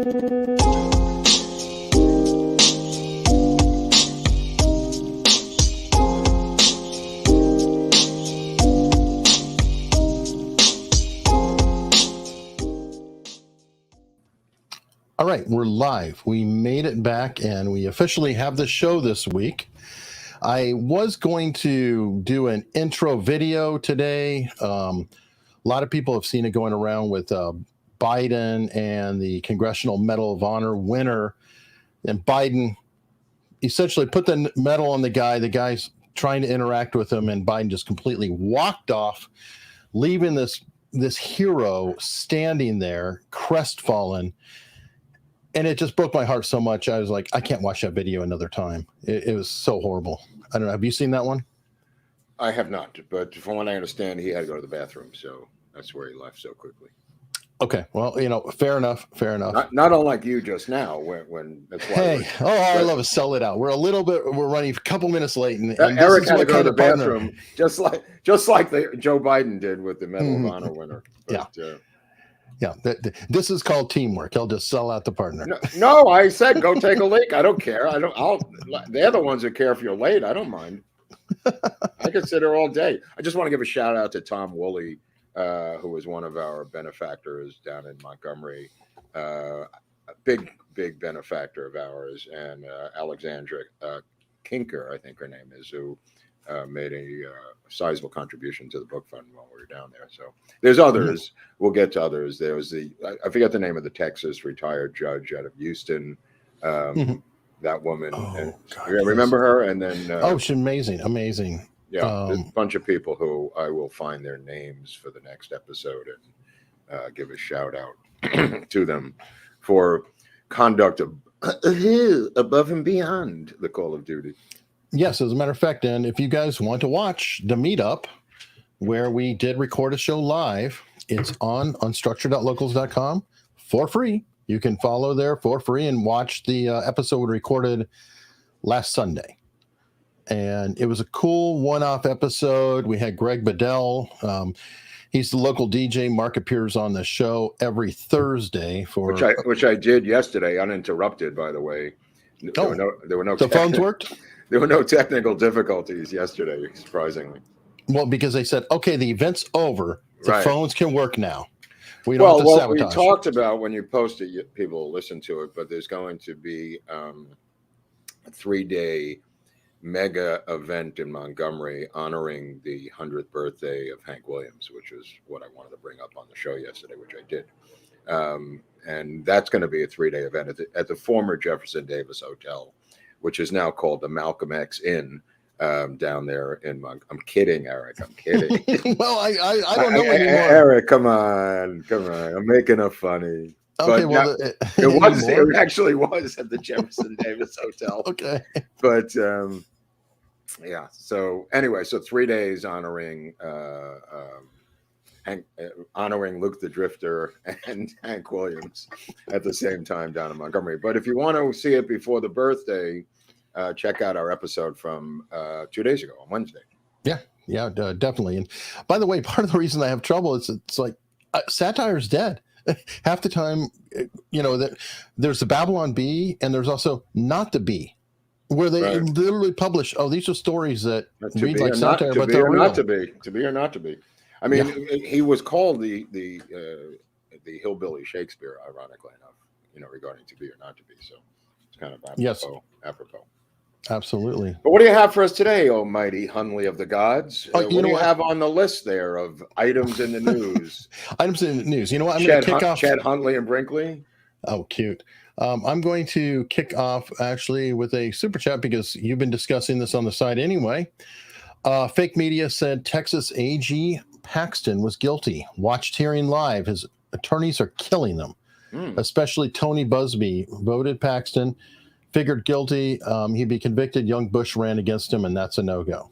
All right, we're live. We made it back, and we officially have the show this week. I was going to do an intro video today. A lot of people have seen it going around with Biden and the Congressional Medal of Honor winner. And Biden essentially put the medal on the guy. The guy's trying to interact with him, and Biden just completely walked off, leaving this hero standing there, crestfallen. And it just broke my heart so much. I was like, I can't watch that video another time. It was so horrible. I don't know. Have you seen that one? I have not, but from what I understand, he had to go to the bathroom, so that's where he left so quickly. Okay, well, fair enough. Not unlike you just now, when that's why. I love to sell it out. We're running a couple minutes late, and Eric had to go to the bathroom, just like Joe Biden did with the Medal of Honor winner. But, yeah, this is called teamwork. He'll just sell out the partner. No, I said go take a leak. I don't care. They're the ones that care if you're late. I don't mind. I could sit here all day. I just want to give a shout out to Tom Woolley, who was one of our benefactors down in Montgomery, a big benefactor of ours, and Alexandra Kinker, I think her name is, who made a sizable contribution to the book fund while we were down there. So there's others. We'll get to others. There was I forget the name of the Texas retired judge out of Houston. That woman. Remember her? And then she's amazing. Yeah, there's a bunch of people who I will find their names for the next episode and give a shout out to them for conduct above and beyond the call of duty. Yes, as a matter of fact, and if you guys want to watch the meetup where we did record a show live, it's on unstructured.locals.com for free. You can follow there for free and watch the episode we recorded last Sunday. And it was a cool one-off episode. We had Greg Bedell. He's the local DJ. Mark appears on the show every Thursday which I did yesterday, uninterrupted, by the way. There were no the phones worked? There were no technical difficulties yesterday, surprisingly. Well, because they said, okay, the event's over. The phones can work now. We don't have to sabotage. What we talked about when you post it, people will listen to it, but there's going to be a 3-day mega event in Montgomery honoring the 100th birthday of Hank Williams, which is what I wanted to bring up on the show yesterday, which I did. And that's going to be a 3-day event at the former Jefferson Davis Hotel, which is now called the Malcolm X Inn down there in I'm kidding, Eric. I'm kidding. Well, I don't know anymore. Eric, come on. I'm making it funny. Okay, but it actually was at the Jefferson Davis Hotel. Okay. But yeah. So anyway, 3 days honoring honoring Luke the Drifter and Hank Williams at the same time down in Montgomery. But if you want to see it before the birthday, check out our episode from 2 days ago on Wednesday. Yeah, definitely. And by the way, part of the reason I have trouble is it's like satire's dead. Half the time, that there's the Babylon Bee and there's also Not the Bee, where they literally publish, these are stories that read like satire, but they're real. To be or not to be. I mean, he was called the hillbilly Shakespeare, ironically enough, regarding to be or not to be. So it's kind of apropos. Absolutely. But what do you have for us today, almighty Hunley of the gods? What do you have on the list there of items in the news? Items in the news. You know what? I'm going to kick off. Chad Huntley and Brinkley. Oh, cute. I'm going to kick off actually with a super chat because you've been discussing this on the side anyway. Fake media said Texas AG Paxton was guilty. Watched hearing live. His attorneys are killing them, especially Tony Busby. Voted Paxton. Figured guilty. He'd be convicted. Young Bush ran against him, and that's a no-go.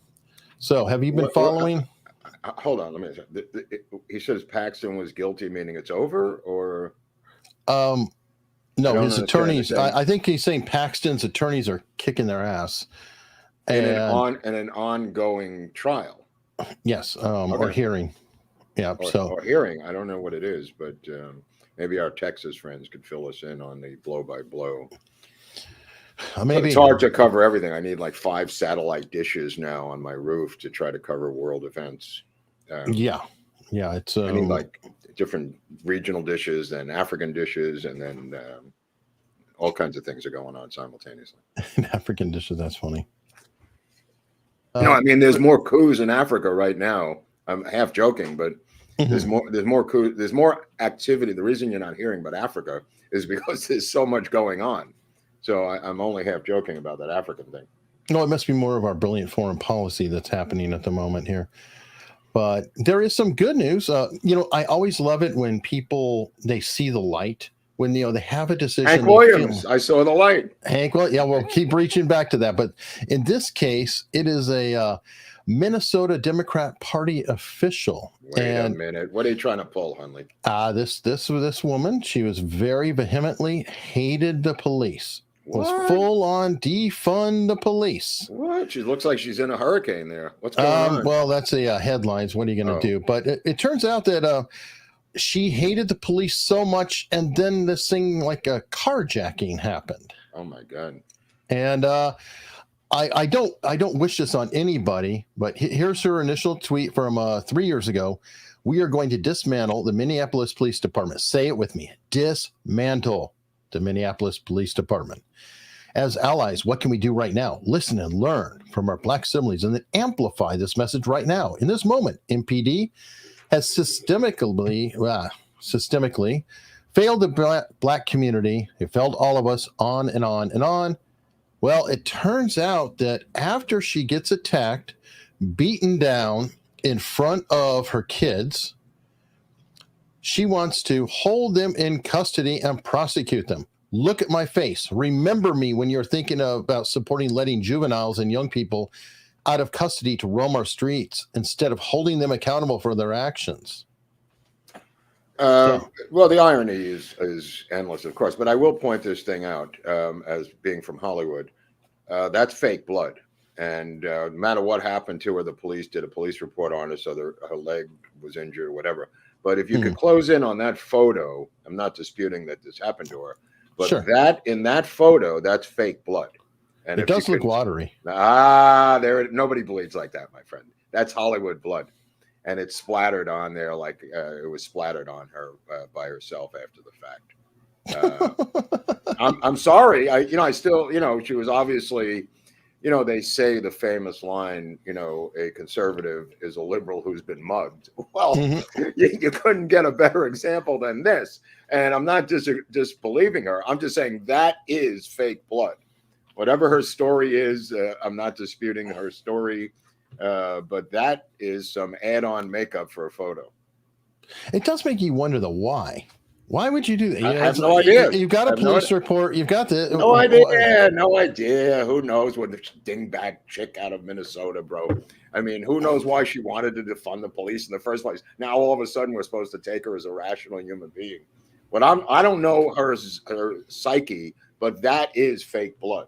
So have you been following? Hold on. Let me. He says Paxton was guilty, meaning it's over, or? No, his attorneys. I think he's saying Paxton's attorneys are kicking their ass. In an ongoing trial. Yes, or hearing. Yeah. Or hearing. I don't know what it is, but Maybe our Texas friends could fill us in on the blow by blow. Maybe it's hard to cover everything. I need like 5 satellite dishes now on my roof to try to cover world events. Yeah, it's I need like different regional dishes and African dishes, and then all kinds of things are going on simultaneously. African dishes. That's funny. No, I mean there's more coups in Africa right now. I'm half joking, but there's more coups, there's more activity. The reason you're not hearing about Africa is because there's so much going on. So I'm only half joking about that African thing. No, it must be more of our brilliant foreign policy that's happening at the moment here. But there is some good news. I always love it when they see the light, when, they have a decision. Hank Williams, I saw the light. Hank, well, yeah, we'll keep reaching back to that. But in this case, it is a Minnesota Democrat Party official. Wait a minute. What are you trying to pull, Hunley? This woman, she was very vehemently hated the police. What? Was full on defund the police. What? She looks like she's in a hurricane there. What's going on? Well, that's the headlines. What are you going to do? But it turns out that she hated the police so much, and then this thing like a carjacking happened. Oh my God! And I don't wish this on anybody, but here's her initial tweet from 3 years ago. We are going to dismantle the Minneapolis Police Department. Say it with me: dismantle the Minneapolis Police Department. As allies, what can we do right now? Listen and learn from our Black siblings and then amplify this message right now. In this moment, MPD has systemically failed the Black community. It failed all of us, on and on and on. Well, it turns out that after she gets attacked, beaten down in front of her kids, she wants to hold them in custody and prosecute them. Look at my face. Remember me when you're thinking about supporting letting juveniles and young people out of custody to roam our streets instead of holding them accountable for their actions. Well, the irony is endless, of course, but I will point this thing out as being from Hollywood. That's fake blood. And no matter what happened to her, the police did a police report on her, so her leg was injured or whatever. But if you could close in on that photo, I'm not disputing that this happened to her, but in that photo, that's fake blood. And it does look watery. Nobody bleeds like that, my friend. That's Hollywood blood. And it's splattered on there like it was splattered on her by herself after the fact. I'm sorry. I still, she was obviously, they say the famous line, a conservative is a liberal who's been mugged. Well, you couldn't get a better example than this. And I'm not disbelieving her. I'm just saying that is fake blood. Whatever her story is, I'm not disputing her story. But that is some add-on makeup for a photo. It does make you wonder the why. Why would you do that? I have no idea. You've got a police report. You've got the no idea. No idea. Who knows what the dingbat chick out of Minnesota, bro? I mean, who knows why she wanted to defund the police in the first place? Now all of a sudden we're supposed to take her as a rational human being. But I don't know her psyche, but that is fake blood.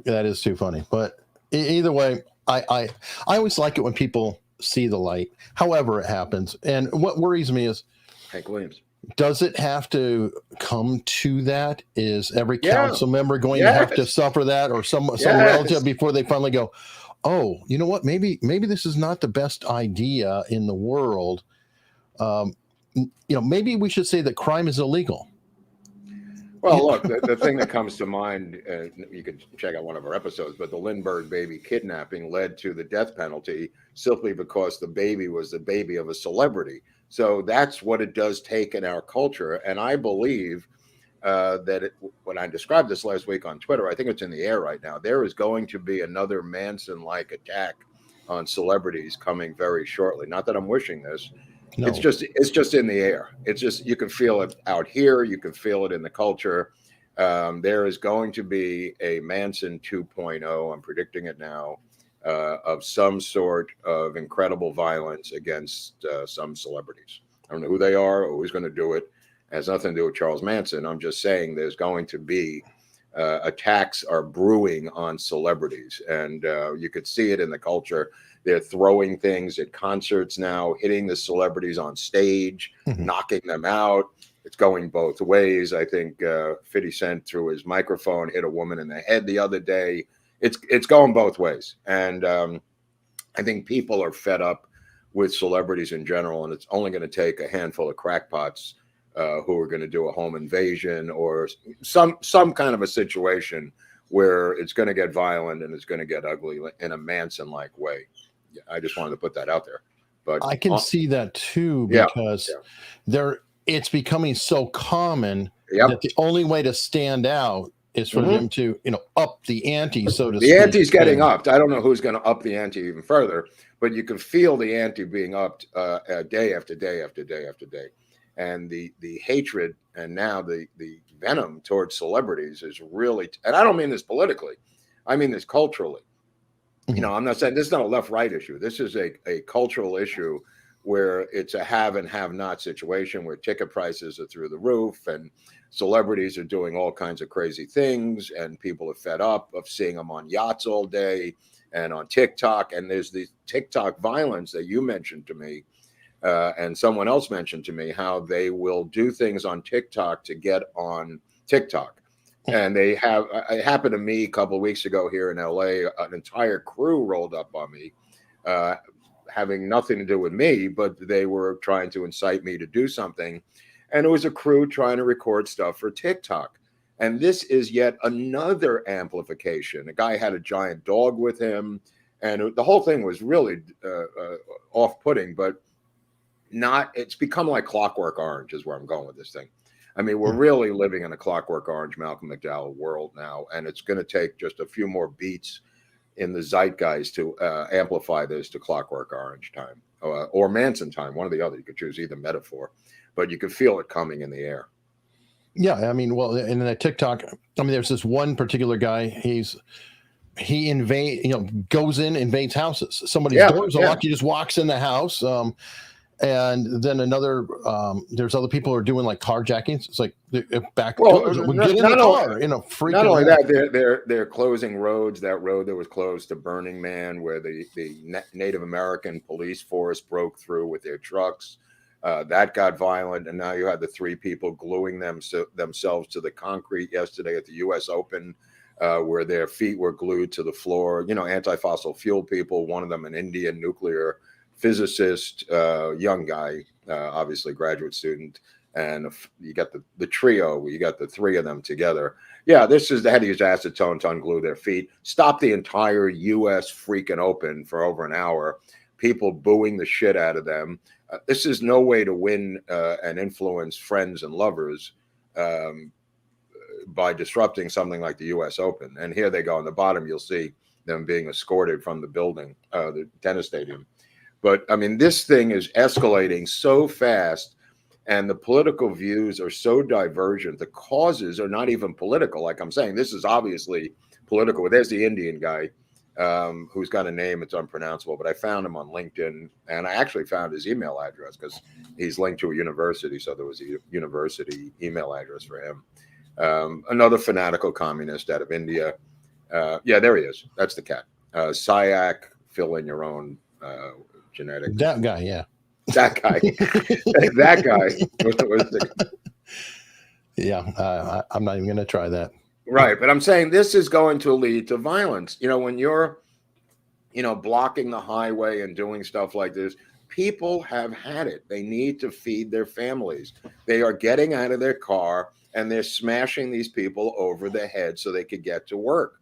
That is too funny. But either way, I always like it when people see the light, however it happens. And what worries me is Hank Williams. Does it have to come to that? Is every council member going to have to suffer that, or some relative before they finally go, oh, you know what? Maybe this is not the best idea in the world. Maybe we should say that crime is illegal. Well, look, the thing that comes to mind, you can check out one of our episodes, but the Lindbergh baby kidnapping led to the death penalty simply because the baby was the baby of a celebrity. So that's what it does take in our culture. And I believe when I described this last week on Twitter, I think it's in the air right now, there is going to be another Manson-like attack on celebrities coming very shortly. Not that I'm wishing this. No. It's just in the air. It's just, you can feel it out here. You can feel it in the culture. There is going to be a Manson 2.0. I'm predicting it now, of some sort of incredible violence against some celebrities. I don't know who they are or who's going to do it. It has nothing to do with Charles Manson. I'm just saying there's going to be attacks are brewing on celebrities, and you could see it in the culture. They're throwing things at concerts now, hitting the celebrities on stage, knocking them out. It's going both ways. I think 50 Cent through his microphone hit a woman in the head the other day. It's going both ways, and I think people are fed up with celebrities in general, and it's only going to take a handful of crackpots who are going to do a home invasion or some kind of a situation where it's going to get violent and it's going to get ugly in a Manson-like way. I just wanted to put that out there. But I can see that too, because it's becoming so common that the only way to stand out is for them to, up the ante, so to speak. The ante's getting upped. I don't know who's going to up the ante even further, but you can feel the ante being upped day after day after day after day. And the hatred and now the venom towards celebrities is really, and I don't mean this politically, I mean this culturally. I'm not saying this is not a left-right issue. This is a cultural issue where it's a have and have not situation, where ticket prices are through the roof and celebrities are doing all kinds of crazy things, and people are fed up of seeing them on yachts all day and on TikTok. And there's the TikTok violence that you mentioned to me, and someone else mentioned to me, how they will do things on TikTok to get on TikTok. And it happened to me a couple of weeks ago here in LA. An entire crew rolled up on me, having nothing to do with me, but they were trying to incite me to do something. And it was a crew trying to record stuff for TikTok. And this is yet another amplification. A guy had a giant dog with him, and the whole thing was really off-putting, but it's become like Clockwork Orange is where I'm going with this thing. I mean, we're really living in a Clockwork Orange, Malcolm McDowell world now, and it's going to take just a few more beats in the zeitgeist to amplify this to Clockwork Orange time or Manson time, one or the other. You could choose either metaphor, but you could feel it coming in the air. Yeah, I mean, well, in that TikTok, I mean, there's this one particular guy. He goes in, invades houses. Somebody's doors are locked. He just walks in the house. And then there's other people who are doing like carjackings. It's like back. Get in the car. Not only that, they're closing roads. That road that was closed to Burning Man, where the Native American police force broke through with their trucks, that got violent. And now you had the three people gluing themselves to the concrete yesterday at the U.S. Open, where their feet were glued to the floor. Anti-fossil fuel people. One of them, an Indian nuclear physicist, young guy, obviously graduate student, and you got the trio. You got the three of them together. Yeah, this is the head of acetone to unglue their feet. Stop the entire U.S. freaking Open for over an hour. People booing the shit out of them. This is no way to win and influence friends and lovers by disrupting something like the U.S. Open. And here they go. On the bottom, you'll see them being escorted from the building, the tennis stadium. But I mean, this thing is escalating so fast, and the political views are so divergent. The causes are not even political. Like I'm saying, this is obviously political. There's the Indian guy who's got a name, it's unpronounceable, but I found him on LinkedIn, and I actually found his email address because he's linked to a university. So there was a university email address for him. Another fanatical communist out of India. Yeah, there he is. That's the cat. Sayak, fill in your own genetic. That guy, yeah. That guy. That guy. Yeah, I'm not even going to try that. Right, but I'm saying this is going to lead to violence. When you're, blocking the highway and doing stuff like this, people have had it. They need to feed their families. They are getting out of their car and they're smashing these people over the head so they could get to work.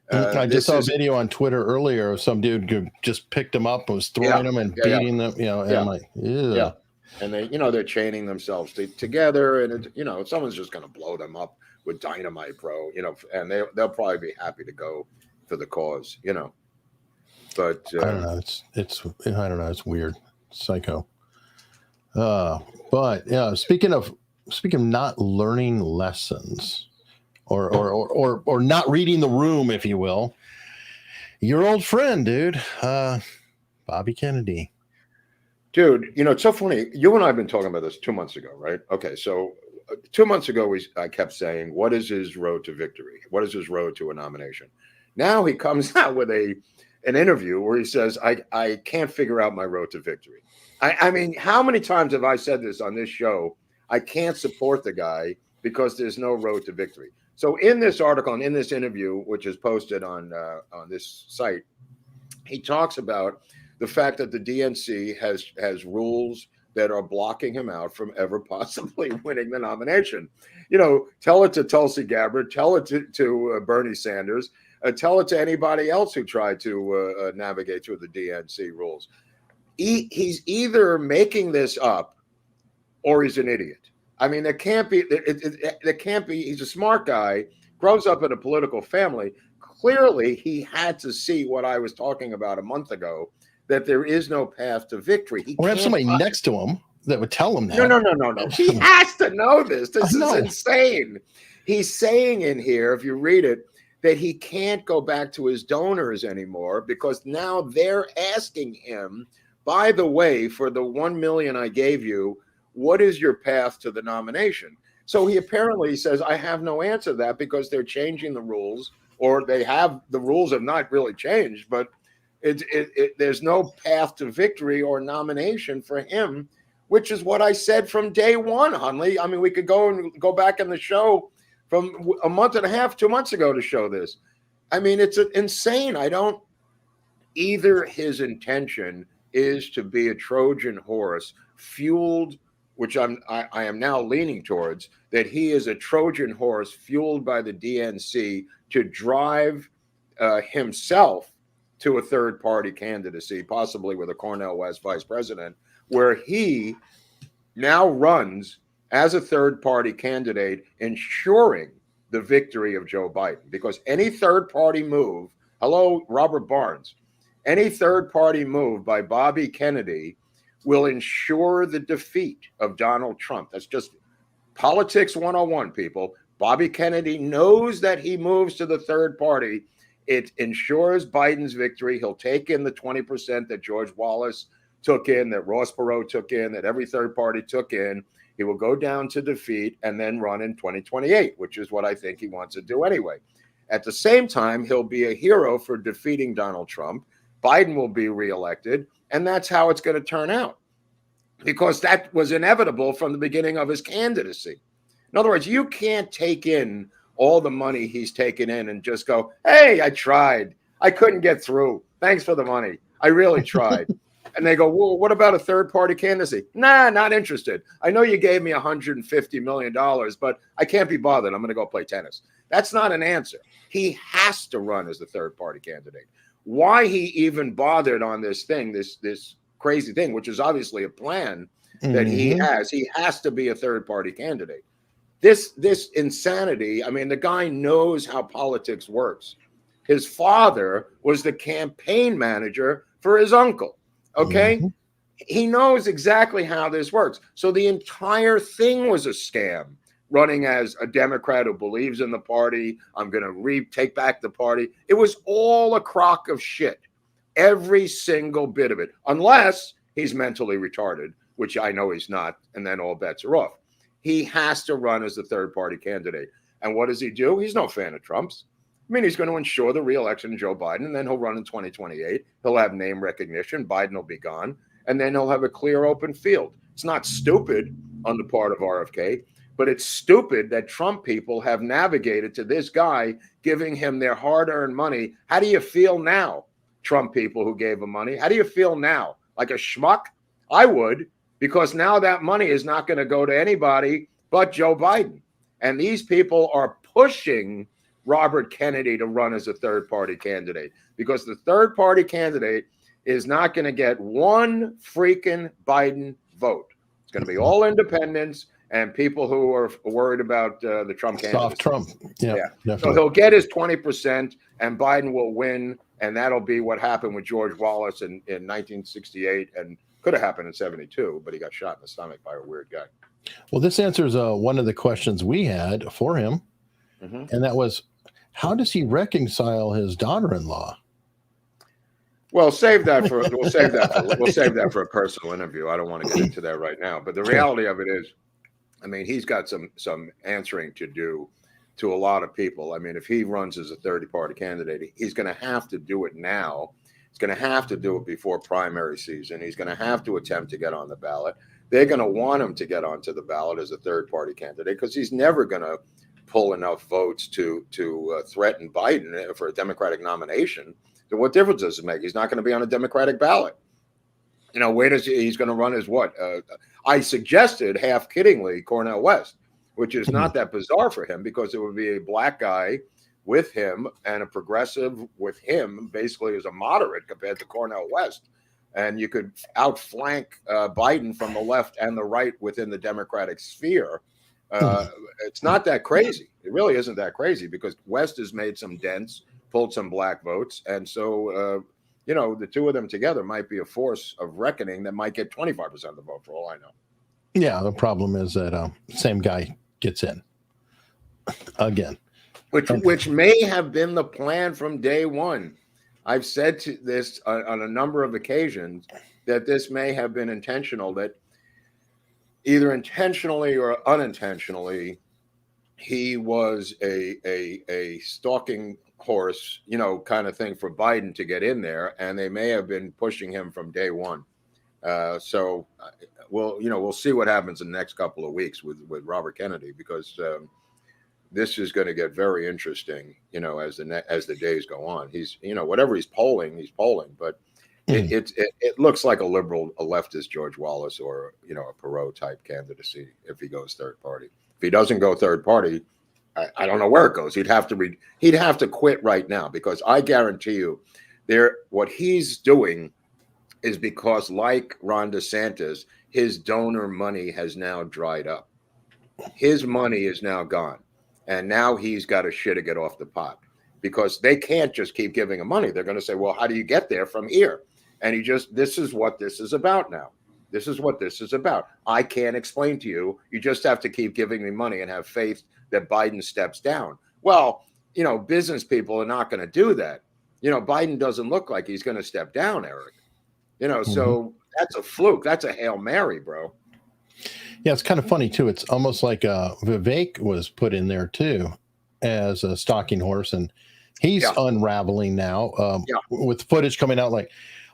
I just saw a video on Twitter earlier of some dude who just picked them up and was throwing them and beating them. And I'm like, ew. Yeah. And they, they're chaining themselves together, and someone's just going to blow them up with dynamite, bro. And they'll probably be happy to go for the cause. But I don't know. I don't know. It's weird. Psycho. But yeah, speaking of not learning lessons. Or not reading the room, if you will. Your old friend, dude, Bobby Kennedy. Dude, it's so funny. You and I have been talking about this 2 months ago, right? Okay, so 2 months ago, I kept saying, what is his road to victory? What is his road to a nomination? Now he comes out with an interview where he says, I can't figure out my road to victory. I mean, how many times have I said this on this show? I can't support the guy because there's no road to victory. So in this article and in this interview, which is posted on this site, he talks about the fact that the DNC has rules that are blocking him out from ever possibly winning the nomination. You know, tell it to Tulsi Gabbard, tell it to Bernie Sanders, tell it to anybody else who tried to navigate through the DNC rules. He's either making this up or he's an idiot. I mean, there can't be. He's a smart guy, grows up in a political family. Clearly, he had to see what I was talking about a month ago, that there is no path to victory. Or have somebody next to him that would tell him that. No. He has to know this. This is insane. He's saying in here, if you read it, that he can't go back to his donors anymore because now they're asking him, by the way, for the $1 million I gave you, what is your path to the nomination? So he apparently says, I have no answer to that because they're changing the rules, or the rules have not really changed, but there's no path to victory or nomination for him, which is what I said from day one, Hunley. I mean, we could go back in the show from a month and a half, 2 months ago to show this. I mean, it's insane. Either his intention is to be a Trojan horse fueled, which I am now leaning towards, that he is a Trojan horse fueled by the DNC to drive himself to a third-party candidacy, possibly with a Cornel West vice president, where he now runs as a third-party candidate, ensuring the victory of Joe Biden. Because any third-party move, hello, Robert Barnes, any third-party move by Bobby Kennedy will ensure the defeat of Donald Trump. That's just politics 101, people. Bobby Kennedy knows that he moves to the third party. It ensures Biden's victory. He'll take in the 20% that George Wallace took in, that Ross Perot took in, that every third party took in. He will go down to defeat and then run in 2028, which is what I think he wants to do anyway. At the same time, he'll be a hero for defeating Donald Trump. Biden will be reelected, and that's how it's going to turn out, because that was inevitable from the beginning of his candidacy. In other words, you can't take in all the money he's taken in and just go, hey, I tried. I couldn't get through. Thanks for the money. I really tried. And they go, well, what about a third-party candidacy? Nah, not interested. I know you gave me $150 million, but I can't be bothered. I'm going to go play tennis. That's not an answer. He has to run as the third-party candidate. Why he even bothered on this thing, this crazy thing, which is obviously a plan that he has to be a third-party candidate. This insanity, I mean, the guy knows how politics works. His father was the campaign manager for his uncle, okay? He knows exactly how this works. So the entire thing was a scam, running as a Democrat who believes in the party. I'm going to take back the party. It was all a crock of shit, every single bit of it, unless he's mentally retarded, which I know he's not, and then all bets are off. He has to run as the third-party candidate. And what does he do? He's no fan of Trump's. I mean, he's going to ensure the reelection of Joe Biden, and then he'll run in 2028. He'll have name recognition. Biden will be gone, and then he'll have a clear, open field. It's not stupid on the part of RFK, but it's stupid that Trump people have navigated to this guy giving him their hard-earned money. How do you feel now, Trump people who gave him money? How do you feel now? Like a schmuck? I would, because now that money is not going to go to anybody but Joe Biden. And these people are pushing Robert Kennedy to run as a third-party candidate, because the third-party candidate is not going to get one freaking Biden vote. It's going to be all independents and people who are worried about the Trump candidate. Soft Trump. Yeah. Definitely. So he'll get his 20% and Biden will win. And that'll be what happened with George Wallace in 1968, and could have happened in 72, but he got shot in the stomach by a weird guy. Well, this answers one of the questions we had for him. And that was, how does he reconcile his daughter-in-law? Well, we'll save that for a personal interview. I don't want to get into that right now. But the reality of it is, I mean, he's got some answering to do to a lot of people. I mean, if he runs as a third-party candidate, he's going to have to do it now. He's going to have to do it before primary season. He's going to have to attempt to get on the ballot. They're going to want him to get onto the ballot as a third-party candidate because he's never going to pull enough votes to threaten Biden for a Democratic nomination. So what difference does it make? He's not going to be on a Democratic ballot. You know, where does he's going to run as what? I suggested half kiddingly Cornel West, which is not that bizarre for him because it would be a black guy with him and a progressive with him, basically as a moderate compared to Cornel West. And you could outflank Biden from the left and the right within the Democratic sphere. It's not that crazy. It really isn't that crazy because West has made some dents, pulled some black votes. And so, you know, the two of them together might be a force of reckoning that might get 25% of the vote for all I know. Yeah, the problem is that same guy gets in again. Which may have been the plan from day one. I've said this on a number of occasions that this may have been intentional, that either intentionally or unintentionally, he was a stalking horse, you know, kind of thing for Biden to get in there, and they may have been pushing him from day one. So we'll see what happens in the next couple of weeks with Robert Kennedy, because this is going to get very interesting, you know, as the days go on. He's, you know, whatever he's polling, but it looks like a leftist George Wallace or, you know, a Perot type candidacy if he goes third party. If he doesn't go third party, I don't know where it goes. He'd have to quit right now, because I guarantee you what he's doing is because, like Ron DeSantis, his donor money has now dried up. His money is now gone. And now he's got to shit to get off the pot, because they can't just keep giving him money. They're going to say, well, how do you get there from here? And this is what this is about now. This is what this is about. I can't explain to you. You just have to keep giving me money and have faith that Biden steps down. Well, you know, business people are not going to do that. You know, Biden doesn't look like he's going to step down, Eric. You know, so that's a fluke. That's a Hail Mary, bro. Yeah, it's kind of funny, too. It's almost like Vivek was put in there, too, as a stalking horse. And he's unraveling now with footage coming out. Like,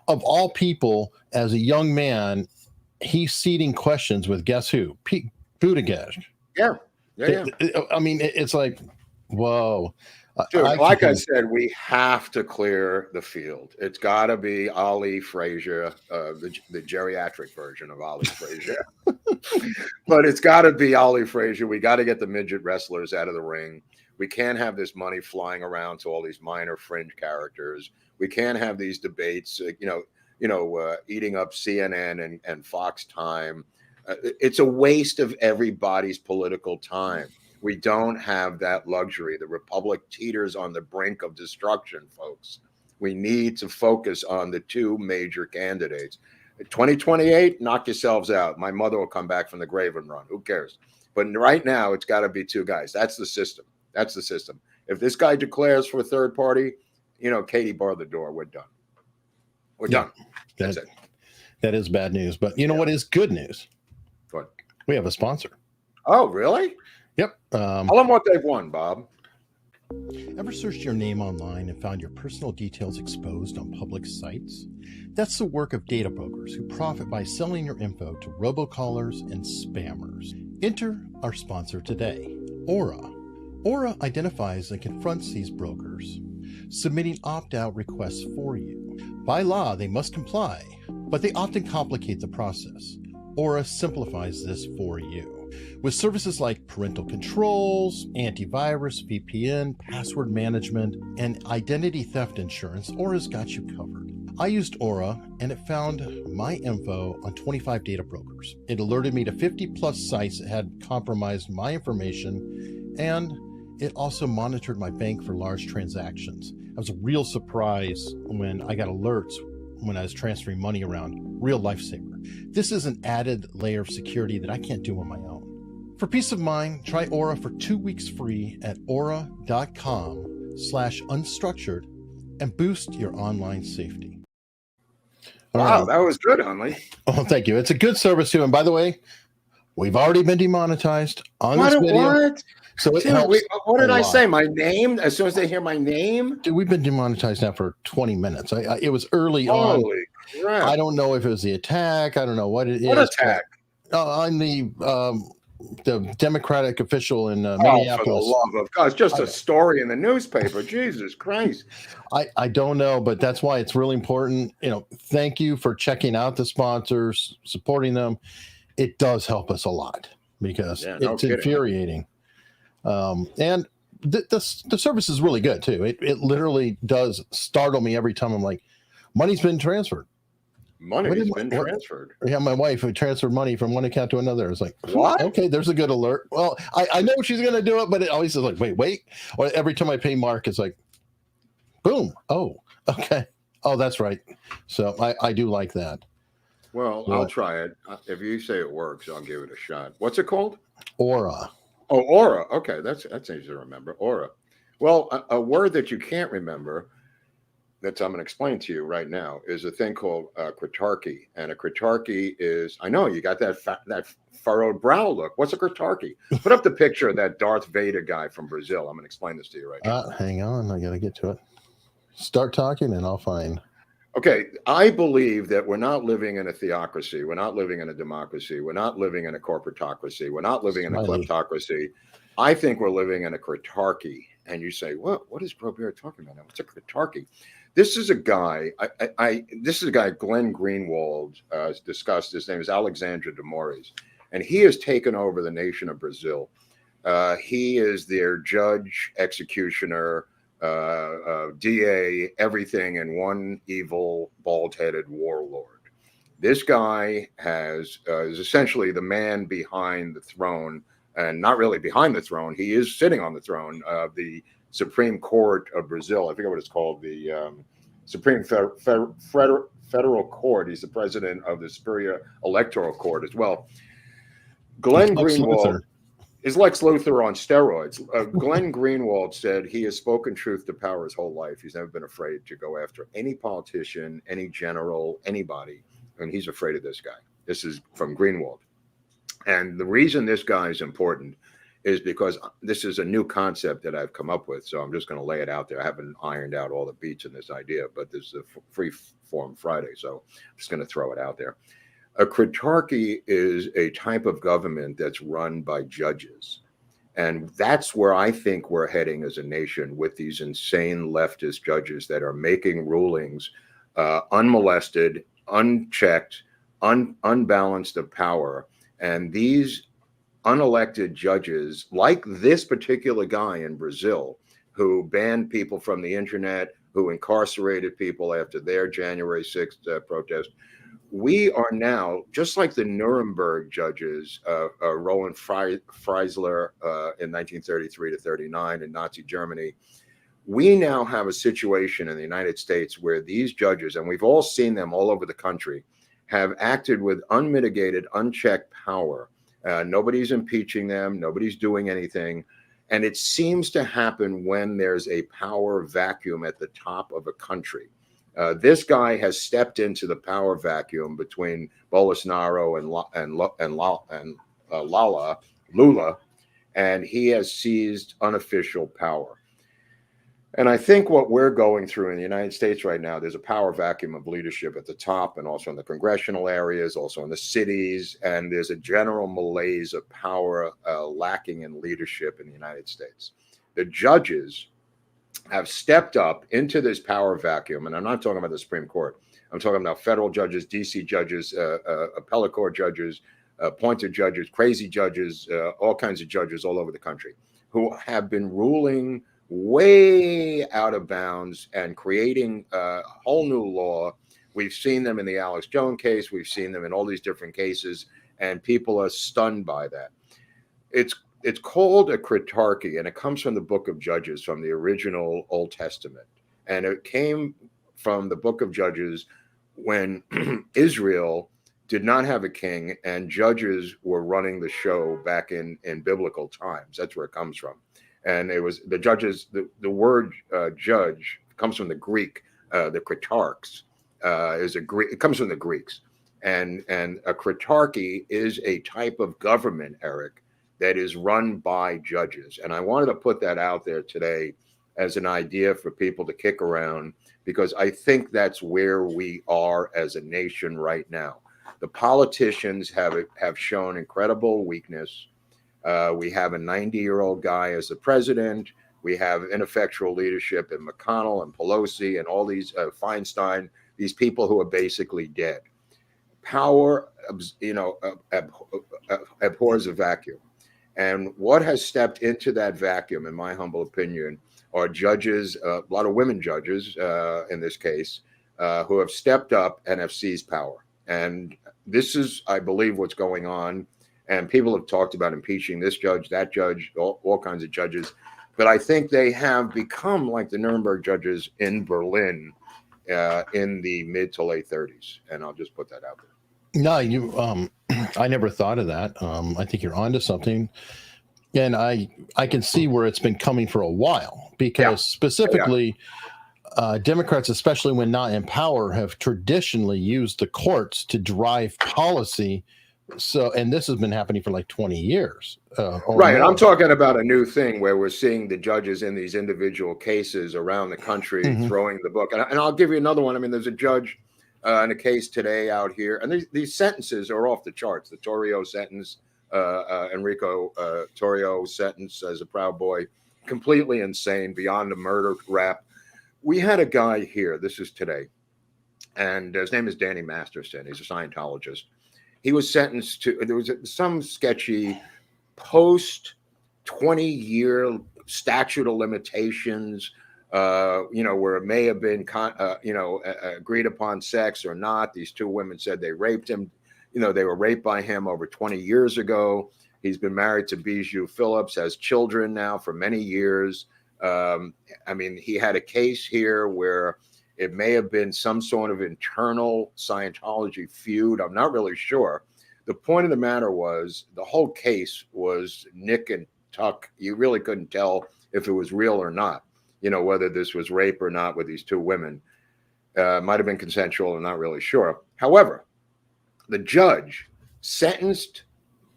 of all people, as a young man, he's seeding questions with guess who? Pete Buttigieg. Yeah. I mean, it's like, whoa. Dude, like I said, we have to clear the field. It's got to be Ali Frazier, the geriatric version of Ali Frazier. But it's got to be Ali Frazier. We got to get the midget wrestlers out of the ring. We can't have this money flying around to all these minor fringe characters. We can't have these debates, eating up CNN and Fox time. It's a waste of everybody's political time. We don't have that luxury. The republic teeters on the brink of destruction, folks. We need to focus on the two major candidates. 2028, knock yourselves out. My mother will come back from the grave and run. Who cares? But right now, it's got to be two guys. That's the system. That's the system. If this guy declares for a third party, you know, Katie, bar the door. We're done. We're done. That's it. That is bad news. But you know what is good news? What? We have a sponsor. Oh, really? Yep. Tell them what they've won, Bob. Ever searched your name online and found your personal details exposed on public sites? That's the work of data brokers who profit by selling your info to robocallers and spammers. Enter our sponsor today, Aura. Aura identifies and confronts these brokers, submitting opt-out requests for you. By law, they must comply, but they often complicate the process. Aura simplifies this for you. With services like parental controls, antivirus, VPN, password management, and identity theft insurance, Aura's got you covered. I used Aura, and it found my info on 25 data brokers. It alerted me to 50 plus sites that had compromised my information, and it also monitored my bank for large transactions. I was a real surprise when I got alerts when I was transferring money around. Real lifesaver. This is an added layer of security that I can't do on my own. For peace of mind, try Aura for 2 weeks free at aura.com/unstructured and boost your online safety. Wow, that was good, Hunley. Oh, thank you. It's a good service too. And by the way, We've already been demonetized on this video. What? So it Dude, helps. what did a I lot. say? My name? As soon as they hear my name? Dude, we've been demonetized now for 20 minutes. It was early on. Holy crap. I don't know if it was the attack. I don't know what it is. What attack? On the Democratic official in Oh, Minneapolis. for the love of God. It's just a story in the newspaper. Jesus Christ. I don't know, but that's why it's really important. Thank you for checking out the sponsors, supporting them. It does help us a lot because it's infuriating. And the service is really good too. It literally does startle me every time. I'm like, money's been transferred. Money's been transferred. Yeah, my wife who transferred money from one account to another. It's like, what? Okay, there's a good alert. Well, I know she's going to do it, but it always is like, wait. Or every time I pay Mark, it's like, boom. Oh, okay. Oh, that's right. So I do like that. Well, I'll try it. If you say it works, I'll give it a shot. What's it called? Aura. Oh, Aura. Okay, that's easy to remember. Aura. Well, a word that you can't remember that I'm going to explain to you right now is a thing called kritarchy. And a kritarchy is, I know you got that furrowed brow look. What's a kritarchy? Put up the picture of that Darth Vader guy from Brazil. I'm going to explain this to you right now. Hang on. I got to get to it. Start talking and I'll find. Okay, I believe that we're not living in a theocracy. We're not living in a democracy. We're not living in a corporatocracy. We're not living in a kleptocracy. I think we're living in a kritarchy. And you say, what is Groubert talking about now? What's a kritarchy? This is a guy, Glenn Greenwald discussed. His name is Alexandre de Moraes, and he has taken over the nation of Brazil. He is their judge, executioner, DA, everything in one evil, bald-headed warlord. This guy is essentially the man behind the throne, and not really behind the throne. He is sitting on the throne of the Supreme Court of Brazil. I forget what it's called, the Supreme Federal Court. He's the president of the Superior Electoral Court as well. Glenn Greenwald is Lex Luthor on steroids. Glenn Greenwald said he has spoken truth to power his whole life. He's never been afraid to go after any politician, any general, anybody, and he's afraid of this guy. This is from Greenwald. And the reason this guy is important is because this is a new concept that I've come up with. So I'm just going to lay it out there. I haven't ironed out all the beats in this idea, but this is a free form Friday. So I'm just going to throw it out there. A kritarchy is a type of government that's run by judges. And that's where I think we're heading as a nation, with these insane leftist judges that are making rulings unmolested, unchecked, unbalanced of power. And these unelected judges, like this particular guy in Brazil, who banned people from the internet, who incarcerated people after their January 6th protest, we are now, just like the Nuremberg judges, Roland Freisler in 1933 to 39 in Nazi Germany, we now have a situation in the United States where these judges, and we've all seen them all over the country, have acted with unmitigated, unchecked power. Nobody's impeaching them. Nobody's doing anything. And it seems to happen when there's a power vacuum at the top of a country. This guy has stepped into the power vacuum between Bolsonaro and Lula, and he has seized unofficial power. And I think what we're going through in the United States right now, there's a power vacuum of leadership at the top and also in the congressional areas, also in the cities. And there's a general malaise of power lacking in leadership in the United States. The judges have stepped up into this power vacuum. And I'm not talking about the Supreme Court. I'm talking about federal judges, DC judges, appellate court judges, appointed judges, crazy judges, all kinds of judges all over the country who have been ruling way out of bounds and creating a whole new law. We've seen them in the Alex Jones case. We've seen them in all these different cases, and people are stunned by that. It's called a kritarchy, and it comes from the Book of Judges, from the original Old Testament. And it came from the Book of Judges when Israel did not have a king and judges were running the show back in biblical times. That's where it comes from. And it was the judges, the word judge comes from the Greek, the kritarchs, it comes from the Greeks. And a critarchy is a type of government, Eric, that is run by judges. And I wanted to put that out there today as an idea for people to kick around, because I think that's where we are as a nation right now. The politicians have shown incredible weakness. We have a 90-year-old guy as the president. We have ineffectual leadership in McConnell and Pelosi and all these Feinstein, these people who are basically dead. Power, abhors a vacuum. And what has stepped into that vacuum, in my humble opinion, are judges, a lot of women judges in this case, who have stepped up and have seized power. And this is, I believe, what's going on. And people have talked about impeaching this judge, that judge, all kinds of judges. But I think they have become like the Nuremberg judges in Berlin in the mid to late 30s. And I'll just put that out there. No, I never thought of that. I think you're onto something. And I can see where it's been coming for a while, because specifically Democrats, especially when not in power, have traditionally used the courts to drive policy. So, and this has been happening for like 20 years. Right. And I'm talking about a new thing where we're seeing the judges in these individual cases around the country throwing the book. And I'll give you another one. I mean, there's a judge in a case today out here, and these sentences are off the charts. The Torrio sentence, Enrico Torrio sentence as a Proud Boy, completely insane, beyond a murder rap. We had a guy here, this is today, and his name is Danny Masterson. He's a Scientologist. He was sentenced to, there was some sketchy post 20-year statute of limitations, where it may have been, agreed upon sex or not. These two women said they raped him. They were raped by him over 20 years ago. He's been married to Bijou Phillips, has children now for many years. He had a case here where it may have been some sort of internal Scientology feud. I'm not really sure. The point of the matter was the whole case was nick and tuck. You really couldn't tell if it was real or not, whether this was rape or not with these two women. Might have been consensual. I'm not really sure. However, the judge sentenced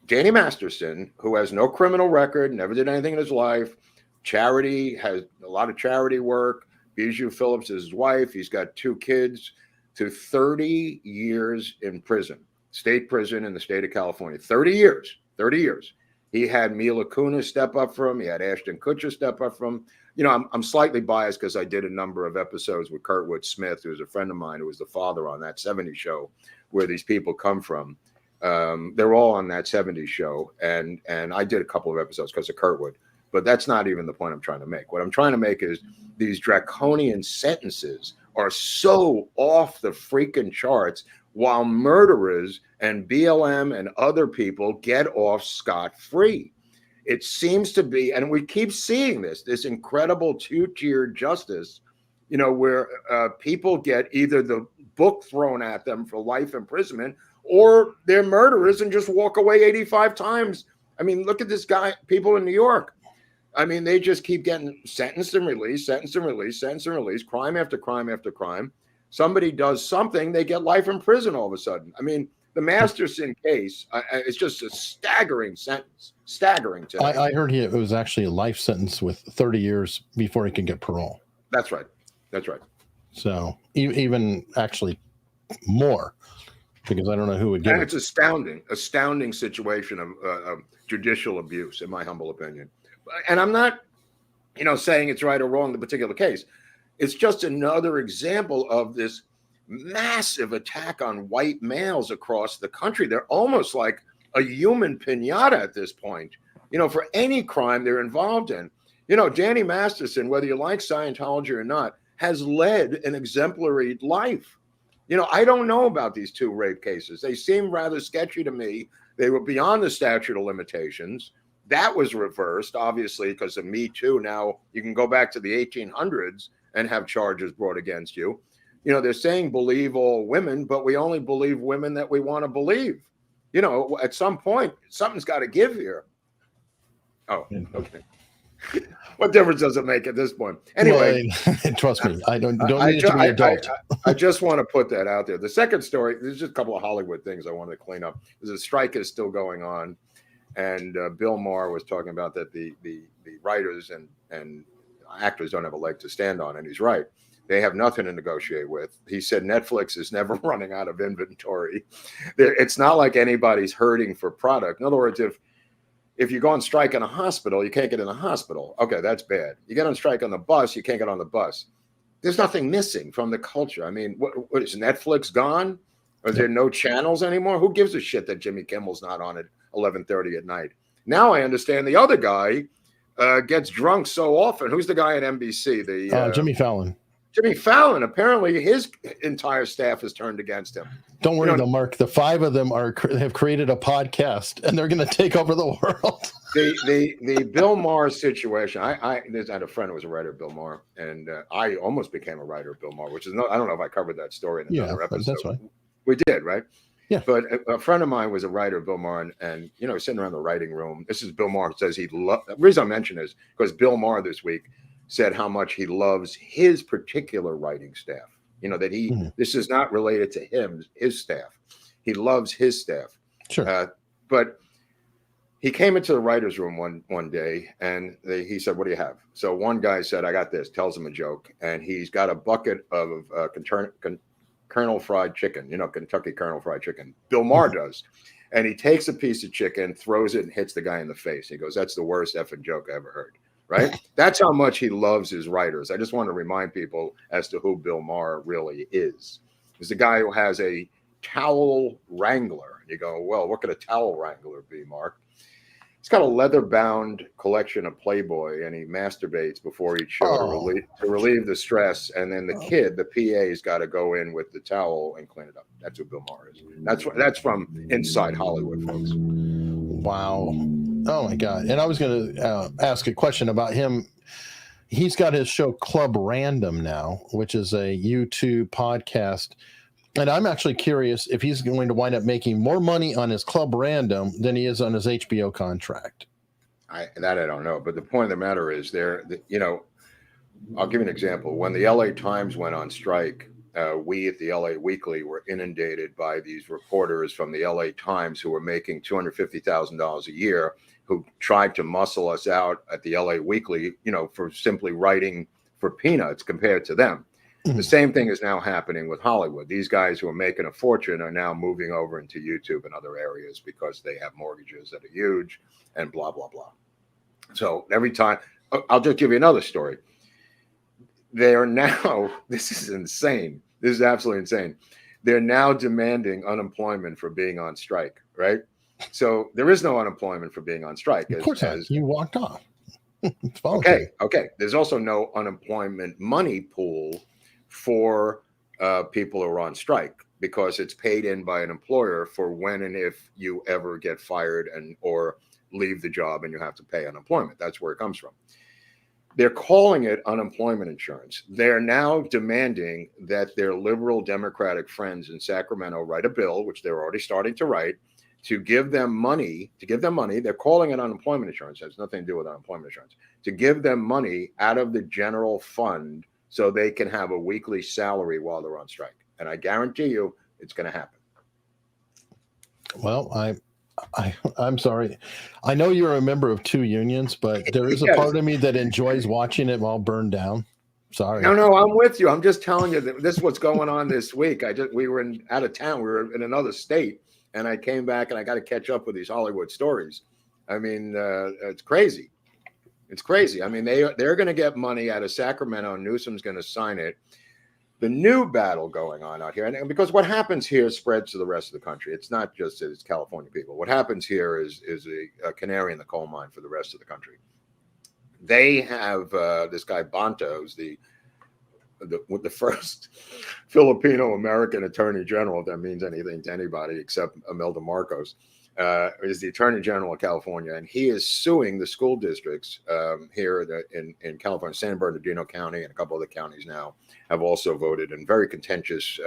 Danny Masterson, who has no criminal record, never did anything in his life, charity, has a lot of charity work. Bijou Phillips is his wife. He's got 2 kids, to 30 years in prison, state prison in the state of California. 30 years. He had Mila Kunis step up for him. He had Ashton Kutcher step up for him. I'm slightly biased because I did a number of episodes with Kurtwood Smith, who's a friend of mine, who was the father on that 70s show, where these people come from. They're all on that 70s show. And I did a couple of episodes because of Kurtwood. But that's not even the point I'm trying to make. What I'm trying to make is these draconian sentences are so off the freaking charts, while murderers and BLM and other people get off scot-free. It seems to be, and we keep seeing this incredible two-tier justice, where people get either the book thrown at them for life imprisonment, or they're murderers and just walk away 85 times. I mean, look at this guy, people in New York. I mean, they just keep getting sentenced and released, crime after crime after crime. Somebody does something, they get life in prison all of a sudden. I mean, the Masterson case is just a staggering sentence. Staggering. I heard it was actually a life sentence with 30 years before he could get parole. That's right. So even actually more, because I don't know who would get it. And it's astounding situation of judicial abuse, in my humble opinion. And I'm not, saying it's right or wrong in the particular case. It's just another example of this massive attack on white males across the country. They're almost like a human pinata at this point, for any crime they're involved in. Danny Masterson, whether you like Scientology or not, has led an exemplary life. I don't know about these 2 rape cases. They seem rather sketchy to me. They were beyond the statute of limitations. That was reversed, obviously, because of Me Too. Now you can go back to the 1800s and have charges brought against you. They're saying believe all women, but we only believe women that we want to believe. At some point, something's got to give here. Oh, okay. What difference does it make at this point? Anyway, well, trust me, I don't need it to be adult. I just want to put that out there. The second story, there's just a couple of Hollywood things I wanted to clean up. There's a strike is still going on, and Bill Maher was talking about that the writers and actors don't have a leg to stand on, and he's right. They have nothing to negotiate with. He said Netflix is never running out of inventory. It's not like anybody's hurting for product. In other words, if you go on strike in a hospital, you can't get in the hospital. Okay, that's bad. You get on strike on the bus, you can't get on the bus. There's nothing missing from the culture. I mean, what is Netflix gone? Or is there no channels anymore? Who gives a shit that Jimmy Kimmel's not on at 11:30 at night? Now I understand the other guy gets drunk so often. Who's the guy at NBC? Jimmy Fallon. Jimmy Fallon, apparently his entire staff has turned against him. Don't worry, though, Mark. The 5 of them have created a podcast, and they're going to take over the world. The Bill Maher situation. I had a friend who was a writer of Bill Maher, and I almost became a writer of Bill Maher, which is I don't know if I covered that story in another episode. That's right. We did, right? Yeah. But a friend of mine was a writer of Bill Maher, and sitting around the writing room. This is Bill Maher says he loved. The reason I mention is because Bill Maher this week said how much he loves his particular writing staff. That this is not related to him, his staff. He loves his staff. Sure. But he came into the writer's room one day, and he said, "What do you have?" So one guy said, "I got this," tells him a joke, and he's got a bucket of Colonel fried chicken, Kentucky Colonel fried chicken. Bill Maher does. And he takes a piece of chicken, throws it, and hits the guy in the face. He goes, "That's the worst effing joke I ever heard." Right? That's how much he loves his writers. I just want to remind people as to who Bill Maher really is. He's the guy who has a towel wrangler. You go, well, what could a towel wrangler be, Mark? He's got a leather-bound collection of Playboy, and he masturbates before each show to relieve the stress. And then the PA's got to go in with the towel and clean it up. That's what Bill Maher is. That's from Inside Hollywood, folks. Wow. Oh, my God. And I was going to ask a question about him. He's got his show Club Random now, which is a YouTube podcast. And I'm actually curious if he's going to wind up making more money on his Club Random than he is on his HBO contract. I don't know. But the point of the matter is I'll give you an example. When the LA Times went on strike, we at the LA Weekly were inundated by these reporters from the LA Times who were making $250,000 a year, who tried to muscle us out at the LA Weekly, for simply writing for peanuts compared to them. The same thing is now happening with Hollywood. These guys who are making a fortune are now moving over into YouTube and other areas because they have mortgages that are huge and blah, blah, blah. So every time, I'll just give you another story. They are now, this is insane. This is absolutely insane. They're now demanding unemployment for being on strike, right? So there is no unemployment for being on strike. Of course not. You walked off. Okay. There's also no unemployment money pool for people who are on strike because it's paid in by an employer for when and if you ever get fired or leave the job and you have to pay unemployment. That's where it comes from. They're calling it unemployment insurance. They're now demanding that their liberal Democratic friends in Sacramento write a bill, which they're already starting to write, to give them money. They're calling it unemployment insurance. It has nothing to do with unemployment insurance. To give them money out of the general fund so they can have a weekly salary while they're on strike. And I guarantee you it's going to happen. Well, I'm sorry. I know you're a member of 2 unions, but there is a part of me that enjoys watching it all burn down. Sorry. No, I'm with you. I'm just telling you that this is what's going on this week. We were out of town. We were in another state, and I came back and I got to catch up with these Hollywood stories. I mean, it's crazy. It's crazy. I mean, they're going to get money out of Sacramento. Newsom's going to sign it. The new battle going on out here, and because what happens here spreads to the rest of the country. It's not just it's California people. What happens here is a canary in the coal mine for the rest of the country. They have this guy Bonta, who's the first Filipino American Attorney General, if that means anything to anybody except Imelda Marcos. Is the Attorney General of California, and he is suing the school districts here in California. San Bernardino County and a couple other counties now have also voted in very contentious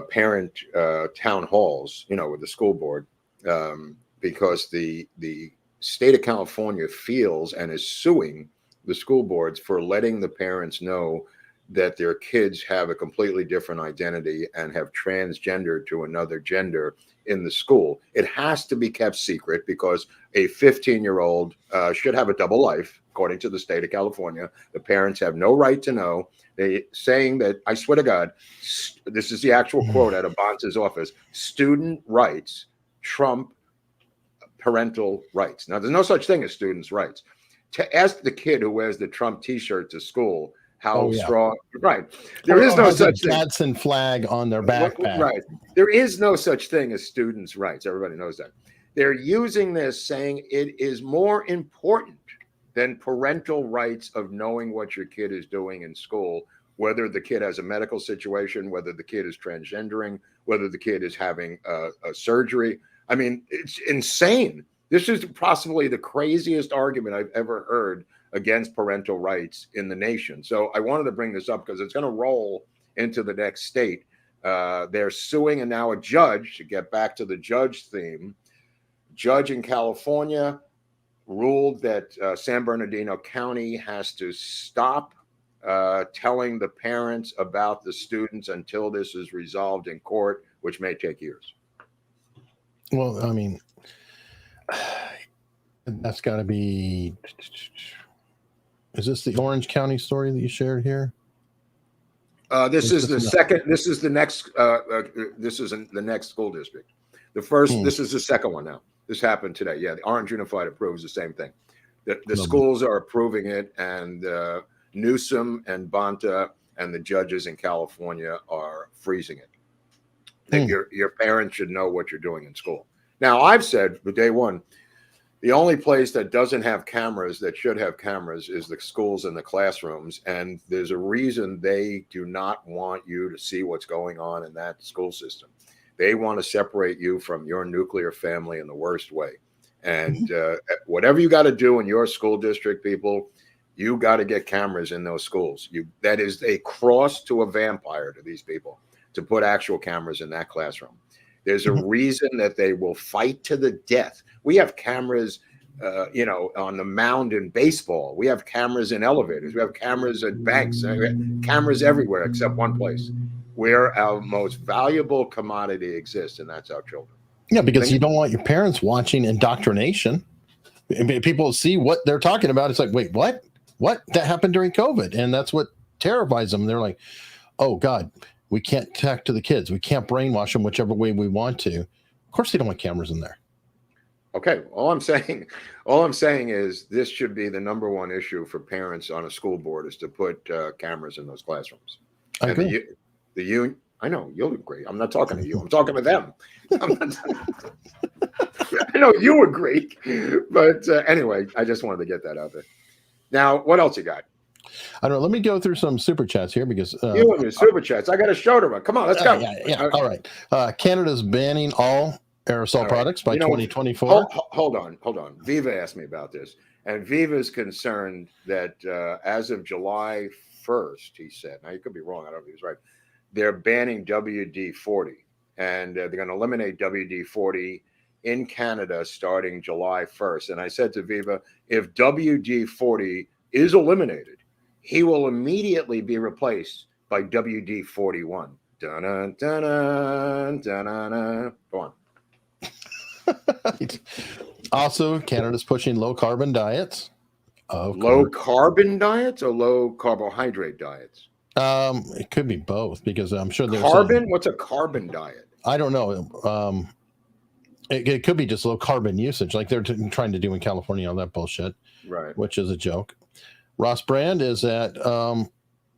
parent town halls, with the school board, because the state of California feels and is suing the school boards for letting the parents know that their kids have a completely different identity and have transgendered to another gender in the school. It has to be kept secret because a 15-year-old should have a double life, according to the state of California. The parents have no right to know. They saying that, I swear to God, this is the actual quote out of Bonta's office: student rights trump parental rights. Now, there's no such thing as students' rights. To ask the kid who wears the Trump T-shirt to school how strong, right? There is no such thing. Gadsden flag on their backpack, right? There is no such thing as students' rights. Everybody knows that. They're using this, saying it is more important than parental rights of knowing what your kid is doing in school, whether the kid has a medical situation, whether the kid is transgendering, whether the kid is having a surgery. I mean, it's insane. This is possibly the craziest argument I've ever heard against parental rights in the nation. So I wanted to bring this up because it's going to roll into the next state. They're suing, and now a judge, to get back to the judge theme, judge in California ruled that San Bernardino County has to stop telling the parents about the students until this is resolved in court, which may take years. Well, I mean, that's got to be. Is this the Orange County story that you shared here? This is the second. This is the next. This is the next school district. The first. This is the second one now. This happened today. Yeah, the Orange Unified approves the same thing. The schools are approving it, and Newsom and Bonta and the judges in California are freezing it. That your parents should know what you're doing in school. Now, I've said from day one, the only place that doesn't have cameras that should have cameras is the schools and the classrooms. And there's a reason they do not want you to see what's going on in that school system. They want to separate you from your nuclear family in the worst way. And whatever you got to do in your school district, people, you got to get cameras in those schools. That is a cross to a vampire to these people, to put actual cameras in that classroom. There's a reason that they will fight to the death. We have cameras, on the mound in baseball. We have cameras in elevators. We have cameras at banks. Cameras everywhere except one place, where our most valuable commodity exists, and that's our children. Yeah, because you don't want your parents watching indoctrination. People see what they're talking about. It's like, wait, what? What? That happened during COVID, and that's what terrifies them. They're like, oh God, we can't talk to the kids. We can't brainwash them whichever way we want to. Of course, they don't want cameras in there. Okay. All I'm saying is this should be the number one issue for parents on a school board, is to put cameras in those classrooms. I agree. I know you'll agree. I'm not talking to you. I'm talking to them. I know you agree, but anyway, I just wanted to get that out there. Now, what else you got? I don't know. Let me go through some super chats here because you and your super chats. I got a show to run. Come on, let's go. Yeah. All right. Canada's banning all aerosol products by 2024. Hold on. Viva asked me about this, and Viva's concerned that as of July 1st, he said. Now, you could be wrong. I don't know if he was right. They're banning WD-40, and they're going to eliminate WD-40 in Canada starting July 1st. And I said to Viva, if WD-40 is eliminated, he will immediately be replaced by WD-41. Dun-dun, dun-dun, dun-dun. Go on. Also, Canada's pushing low carbon diets. Low carbon diets or low carbohydrate diets? It could be both, because I'm sure there's carbon. What's a carbon diet? I don't know. It could be just low carbon usage, like they're trying to do in California, all that bullshit, right? Which is a joke. Ross Brand is at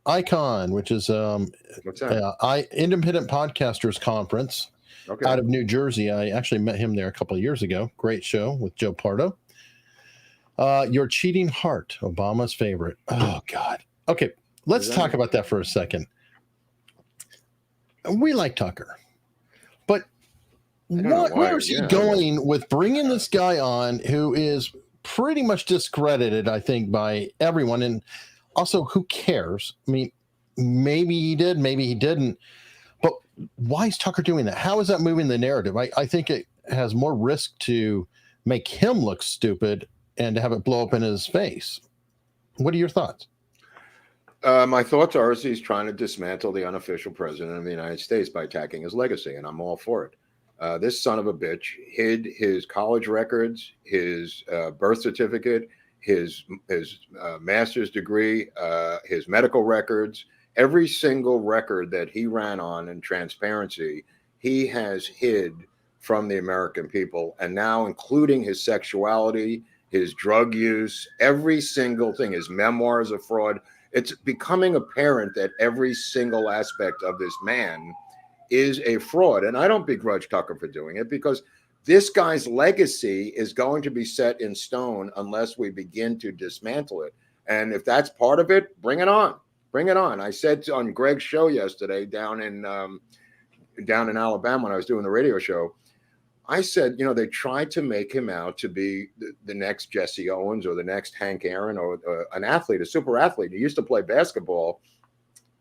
Icon, which is what's that? Independent Podcasters Conference out of New Jersey. I actually met him there a couple of years ago. Great show with Joe Pardo. Your Cheating Heart, Obama's favorite. Oh God. Okay, let's talk about that for a second. We like Tucker, but where is he going with bringing this guy on who is pretty much discredited, I think, by everyone? And also, who cares? I mean, maybe he did, maybe he didn't. But why is Tucker doing that? How is that moving the narrative? I think it has more risk to make him look stupid and to have it blow up in his face. What are your thoughts? My thoughts are he's trying to dismantle the unofficial president of the United States by attacking his legacy, and I'm all for it. This son of a bitch hid his college records, his birth certificate, his master's degree, his medical records, every single record that he ran on in transparency, he has hid from the American people, and now including his sexuality, his drug use, every single thing, his memoirs of fraud. It's becoming apparent that every single aspect of this man is a fraud. And I don't begrudge Tucker for doing it, because this guy's legacy is going to be set in stone unless we begin to dismantle it. And if that's part of it, bring it on. Bring it on. I said on Greg's show yesterday down in Alabama when I was doing the radio show, I said, they tried to make him out to be the next Jesse Owens or the next Hank Aaron or an athlete, a super athlete. He used to play basketball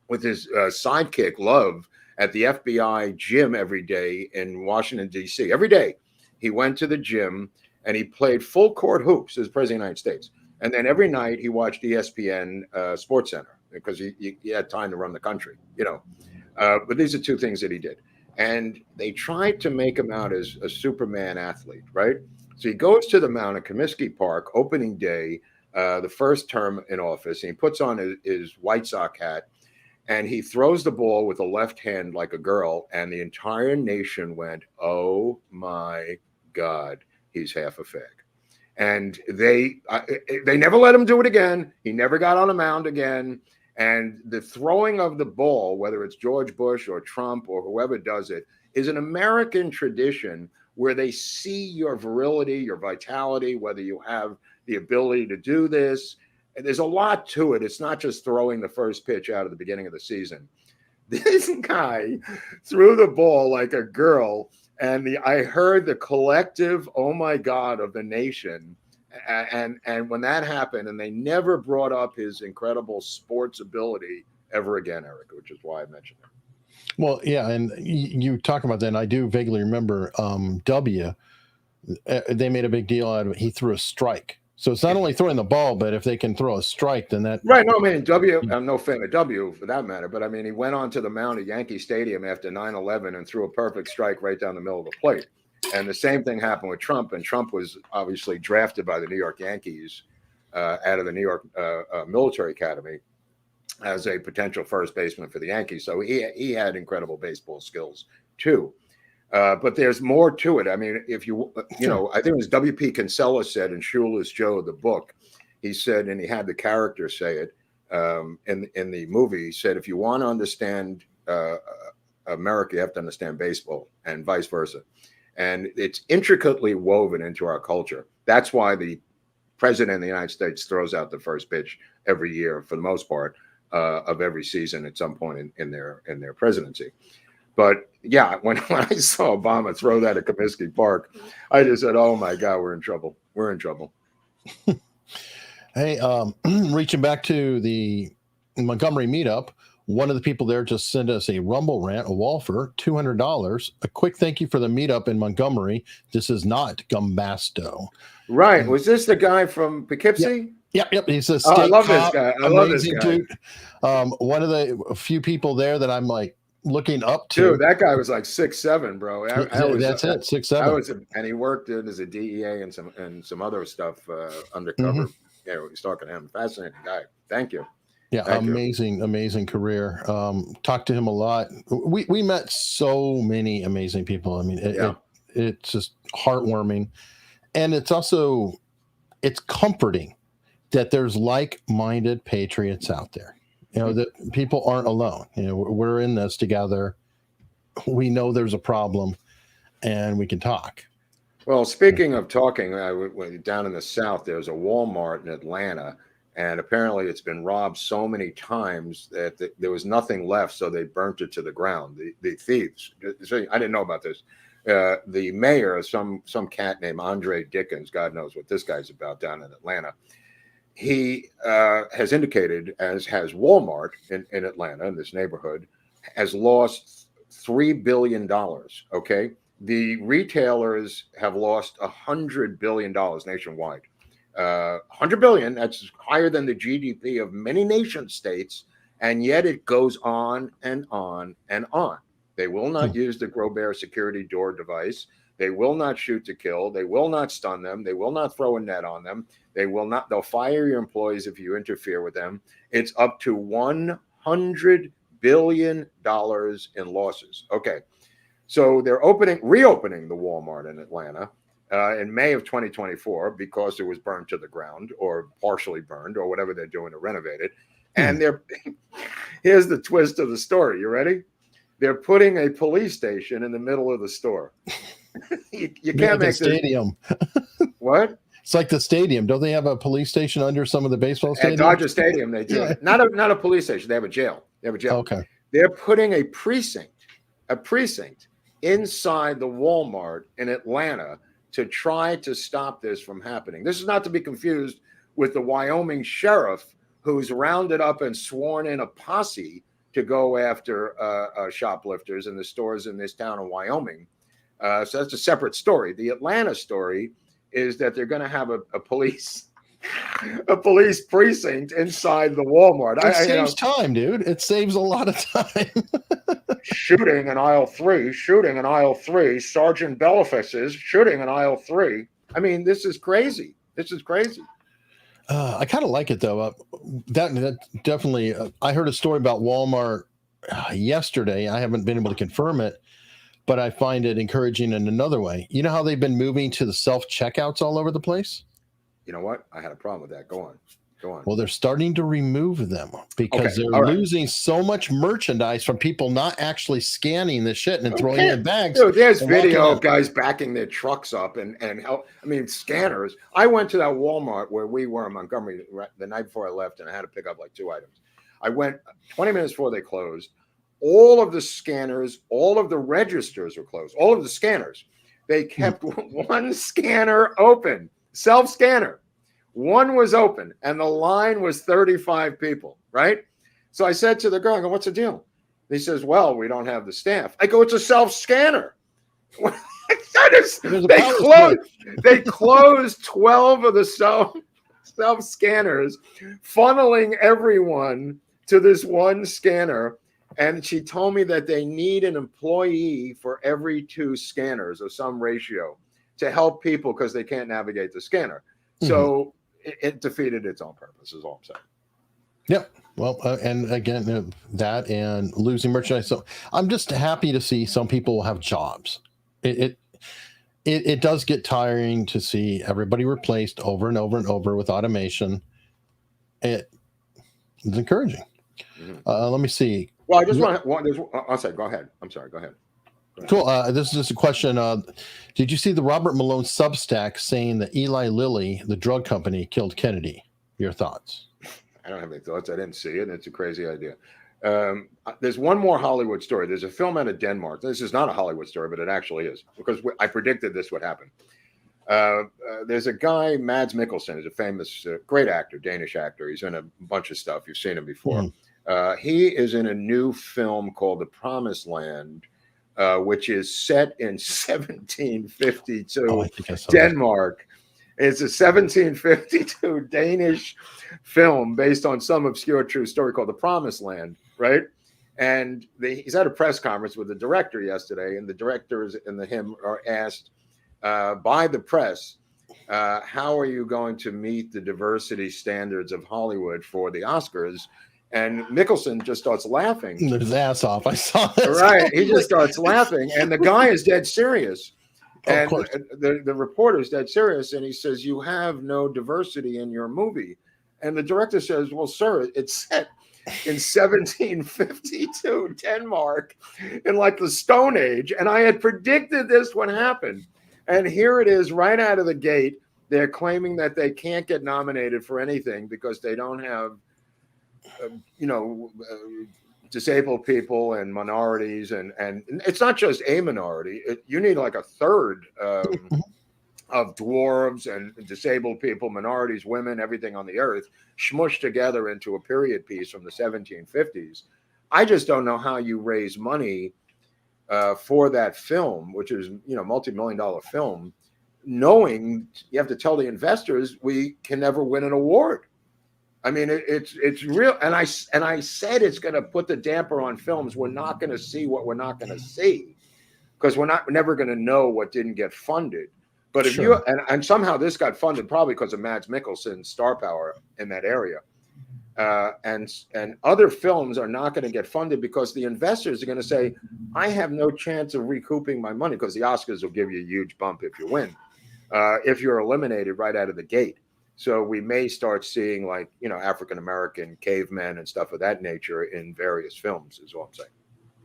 with his sidekick, Love, at the FBI gym every day in Washington, D.C. Every day he went to the gym and he played full court hoops as president of the United States. And then every night he watched ESPN Sports Center because he had time to run the country, But these are two things that he did. And they tried to make him out as a Superman athlete, right? So he goes to the Mount at Comiskey Park, opening day, the first term in office, and he puts on his White Sox hat, and he throws the ball with the left hand like a girl, and the entire nation went, "Oh my God, he's half a fag." And they never let him do it again. He never got on a mound again. And the throwing of the ball, whether it's George Bush or Trump or whoever does it, is an American tradition where they see your virility, your vitality, whether you have the ability to do this. And there's a lot to it. It's not just throwing the first pitch out at the beginning of the season. This guy threw the ball like a girl, and I heard the collective, "Oh my God," of the nation. And when that happened, and they never brought up his incredible sports ability ever again, Eric, which is why I mentioned him. Well, yeah, and you talk about that, and I do vaguely remember they made a big deal out of it. He threw a strike. So it's not only throwing the ball, but if they can throw a strike, then that... Right, no, I mean, I'm no fan of W for that matter, but I mean, he went onto the mound at Yankee Stadium after 9/11 and threw a perfect strike right down the middle of the plate. And the same thing happened with Trump, and Trump was obviously drafted by the New York Yankees out of the New York Military Academy as a potential first baseman for the Yankees. So he had incredible baseball skills too. But there's more to it. I mean, if I think it was W.P. Kinsella said in Shoeless Joe, the book, he said, and he had the character say it in the movie, he said, if you want to understand America, you have to understand baseball, and vice versa. And it's intricately woven into our culture. That's why the president of the United States throws out the first pitch every year, for the most part, of every season at some point in their presidency. But yeah, when I saw Obama throw that at Comiskey Park, I just said, "Oh my God, we're in trouble. We're in trouble." Hey, reaching back to the Montgomery meetup, one of the people there just sent us a Rumble rant, a Walfer, $200. A quick thank you for the meetup in Montgomery. This is not Gumbasto. Right. Was this the guy from Poughkeepsie? Yep. He's a state I love cop, this guy. I love this guy. Dude. One of the few people there that I'm like looking up to. Dude, that guy was like 6'7", bro. That's it, 6'7". And he worked as a DEA and some other stuff undercover. Mm-hmm. Yeah, he's talking to him. Fascinating guy. Thank you. Yeah, amazing career. Talked to him a lot. We met so many amazing people. I mean, it's just heartwarming, and it's comforting that there's like-minded patriots out there. That people aren't alone. We're in this together. We know there's a problem, and we can talk. Well, speaking of talking, down in the South, there's a Walmart in Atlanta, and apparently it's been robbed so many times that there was nothing left, so they burnt it to the ground. The thieves. I didn't know about this. The mayor, some cat named Andre Dickens, God knows what this guy's about down in Atlanta. He has indicated, as has Walmart in Atlanta, in this neighborhood, has lost $3 billion, okay? the retailers have lost $100 billion nationwide. 100 billion, that's higher than the GDP of many nation states, and yet it goes on and on and on. They will not use the Groubert security door device. They will not shoot to kill. They will not stun them. They will not throw a net on them. They'll fire your employees if you interfere with them. It's up to $100 billion in losses. Okay. So they're reopening the Walmart in Atlanta in May of 2024 because it was burned to the ground or partially burned or whatever they're doing to renovate it. And here's the twist of the story. You ready? They're putting a police station in the middle of the store. you can't make stadium. What? It's like the stadium. Don't they have a police station under some of the baseball stadiums? At Dodger Stadium, they do. Yeah. Not a police station. They have a jail. Okay. They're putting a precinct inside the Walmart in Atlanta to try to stop this from happening. This is not to be confused with the Wyoming sheriff who's rounded up and sworn in a posse to go after shoplifters in the stores in this town of Wyoming. So that's a separate story. The Atlanta story is that they're going to have a police precinct inside the Walmart. It saves time, dude. It saves a lot of time. Shooting in aisle 3. Sergeant Belliface is shooting in aisle 3. I mean, this is crazy. I kind of like it though. That definitely. I heard a story about Walmart yesterday. I haven't been able to confirm it, but I find it encouraging in another way. You know how they've been moving to the self-checkouts all over the place? You know what? I had a problem with that. Go on. Well, they're starting to remove them because they're losing so much merchandise from people not actually scanning the shit and throwing it in bags. Dude, there's video of guys backing their trucks up and help. I mean, scanners. I went to that Walmart where we were in Montgomery the night before I left, and I had to pick up like 2 items. I went 20 minutes before they closed. All of the scanners, all of the registers were closed. All of the scanners. They kept one scanner open, self-scanner. One was open, and the line was 35 people, right? So I said to the girl, I go, what's the deal? He says, well, we don't have the staff. I go, it's a self-scanner. They closed 12 of the self-scanners, funneling everyone to this one scanner. And she told me that they need an employee for every 2 scanners or some ratio to help people because they can't navigate the scanner. So it defeated its own purpose, is all I'm saying. Yep. Well, and again, that and losing merchandise. So I'm just happy to see some people have jobs. It does get tiring to see everybody replaced over and over and over with automation. It's encouraging. Let me see. Well, I just I'll say, go ahead. I'm sorry. Go ahead. Cool. This is just a question. Did you see the Robert Malone Substack saying that Eli Lilly, the drug company, killed Kennedy? Your thoughts? I don't have any thoughts. I didn't see it. It's a crazy idea. There's one more Hollywood story. There's a film out of Denmark. This is not a Hollywood story, but it actually is because I predicted this would happen. There's a guy, Mads Mikkelsen, is a famous, great actor, Danish actor. He's in a bunch of stuff. You've seen him before. He is in a new film called The Promised Land, which is set in 1752 Denmark. It's a 1752 Danish film based on some obscure true story called The Promised Land, right? And he's at a press conference with the director yesterday, and the directors and him are asked by the press, how are you going to meet the diversity standards of Hollywood for the Oscars? And Mikkelsen just starts laughing. His ass off. I saw this. Right. He just starts laughing. And the guy is dead serious. And the reporter is dead serious. And he says, you have no diversity in your movie. And the director says, well, sir, it's set in 1752 Denmark in like the Stone Age. And I had predicted this would happen. And here it is right out of the gate. They're claiming that they can't get nominated for anything because they don't have disabled people and minorities, and it's not just a minority. You need like a third of dwarves and disabled people, minorities, women, everything on the earth, smushed together into a period piece from the 1750s. I just don't know how you raise money for that film, which is, multi-million-dollar film, knowing you have to tell the investors we can never win an award. I mean, it's real. And I said it's going to put the damper on films. We're not going to see what we're not going to see, because we're never going to know what didn't get funded. But if Sure. and somehow this got funded probably because of Mads Mikkelsen's star power in that area. And other films are not going to get funded because the investors are going to say, I have no chance of recouping my money, because the Oscars will give you a huge bump if you win, if you're eliminated right out of the gate. So we may start seeing, like, African-American cavemen and stuff of that nature in various films, is all I'm saying.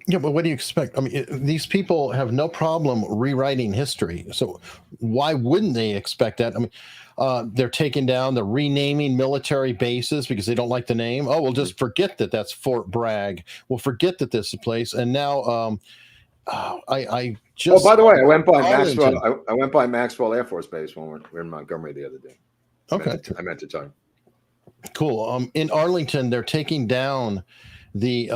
Yeah, but what do you expect? I mean, these people have no problem rewriting history. So why wouldn't they expect that? I mean, they're taking down, they're renaming military bases because they don't like the name. Oh, we'll just forget that that's Fort Bragg. We'll forget that this is a place. And now I just. Oh, by the way, I went by Arlington. Maxwell. I went by Maxwell Air Force Base when we were in Montgomery the other day. Okay. I meant to tell you. Cool. In Arlington, they're taking down the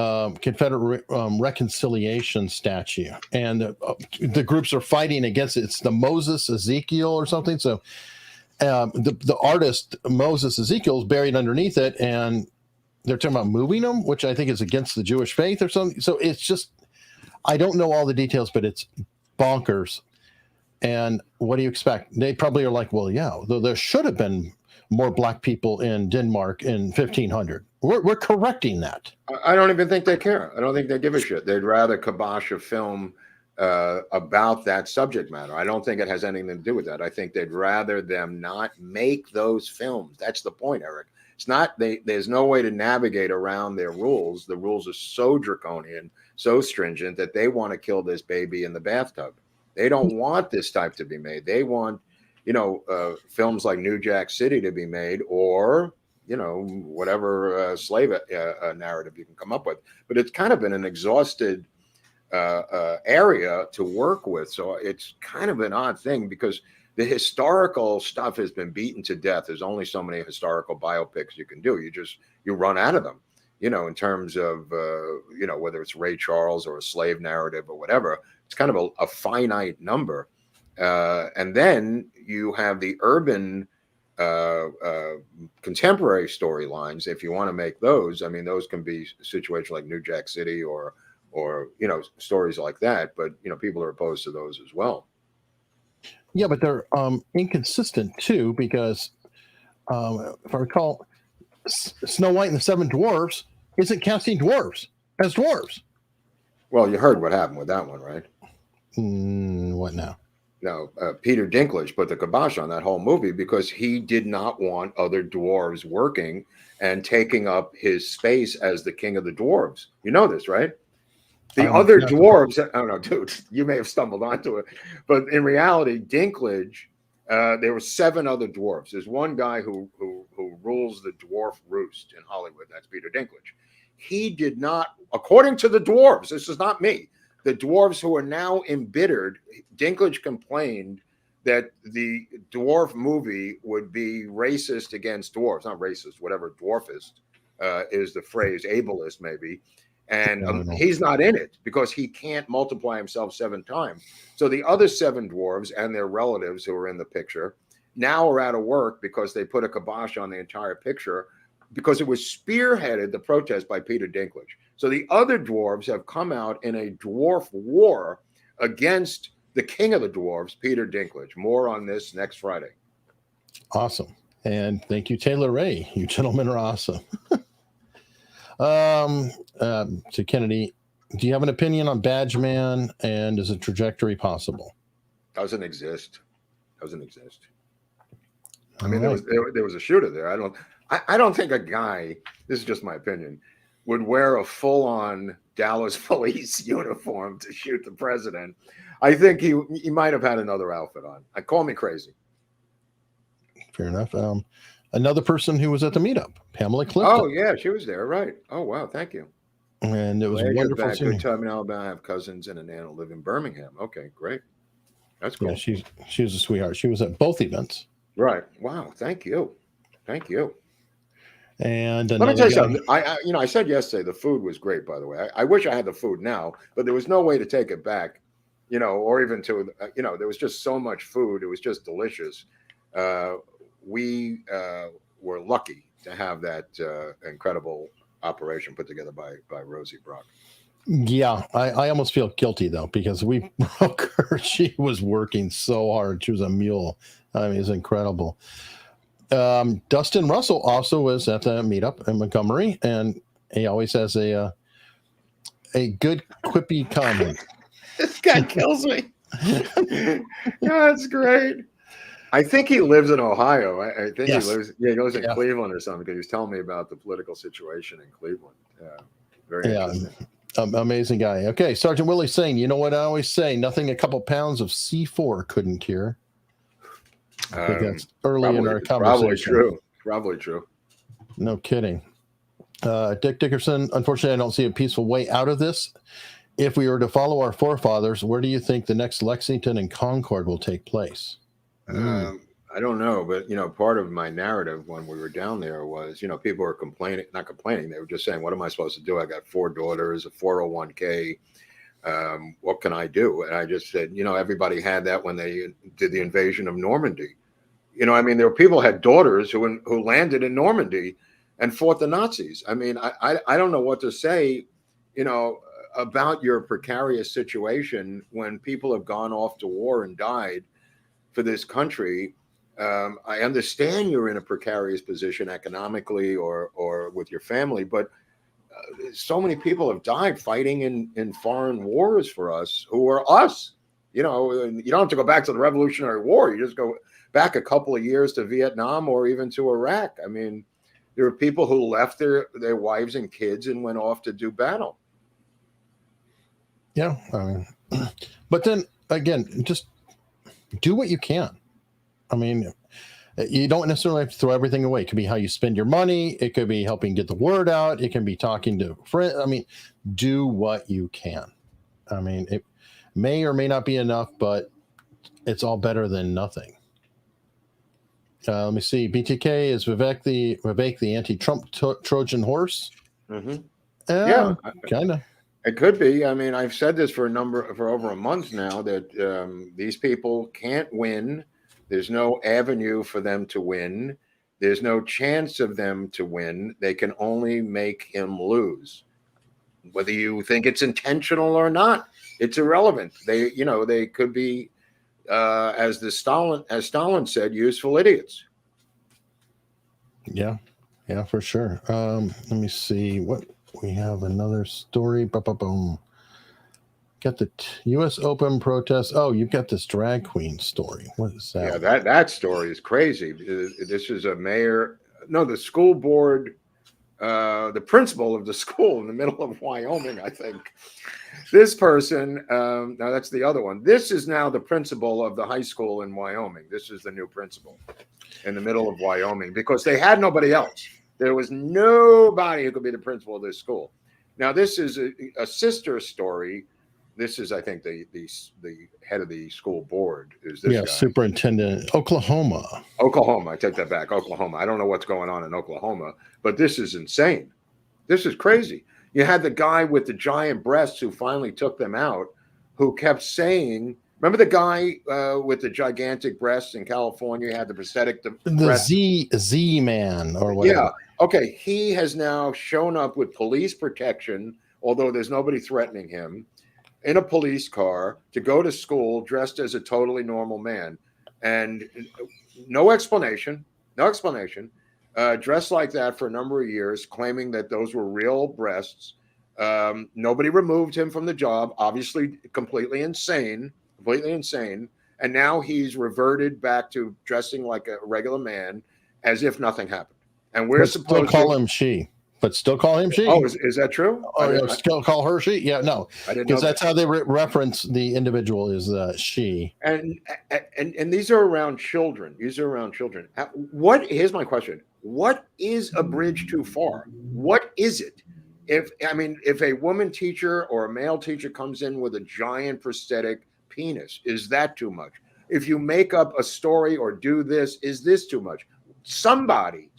Confederate reconciliation statue, and the groups are fighting against it. It's the Moses Ezekiel or something. So the artist Moses Ezekiel is buried underneath it, and they're talking about moving them, which I think is against the Jewish faith or something. So it's just, I don't know all the details, but it's bonkers. And what do you expect? They probably are like, well, yeah, though there should have been more black people in Denmark in 1500. We're correcting that. I don't even think they care. I don't think they give a shit. They'd rather kibosh a film about that subject matter. I don't think it has anything to do with that. I think they'd rather them not make those films. That's the point, Eric. It's not, there's no way to navigate around their rules. The rules are so draconian, so stringent, that they want to kill this baby in the bathtub. They don't want this type to be made. They want, films like New Jack City to be made, or, whatever slave narrative you can come up with. But it's kind of been an exhausted area to work with. So it's kind of an odd thing, because the historical stuff has been beaten to death. There's only so many historical biopics you can do. You run out of them, in terms of, whether it's Ray Charles or a slave narrative or whatever. It's kind of a finite number. And then you have the urban contemporary storylines. If you want to make those, I mean, those can be situations like New Jack City or stories like that. But, people are opposed to those as well. Yeah, but they're inconsistent too, because if I recall, Snow White and the Seven Dwarfs isn't casting dwarves as dwarves. Well, you heard what happened with that one, right? What now? No, Peter Dinklage put the kibosh on that whole movie because he did not want other dwarves working and taking up his space as the king of the dwarves. You know this, right? The other dwarves, I don't know, dude, you may have stumbled onto it, but in reality, Dinklage, there were 7 other dwarves. There's one guy who rules the dwarf roost in Hollywood. That's Peter Dinklage. He did not, according to the dwarves, this is not me, the dwarves who are now embittered, Dinklage complained that the dwarf movie would be racist against dwarves. Not racist, whatever, dwarfist is the phrase, ableist maybe. And he's not in it because he can't multiply himself 7 times. So the other 7 dwarves and their relatives who are in the picture now are out of work because they put a kibosh on the entire picture, because it was spearheaded, the protest, by Peter Dinklage. So the other dwarves have come out in a dwarf war against the king of the dwarves, Peter Dinklage. More on this next Friday. Awesome. And thank you, Taylor Ray. You gentlemen are awesome. To Kennedy, do you have an opinion on Badgeman, and is a trajectory possible? Doesn't exist. I mean, there was a shooter there. I don't think a guy, this is just my opinion, would wear a full-on Dallas police uniform to shoot the president. I think he might have had another outfit on. Call me crazy. Fair enough. Another person who was at the meetup, Pamela Clifton. Oh, yeah, she was there, right. Oh, wow, thank you. And it was wonderful. Good time in Alabama. I have cousins and an aunt who live in Birmingham. Okay, great. That's cool. Yeah, she was a sweetheart. She was at both events. Right. Wow, thank you. And Let me tell another you guy. something. I said yesterday the food was great. By the way, I wish I had the food now, but there was no way to take it back, or even to, there was just so much food. It was just delicious. We were lucky to have that incredible operation put together by Rosie Brock. Yeah, I almost feel guilty though, because we broke her. She was working so hard. She was a mule. I mean, it's incredible. Dustin Russell also was at the meetup in Montgomery, and he always has a good quippy comment. This guy kills me. That's great. I think he lives in Ohio. I think Yes. he lives in Cleveland or something, because he was telling me about the political situation in Cleveland. Very interesting. Amazing guy. Okay, Sergeant Willie's saying, you know what I always say, nothing a couple pounds of C4 couldn't cure. I think that's early in our conversation. Probably true. No kidding. Dick Dickerson, unfortunately, I don't see a peaceful way out of this. If we were to follow our forefathers, where do you think the next Lexington and Concord will take place? I don't know, but part of my narrative when we were down there was, people were not complaining. They were just saying, what am I supposed to do? I got 4 daughters, a 401k. What can I do? And I just said, everybody had that when they did the invasion of Normandy. There were people who had daughters who landed in Normandy and fought the Nazis. I mean, I don't know what to say, about your precarious situation when people have gone off to war and died for this country. I understand you're in a precarious position economically or with your family, but so many people have died fighting in foreign wars for us, who are us. You don't have to go back to the Revolutionary War. You just go back a couple of years to Vietnam or even to Iraq. I mean, there are people who left their wives and kids and went off to do battle. Yeah. But then again, just do what you can. I mean, you don't necessarily have to throw everything away. It could be how you spend your money. It could be helping get the word out. It can be talking to friends. I mean, do what you can. I mean, it may or may not be enough, but it's all better than nothing. Let me see. BTK, is Vivek the anti-Trump Trojan horse? Mm-hmm. Yeah, kind of. It could be. I mean, I've said this for over a month now that these people can't win. There's no avenue for them to win. There's no chance of them to win. They can only make him lose. Whether you think it's intentional or not, it's irrelevant. They could be, as Stalin said, useful idiots. Yeah, for sure. Let me see what we have. Another story. Boom. Got the U.S. Open protest. Oh, you've got this drag queen story. What is that? Yeah, that story is crazy. This is a mayor. No, the school board, the principal of the school in the middle of Wyoming, I think. This person, now that's the other one. This is now the principal of the high school in Wyoming. This is the new principal in the middle of Wyoming, because they had nobody else. There was nobody who could be the principal of this school. Now, this is a sister story. This is, I think, the head of the school board is this guy. Superintendent, Oklahoma. I take that back. Oklahoma. I don't know what's going on in Oklahoma, but this is insane. This is crazy. You had the guy with the giant breasts who finally took them out, who kept saying, remember the guy with the gigantic breasts in California? Had the prosthetic breasts? Z man or whatever. Yeah. Okay. He has now shown up with police protection, although there's nobody threatening him, in a police car to go to school dressed as a totally normal man, and no explanation, dressed like that for a number of years, claiming that those were real breasts. Nobody removed him from the job, obviously completely insane. And now he's reverted back to dressing like a regular man as if nothing happened. And we're supposed to call him she. But still call him she. Oh, is that true? Or still call her she? Yeah, no, because that's how they reference the individual is she. And these are around children. Here's my question: what is a bridge too far? What is it? If a woman teacher or a male teacher comes in with a giant prosthetic penis, is that too much? If you make up a story or do this, is this too much? Somebody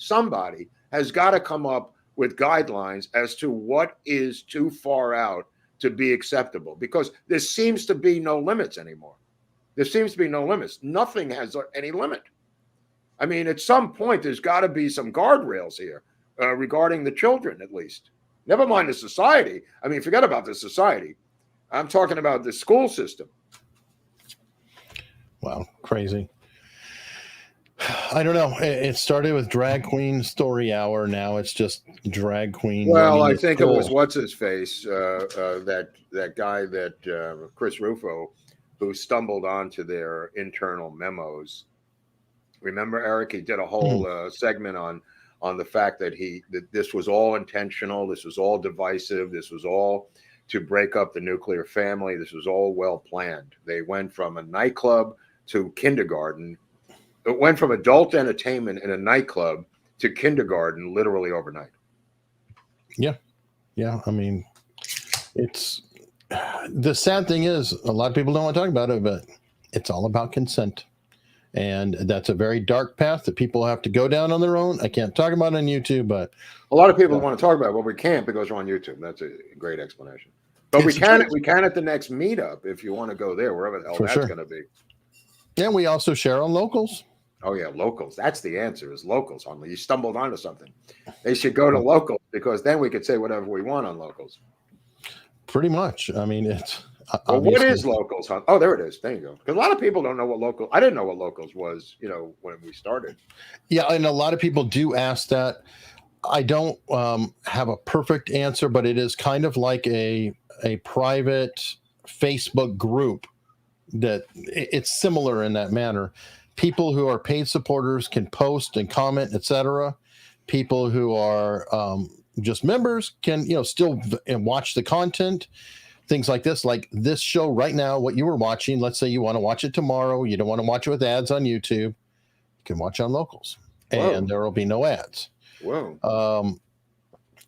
has got to come up with guidelines as to what is too far out to be acceptable, because there seems to be no limits anymore. There seems to be no limits. Nothing has any limit. I mean, at some point, there's got to be some guardrails here regarding the children, at least. Never mind the society. I mean, forget about the society. I'm talking about the school system. Wow, crazy. I don't know. It started with Drag Queen Story Hour. Now it's just Drag Queen. Well, I think it was what's his face, that guy that Chris Rufo, who stumbled onto their internal memos. Remember, Eric? He did a whole segment on the fact that this was all intentional. This was all divisive. This was all to break up the nuclear family. This was all well planned. They went from a nightclub to kindergarten. It went from adult entertainment in a nightclub to kindergarten literally overnight. Yeah. I mean, it's the sad thing is a lot of people don't want to talk about it, but it's all about consent. And that's a very dark path that people have to go down on their own. I can't talk about it on YouTube, but a lot of people want to talk about it. Well, we can't because we're on YouTube. That's a great explanation. But we can at the next meetup if you want to go there, wherever the hell that's going to be. And we also share on locals. Oh, yeah, locals. That's the answer, is locals. Hunley. You stumbled onto something. They should go to locals, because then we could say whatever we want on locals. Pretty much. I mean, it's... Well, what is locals, huh? Oh, there it is. There you go. Because a lot of people don't know what local. I didn't know what locals was, when we started. Yeah, and a lot of people do ask that. I don't have a perfect answer, but it is kind of like a private Facebook group that it's similar in that manner. People who are paid supporters can post and comment, etc. People who are just members can, still watch the content. Things like this show right now, what you were watching, let's say you want to watch it tomorrow, you don't want to watch it with ads on YouTube, you can watch on locals. Whoa. And there will be no ads. Whoa.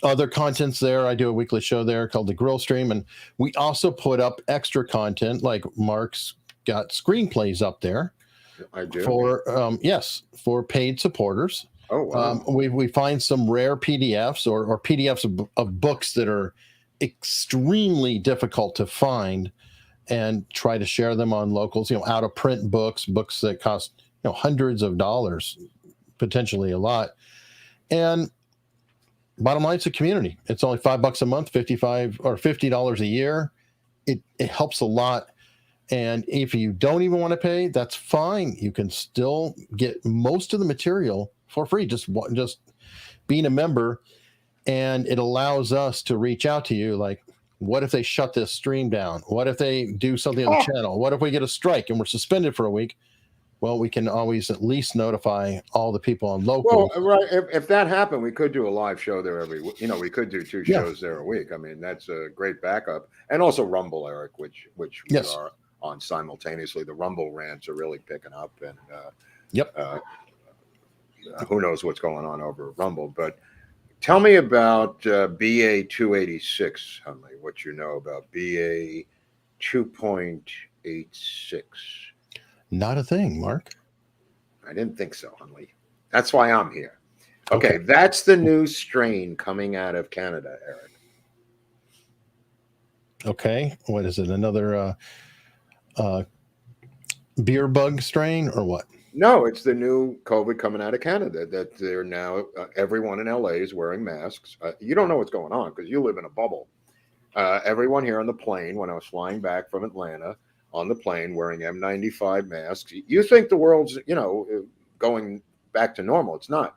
Other contents there, I do a weekly show there called The Grill Stream, and we also put up extra content, like Mark's got screenplays up there. I do. For paid supporters. Oh, wow. We find some rare PDFs or PDFs of books that are extremely difficult to find, and try to share them on locals, out of print books that cost, hundreds of dollars, potentially a lot. And bottom line, it's a community. It's only $5 a month, $55 or $50 a year. It helps a lot. And if you don't even want to pay, that's fine. You can still get most of the material for free, just being a member. And it allows us to reach out to you. Like, what if they shut this stream down? What if they do something on the channel? What if we get a strike and we're suspended for a week? Well, we can always at least notify all the people on local. Well, right. If that happened, we could do a live show there every week. We could do 2 shows there a week. I mean, that's a great backup. And also Rumble, Eric, which we are on simultaneously. The Rumble rants are really picking up, and who knows what's going on over Rumble. But tell me about BA 286, Hunley, what you know about BA 2.86. Not a thing, Mark. I didn't think so, Hunley. That's why I'm here. Okay, that's the new strain coming out of Canada, Eric. Okay, what is it? Another beer bug strain or what? No, it's the new COVID coming out of Canada that they're now, everyone in LA is wearing masks. You don't know what's going on because you live in a bubble. Everyone here on the plane, when I was flying back from Atlanta, on the plane wearing N95 masks. You think the world's, going back to normal. It's not.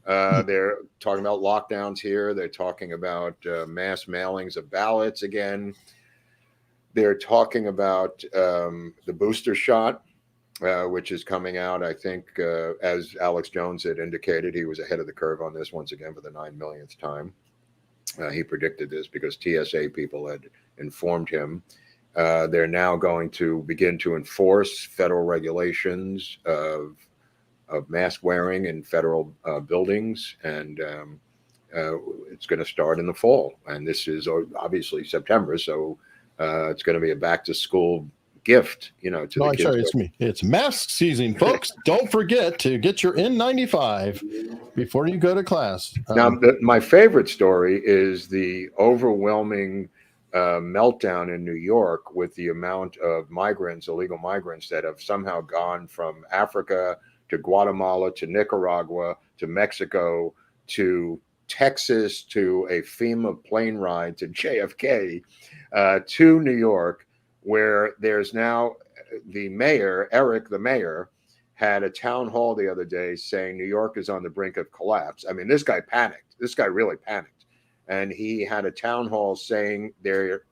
They're talking about lockdowns here. They're talking about mass mailings of ballots again. They're talking about the booster shot, which is coming out, I think, as Alex Jones had indicated. He was ahead of the curve on this once again for the 9 millionth time. He predicted this because TSA people had informed him. They're now going to begin to enforce federal regulations of mask wearing in federal buildings, and it's going to start in the fall. And this is obviously September, so it's going to be a back to school gift, you know, to No, the I'm kids. sorry, it's me. It's mask season, folks. Don't forget to get your N95 before you go to class. Now, my favorite story is the overwhelming meltdown in New York with the amount of migrants, illegal migrants, that have somehow gone from Africa to Guatemala to Nicaragua to Mexico to Texas to a FEMA plane ride to JFK to New York, where there's now the mayor, Eric, the mayor, had a town hall the other day saying New York is on the brink of collapse. I mean, this guy panicked. This guy really panicked. And he had a town hall saying they're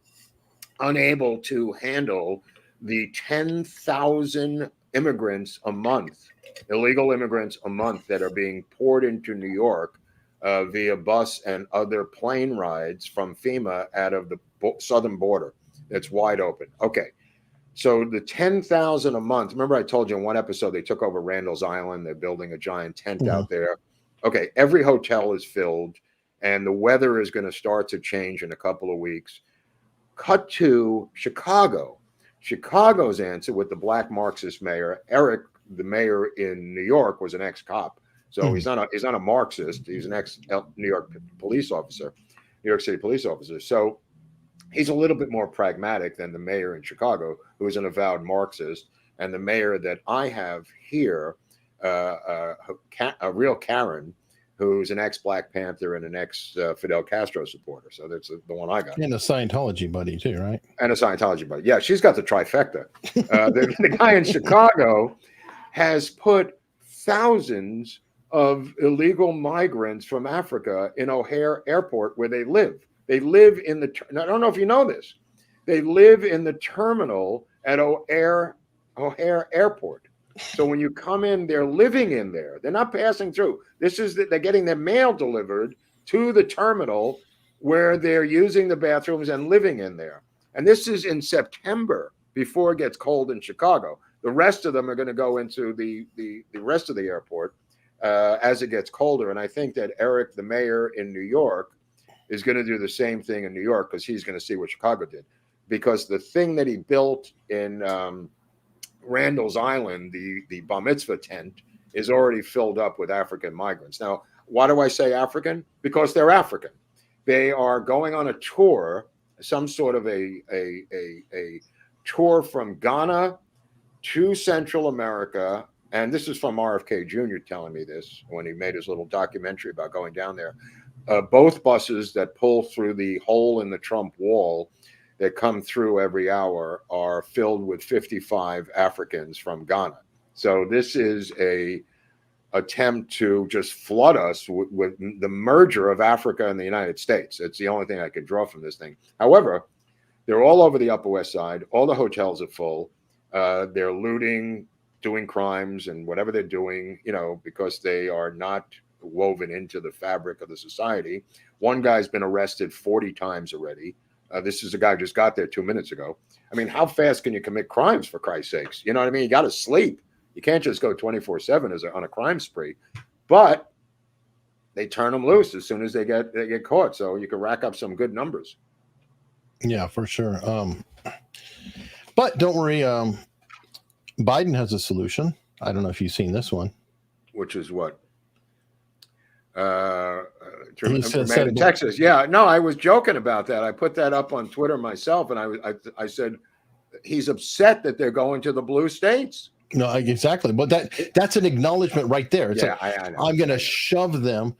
unable to handle the 10,000 immigrants a month, illegal immigrants a month, that are being poured into New York via bus and other plane rides from FEMA out of the southern border. It's wide open. Okay. So the 10,000 a month, remember I told you in one episode, they took over Randall's Island. They're building a giant tent out there. Okay. Every hotel is filled and the weather is going to start to change in a couple of weeks. Cut to Chicago. Chicago's answer with the black Marxist mayor, Eric, the mayor in New York, was an ex-cop. So he's not a Marxist. He's an ex-New York police officer, New York City police officer. So he's a little bit more pragmatic than the mayor in Chicago, who is an avowed Marxist, and the mayor that I have here, a real Karen, who's an ex-Black Panther and an ex-Fidel Castro supporter. So that's the one I got. And a Scientology buddy too, right? And a Scientology buddy. Yeah, she's got the trifecta. The guy in Chicago has put thousands of illegal migrants from Africa in O'Hare Airport, where they live. They live in the, I don't know if you know this, they live in the terminal at O'Hare Airport. So when you come in, they're living in there. They're not passing through. They're getting their mail delivered to the terminal where they're using the bathrooms and living in there. And this is in September, before it gets cold in Chicago. The rest of them are going to go into the rest of the airport as it gets colder. And I think that Eric, the mayor in New York, is going to do the same thing in New York, because he's going to see what Chicago did. Because the thing that he built in Randall's Island, the bar mitzvah tent, is already filled up with African migrants. Now, why do I say African? Because they're African. They are going on a tour, some sort of a tour from Ghana to Central America. And this is from RFK Jr. telling me this when he made his little documentary about going down there. Both buses that pull through the hole in the Trump wall that come through every hour are filled with 55 Africans from Ghana. So this is a attempt to just flood us with the merger of Africa and the United States. It's the only thing I could draw from this thing. However, they're all over the Upper West Side. All the hotels are full. They're looting, doing crimes, and whatever they're doing, you know, because they are not woven into the fabric of the society. One guy's been arrested 40 times already. This is a guy who just got there 2 minutes ago. I mean, how fast can you commit crimes, for Christ's sakes? You know what I mean? You got to sleep. You can't just go 24/7 on a crime spree. But they turn them loose as soon as they get caught, so you can rack up some good numbers. Yeah, for sure. But don't worry, Biden has a solution. I don't know if you've seen this one. Which is what? Said Texas. Yeah, no, I was joking about that. I put that up on Twitter myself, and I said he's upset that they're going to the blue states. No, exactly. But that's an acknowledgement right there. It's yeah, I know. I'm going to shove them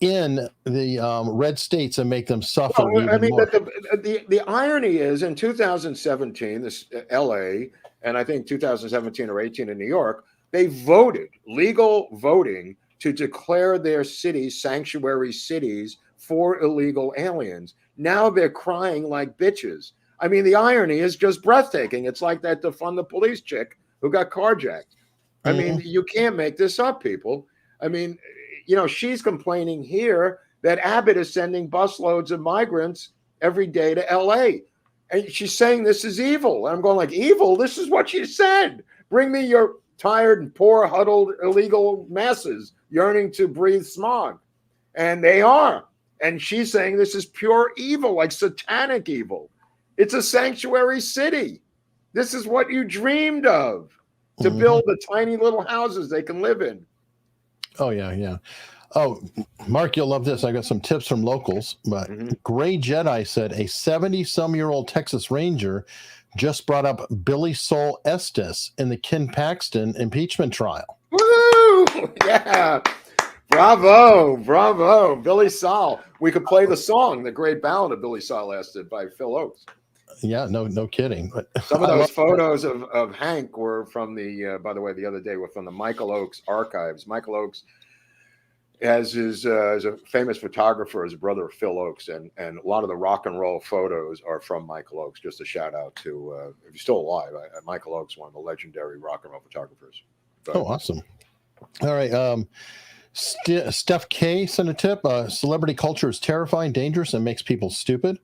in the red states and make them suffer. Well, I mean, more. The irony is, in 2017, this LA, and I think 2017 or 18 in New York, they voted, legal voting, to declare their cities sanctuary cities for illegal aliens. Now they're crying like bitches. I mean, the irony is just breathtaking. It's like that defund the police chick who got carjacked. I mean, you can't make this up, people. I mean, you know, she's complaining here that Abbott is sending busloads of migrants every day to LA. And she's saying this is evil. And I'm going like, evil? This is what she said. Bring me your tired and poor, huddled, illegal masses yearning to breathe smog. And they are. And she's saying this is pure evil, like satanic evil. It's a sanctuary city. This is what you dreamed of, to Mhm. build the tiny little houses they can live in. Oh, yeah, yeah. Oh, Mark, you'll love this. I got some tips from locals. But Gray Jedi said a 70-some-year-old Texas Ranger just brought up Billy Sol Estes in the Ken Paxton impeachment trial. Woo! Yeah. Bravo. Billy Sol. We could play the song, The Great Ballad of Billy Sol Estes by Phil Oakes. Yeah, no kidding. But Some of those photos of Hank were from by the way, the other day were from the Michael Oakes archives. Michael Oakes as a famous photographer, his brother Phil Oakes, and a lot of the rock and roll photos are from Michael Oakes. Just a shout out to, if he's still alive, Michael Oakes, one of the legendary rock and roll photographers. But, oh, awesome. All right. Steph K sent a tip. Celebrity culture is terrifying, dangerous, and makes people stupid.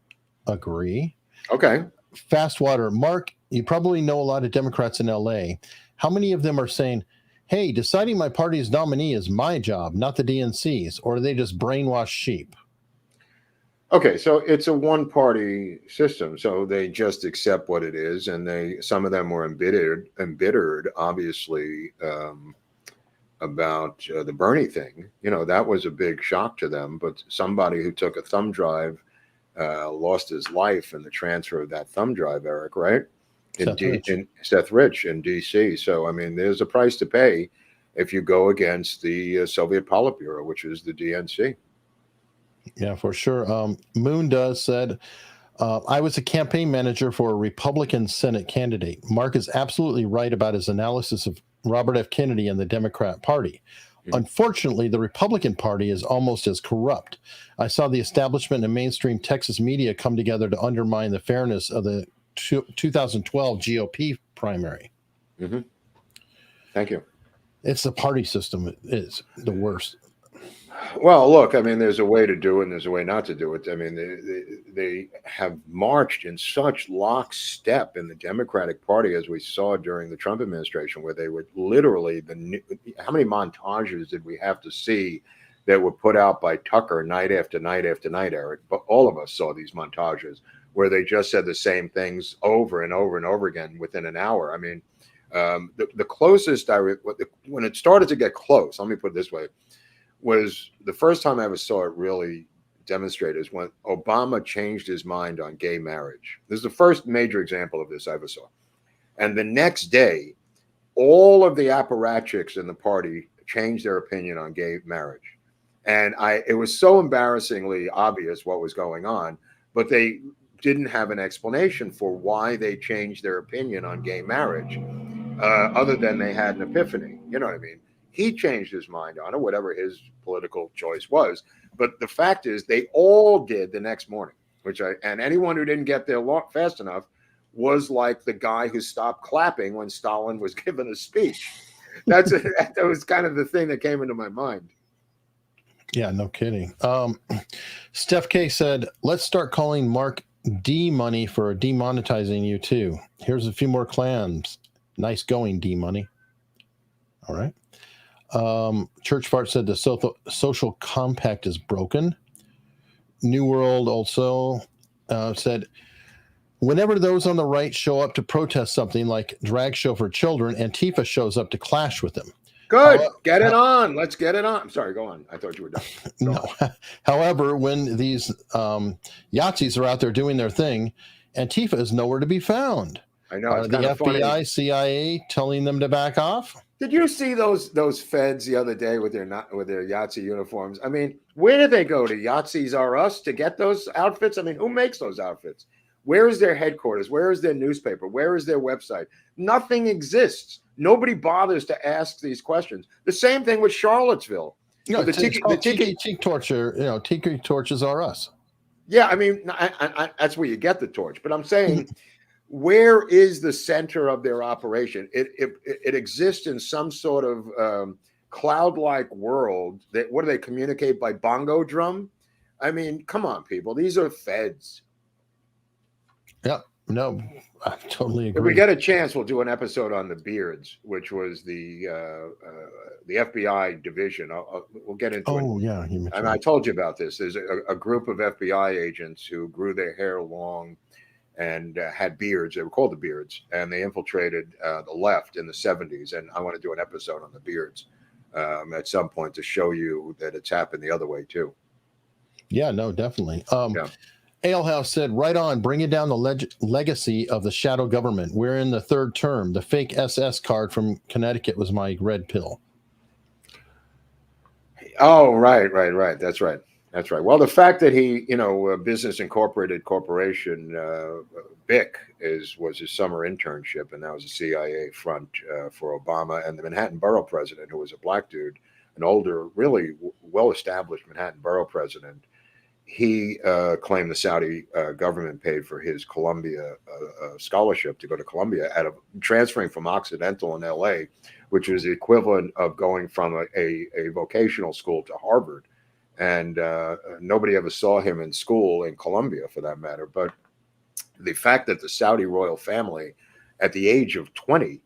Agree. Okay. Fast Water. Mark, you probably know a lot of Democrats in LA. How many of them are saying, hey, deciding my party's nominee is my job, not the DNC's, or are they just brainwashed sheep? Okay, so it's a one-party system, so they just accept what it is, and some of them were embittered, obviously, about the Bernie thing. That was a big shock to them. But somebody who took a thumb drive lost his life in the transfer of that thumb drive, Eric, right? Seth Rich in D.C. So, I mean, there's a price to pay if you go against the Soviet Politburo, which is the DNC. Yeah, for sure. Moon said, I was a campaign manager for a Republican Senate candidate. Mark is absolutely right about his analysis of Robert F. Kennedy and the Democrat Party. Mm-hmm. Unfortunately, the Republican Party is almost as corrupt. I saw the establishment and mainstream Texas media come together to undermine the fairness of the 2012 GOP primary. Mm-hmm. Thank you. It's the party system. It is the worst. Well, look, I mean, there's a way to do it and there's a way not to do it. I mean, they have marched in such lockstep in the Democratic Party, as we saw during the Trump administration, where they would literally, how many montages did we have to see that were put out by Tucker night after night after night, Eric? But all of us saw these montages where they just said the same things over and over and over again within an hour. I mean, the closest when it started to get close, let me put it this way, was the first time I ever saw it really demonstrated is when Obama changed his mind on gay marriage. This is the first major example of this I ever saw. And the next day, all of the apparatchiks in the party changed their opinion on gay marriage. And it was so embarrassingly obvious what was going on, but they didn't have an explanation for why they changed their opinion on gay marriage, other than they had an epiphany. You know what I mean? He changed his mind on it, whatever his political choice was. But the fact is, they all did the next morning, and anyone who didn't get there fast enough was like the guy who stopped clapping when Stalin was giving a speech. That was kind of the thing that came into my mind. Yeah, no kidding. Steph K said, let's start calling Mark D Money for demonetizing you too. Here's a few more clams. Nice going, D Money. All right. Church Fart said the social compact is broken. New World also said, whenever those on the right show up to protest something like drag show for children, Antifa shows up to clash with them. Good. Get it on. Let's get it on. I'm sorry. Go on. I thought you were done. No. However, when these Yahtzees are out there doing their thing, Antifa is nowhere to be found. I know. Are the FBI, funny. CIA telling them to back off? Did you see those feds the other day with their Yahtzee uniforms? I mean, where did they go? To Yahtzees R Us to get those outfits? I mean, who makes those outfits? Where is their headquarters? Where is their newspaper? Where is their website? Nothing exists. Nobody bothers to ask these questions. The same thing with Charlottesville. No, the tiki torch, tiki torches are us. Yeah, I mean, that's where you get the torch. But I'm saying, where is the center of their operation? It exists in some sort of cloud-like world. What do they communicate by bongo drum? I mean, come on, people. These are feds. Yeah, no, I totally agree. If we get a chance, we'll do an episode on the Beards, which was the FBI division. We'll get into it. Oh, yeah. And I told you about this. There's a group of FBI agents who grew their hair long and had beards. They were called the Beards, and they infiltrated the left in the 70s. And I want to do an episode on the Beards at some point to show you that it's happened the other way too. Yeah, no, definitely. Yeah. Alehouse said, right on, bringing down the legacy of the shadow government. We're in the third term. The fake SS card from Connecticut was my red pill. Oh, right. That's right. Well, the fact that he, Business Incorporated Corporation, BIC, was his summer internship, and that was a CIA front for Obama, and the Manhattan Borough president, who was a black dude, an older, really well-established Manhattan Borough president. He claimed the Saudi government paid for his Columbia scholarship to go to Columbia out of transferring from Occidental in LA, which is the equivalent of going from a vocational school to Harvard. And nobody ever saw him in school in Columbia, for that matter. But the fact that the Saudi royal family, at the age of 20,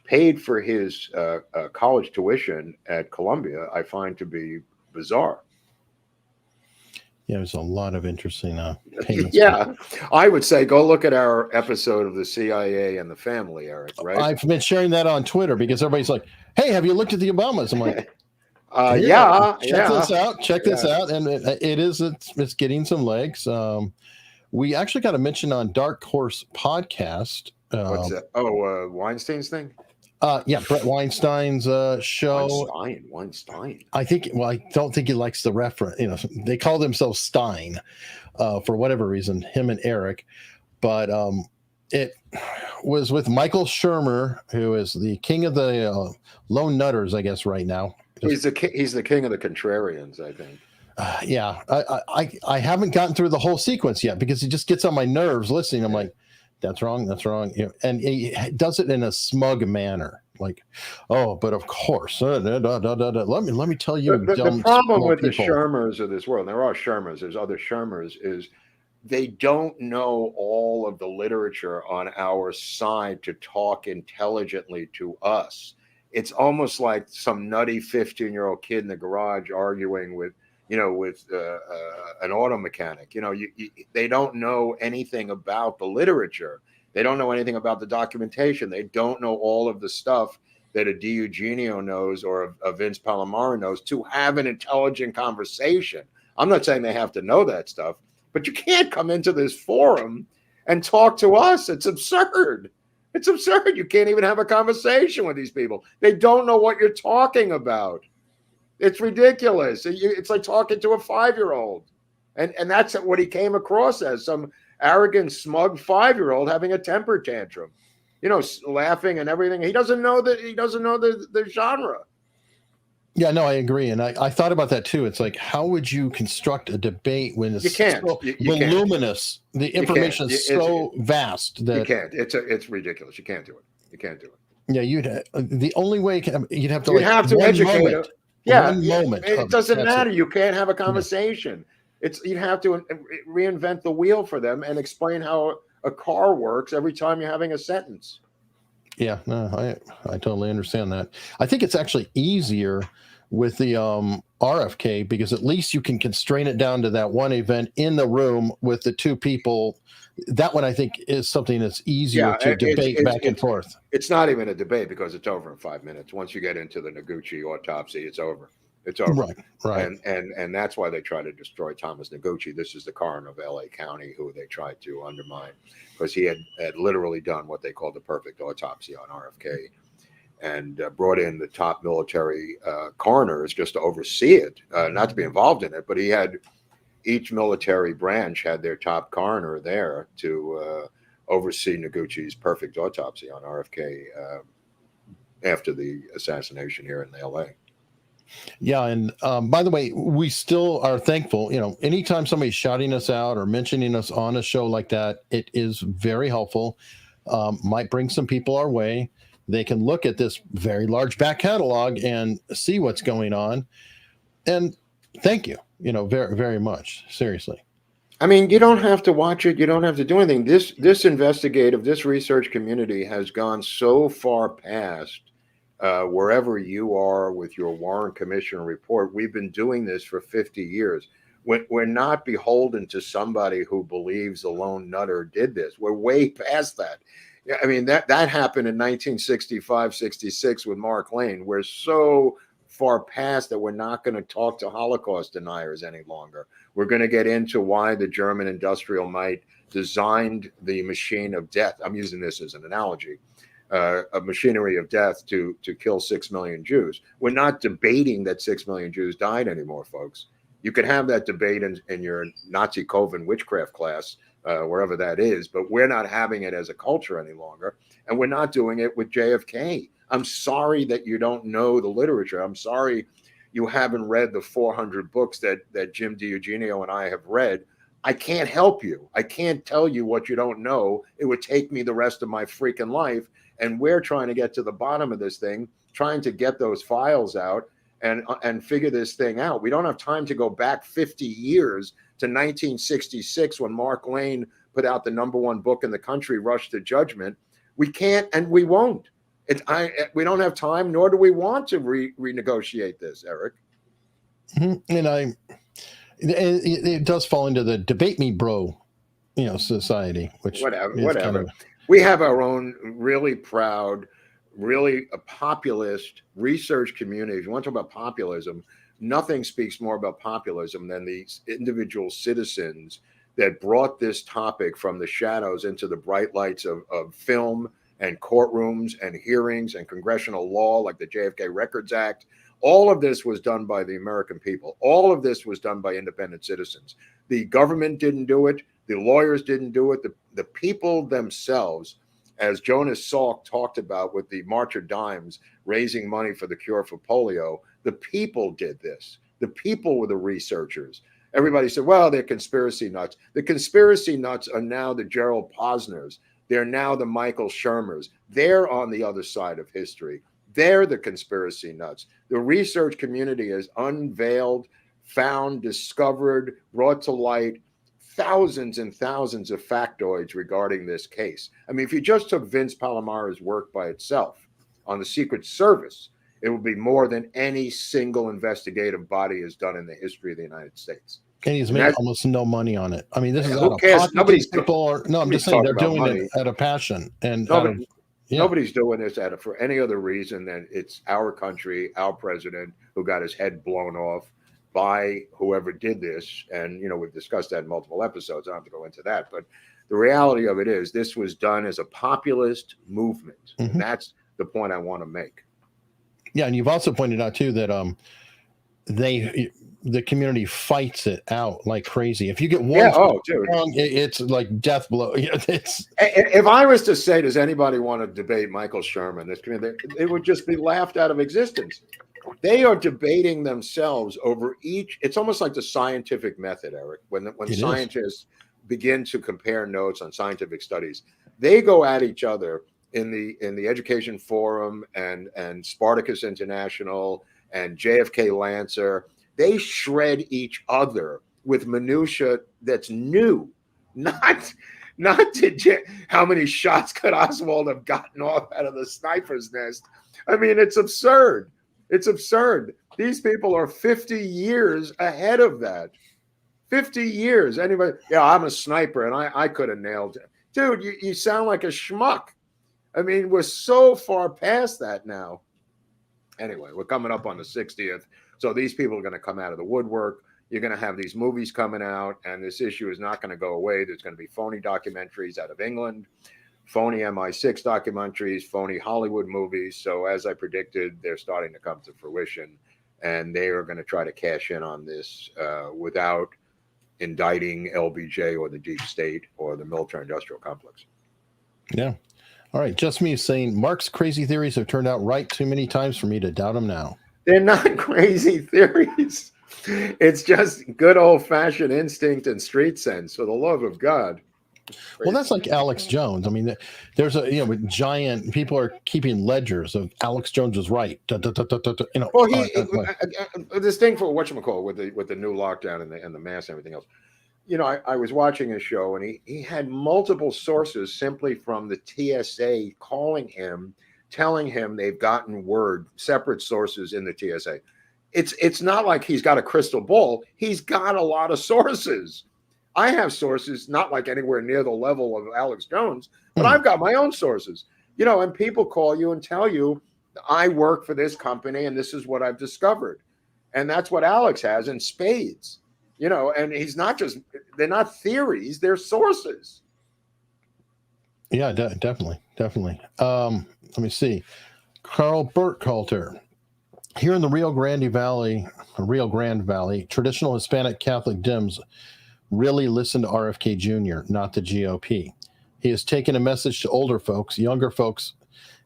paid for his college tuition at Columbia, I find to be bizarre. Yeah, there's a lot of interesting payments. Yeah, I would say go look at our episode of the CIA and the family, Eric, right? I've been sharing that on Twitter because everybody's like, hey, have you looked at the Obamas? I'm like, check this out. And it's getting some legs. We actually got a mention on Dark Horse Podcast. What's that? Weinstein's thing? Brett Weinstein's show. Weinstein. I don't think he likes the reference. They call themselves Stein for whatever reason, him and Eric. But it was with Michael Shermer, who is the king of the lone nutters, I guess, right now. He's the king of the contrarians, I think. I haven't gotten through the whole sequence yet because it just gets on my nerves listening. I'm like, that's wrong. And he does it in a smug manner. Like, oh, but of course. Let me tell you. The problem with the Shermers of this world, there are Shermers, there's other Shermers, is they don't know all of the literature on our side to talk intelligently to us. It's almost like some nutty 15-year-old kid in the garage arguing with an auto mechanic. They don't know anything about the literature. They don't know anything about the documentation. They don't know all of the stuff that a D. Eugenio knows or a Vince Palomaro knows to have an intelligent conversation. I'm not saying they have to know that stuff, but you can't come into this forum and talk to us. It's absurd. It's absurd. You can't even have a conversation with these people. They don't know what you're talking about. It's ridiculous. It's like talking to a 5-year-old. And that's what he came across as, some arrogant, smug 5-year-old having a temper tantrum, laughing and everything. He doesn't know the genre. Yeah, no, I agree. And I thought about that too. It's like, how would you construct a debate when it's so voluminous? The information is so vast that you can't. It's ridiculous. You can't do it. Yeah, the only way you'd have to educate moment. Yeah, one moment. It doesn't matter. You can't have a conversation. You'd have to reinvent the wheel for them and explain how a car works every time you're having a sentence. Yeah, no, I totally understand that. I think it's actually easier with the RFK because at least you can constrain it down to that one event in the room with the two people. That one I think is something that's easier to debate back and forth. It's not even a debate because it's over in 5 minutes. Once you get into the Noguchi autopsy, it's over. It's over. Right. And that's why they try to destroy Thomas Noguchi. This is the coroner of LA County who they tried to undermine because he had literally done what they called the perfect autopsy on RFK and brought in the top military coroners just to oversee it, not to be involved in it, but he had each military branch had their top coroner there to oversee Noguchi's perfect autopsy on RFK after the assassination here in LA. Yeah, and by the way, we still are thankful. Anytime somebody's shouting us out or mentioning us on a show like that, it is very helpful. Might bring some people our way. They can look at this very large back catalog and see what's going on. And thank you, very, very much. Seriously. I mean, you don't have to watch it. You don't have to do anything. This research community has gone so far past wherever you are with your Warren Commission report. We've been doing this for 50 years. We're not beholden to somebody who believes the lone nutter did this. We're way past that. I mean, that happened in 1965, 66 with Mark Lane. We're so far past that we're not going to talk to Holocaust deniers any longer. We're going to get into why the German industrial might designed the machine of death. I'm using this as an analogy, a machinery of death to kill 6 million Jews. We're not debating that 6 million Jews died anymore, folks. You could have that debate in your Nazi Coven witchcraft class, wherever that is, but we're not having it as a culture any longer. And we're not doing it with JFK. I'm sorry that you don't know the literature. I'm sorry you haven't read the 400 books that Jim DiEugenio and I have read. I can't help you. I can't tell you what you don't know. It would take me the rest of my freaking life. And we're trying to get to the bottom of this thing, trying to get those files out and figure this thing out. We don't have time to go back 50 years to 1966 when Mark Lane put out the #1 book in the country, Rush to Judgment. We can't and we won't. We don't have time, nor do we want to renegotiate this, Eric. And it does fall into the debate me, bro, society. Which whatever. Kind of, we have our own really proud, really a populist research community. If you want to talk about populism, nothing speaks more about populism than these individual citizens that brought this topic from the shadows into the bright lights of film and courtrooms and hearings and congressional law, like the JFK Records Act. All of this was done by the American people. All of this was done by independent citizens. The government didn't do it. The lawyers didn't do it. The people themselves, as Jonas Salk talked about with the March of Dimes, raising money for the cure for polio, the people did this. The people were the researchers. Everybody said, well, they're conspiracy nuts. The conspiracy nuts are now the Gerald Posners. They're now the Michael Shermers. They're on the other side of history. They're the conspiracy nuts. The research community has unveiled, found, discovered, brought to light thousands and thousands of factoids regarding this case. I mean, if you just took Vince Palomara's work by itself on the Secret Service, it would be more than any single investigative body has done in the history of the United States. And he's made almost no money on it. I mean, this is who cares? I'm just saying they're doing it out of passion. And nobody's doing this for any other reason than it's our country, our president who got his head blown off by whoever did this. And, we've discussed that in multiple episodes. I don't have to go into that. But the reality of it is this was done as a populist movement. Mm-hmm. And that's the point I want to make. Yeah. And you've also pointed out, too, that the community fights it out like crazy. If you get one wrong, it's like death blow. If I was to say, does anybody want to debate Michael Sherman, this community, it would just be laughed out of existence. They are debating themselves over each. It's almost like the scientific method, Eric. When scientists begin to compare notes on scientific studies, they go at each other in the Education Forum and Spartacus International and JFK Lancer. They shred each other with minutia that's new, not to how many shots could Oswald have gotten off out of the sniper's nest. I mean, it's absurd. It's absurd. These people are 50 years ahead of that. 50 years. Anybody? Yeah, I'm a sniper, and I could have nailed it. Dude, you sound like a schmuck. I mean, we're so far past that now. Anyway, we're coming up on the 60th. So these people are going to come out of the woodwork. You're going to have these movies coming out, and this issue is not going to go away. There's going to be phony documentaries out of England, phony MI6 documentaries, phony Hollywood movies. So as I predicted, they're starting to come to fruition, and they are going to try to cash in on this without indicting LBJ or the deep state or the military-industrial complex. Yeah. All right. Just me saying Mark's crazy theories have turned out right too many times for me to doubt them now. They're not crazy theories. It's just good old-fashioned instinct and street sense, for the love of God. Well, that's like Alex Jones. I mean, there's giant people are keeping ledgers of Alex Jones was right. Well, this thing for whatchamacallit with the new lockdown and the mask and everything else. I was watching his show, and he had multiple sources simply from the TSA calling him, telling him they've gotten word, separate sources in the TSA. it's not like he's got a crystal ball. He's got a lot of sources. I have sources, not like anywhere near the level of Alex Jones, but I've got my own sources. And people call you and tell you, I work for this company and this is what I've discovered. And that's what Alex has in spades, and he's not just, they're not theories, they're sources. Yeah, definitely. Let me see. Carl Burkhalter. Here in the Rio Grande Valley, traditional Hispanic Catholic Dems really listen to RFK Jr., not the GOP. He has taken a message to older folks. Younger folks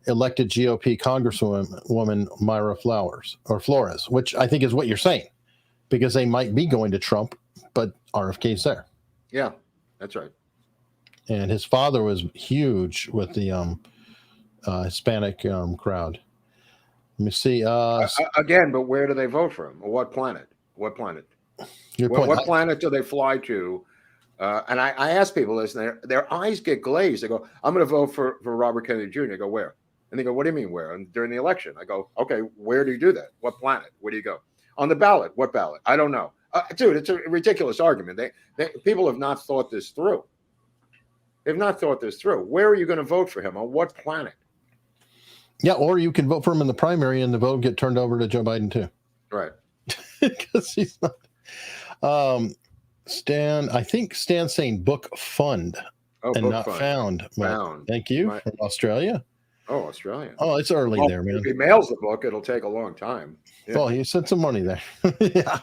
elected GOP Congresswoman Myra Flores, which I think is what you're saying, because they might be going to Trump, but RFK's there. Yeah, that's right. And his father was huge with the Hispanic crowd. Let me see. Again, but where do they vote for him? What planet? What planet do they fly to? And I ask people this, and their eyes get glazed. They go, I'm going to vote for Robert Kennedy Jr. I go, where? And they go, what do you mean where? And during the election, I go, okay, where do you do that? What planet? Where do you go? On the ballot. What ballot? I don't know. Dude, it's a ridiculous argument. People have not thought this through. They've not thought this through. Where are you going to vote for him? On what planet? Yeah, or you can vote for him in the primary and the vote get turned over to Joe Biden too. Right. Because he's not. Stan's saying book fund and not found. Found. Thank you. Right. From Australia. Oh, Australia. Oh, it's early there, man. If he mails the book, it'll take a long time. Yeah. Oh, he sent some money there. Yeah.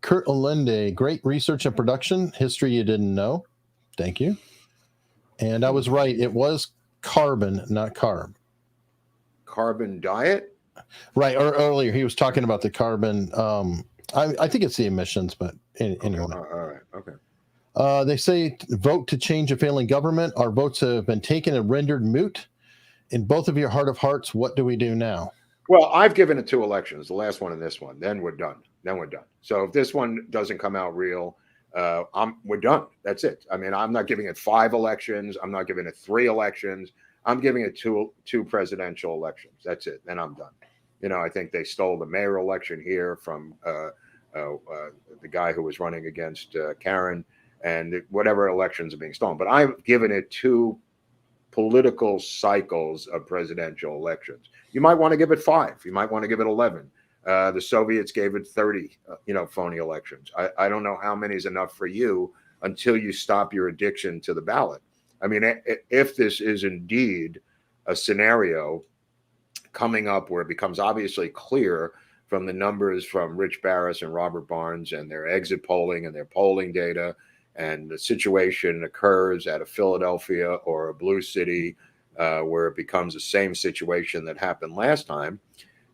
Kurt Allende, great research and production. History you didn't know. Thank you. And I was right. It was carbon, not carb. Carbon diet? Right. Or earlier, he was talking about the carbon. I think it's the emissions, but anyway. All right. Okay. They say vote to change a failing government. Our votes have been taken and rendered moot. In both of your heart of hearts, what do we do now? Well, I've given it 2 elections, the last one and this one. Then we're done. So if this one doesn't come out real, we're done. That's it. I mean, I'm not giving it 5 elections. I'm not giving it 3 elections. I'm giving it two presidential elections. That's it. Then I'm done. I think they stole the mayor election here from the guy who was running against Karen, and whatever elections are being stolen. But I've given it 2 political cycles of presidential elections. You might want to give it 5. You might want to give it 11. The Soviets gave it 30, phony elections. I don't know how many is enough for you until you stop your addiction to the ballot. I mean, if this is indeed a scenario coming up where it becomes obviously clear from the numbers from Rich Barris and Robert Barnes and their exit polling and their polling data, and the situation occurs at a Philadelphia or a blue city where it becomes the same situation that happened last time,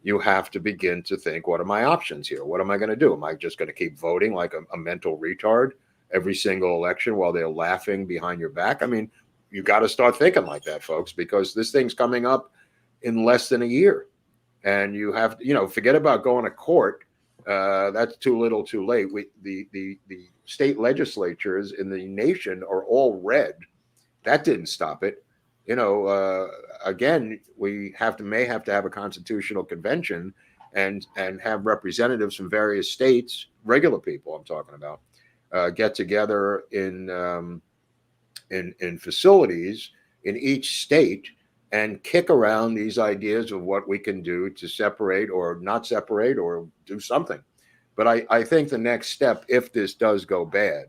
you have to begin to think, what are my options here? What am I going to do? Am I just going to keep voting like a mental retard every single election while they're laughing behind your back? I mean, you got to start thinking like that, folks, because this thing's coming up in less than a year. And you have to, forget about going to court. That's too little too late. The state legislatures in the nation are all red. That didn't stop it. Again, we may have to have a constitutional convention and have representatives from various states, regular people I'm talking about, get together in facilities in each state and kick around these ideas of what we can do to separate or not separate or do something. But I think the next step, if this does go bad,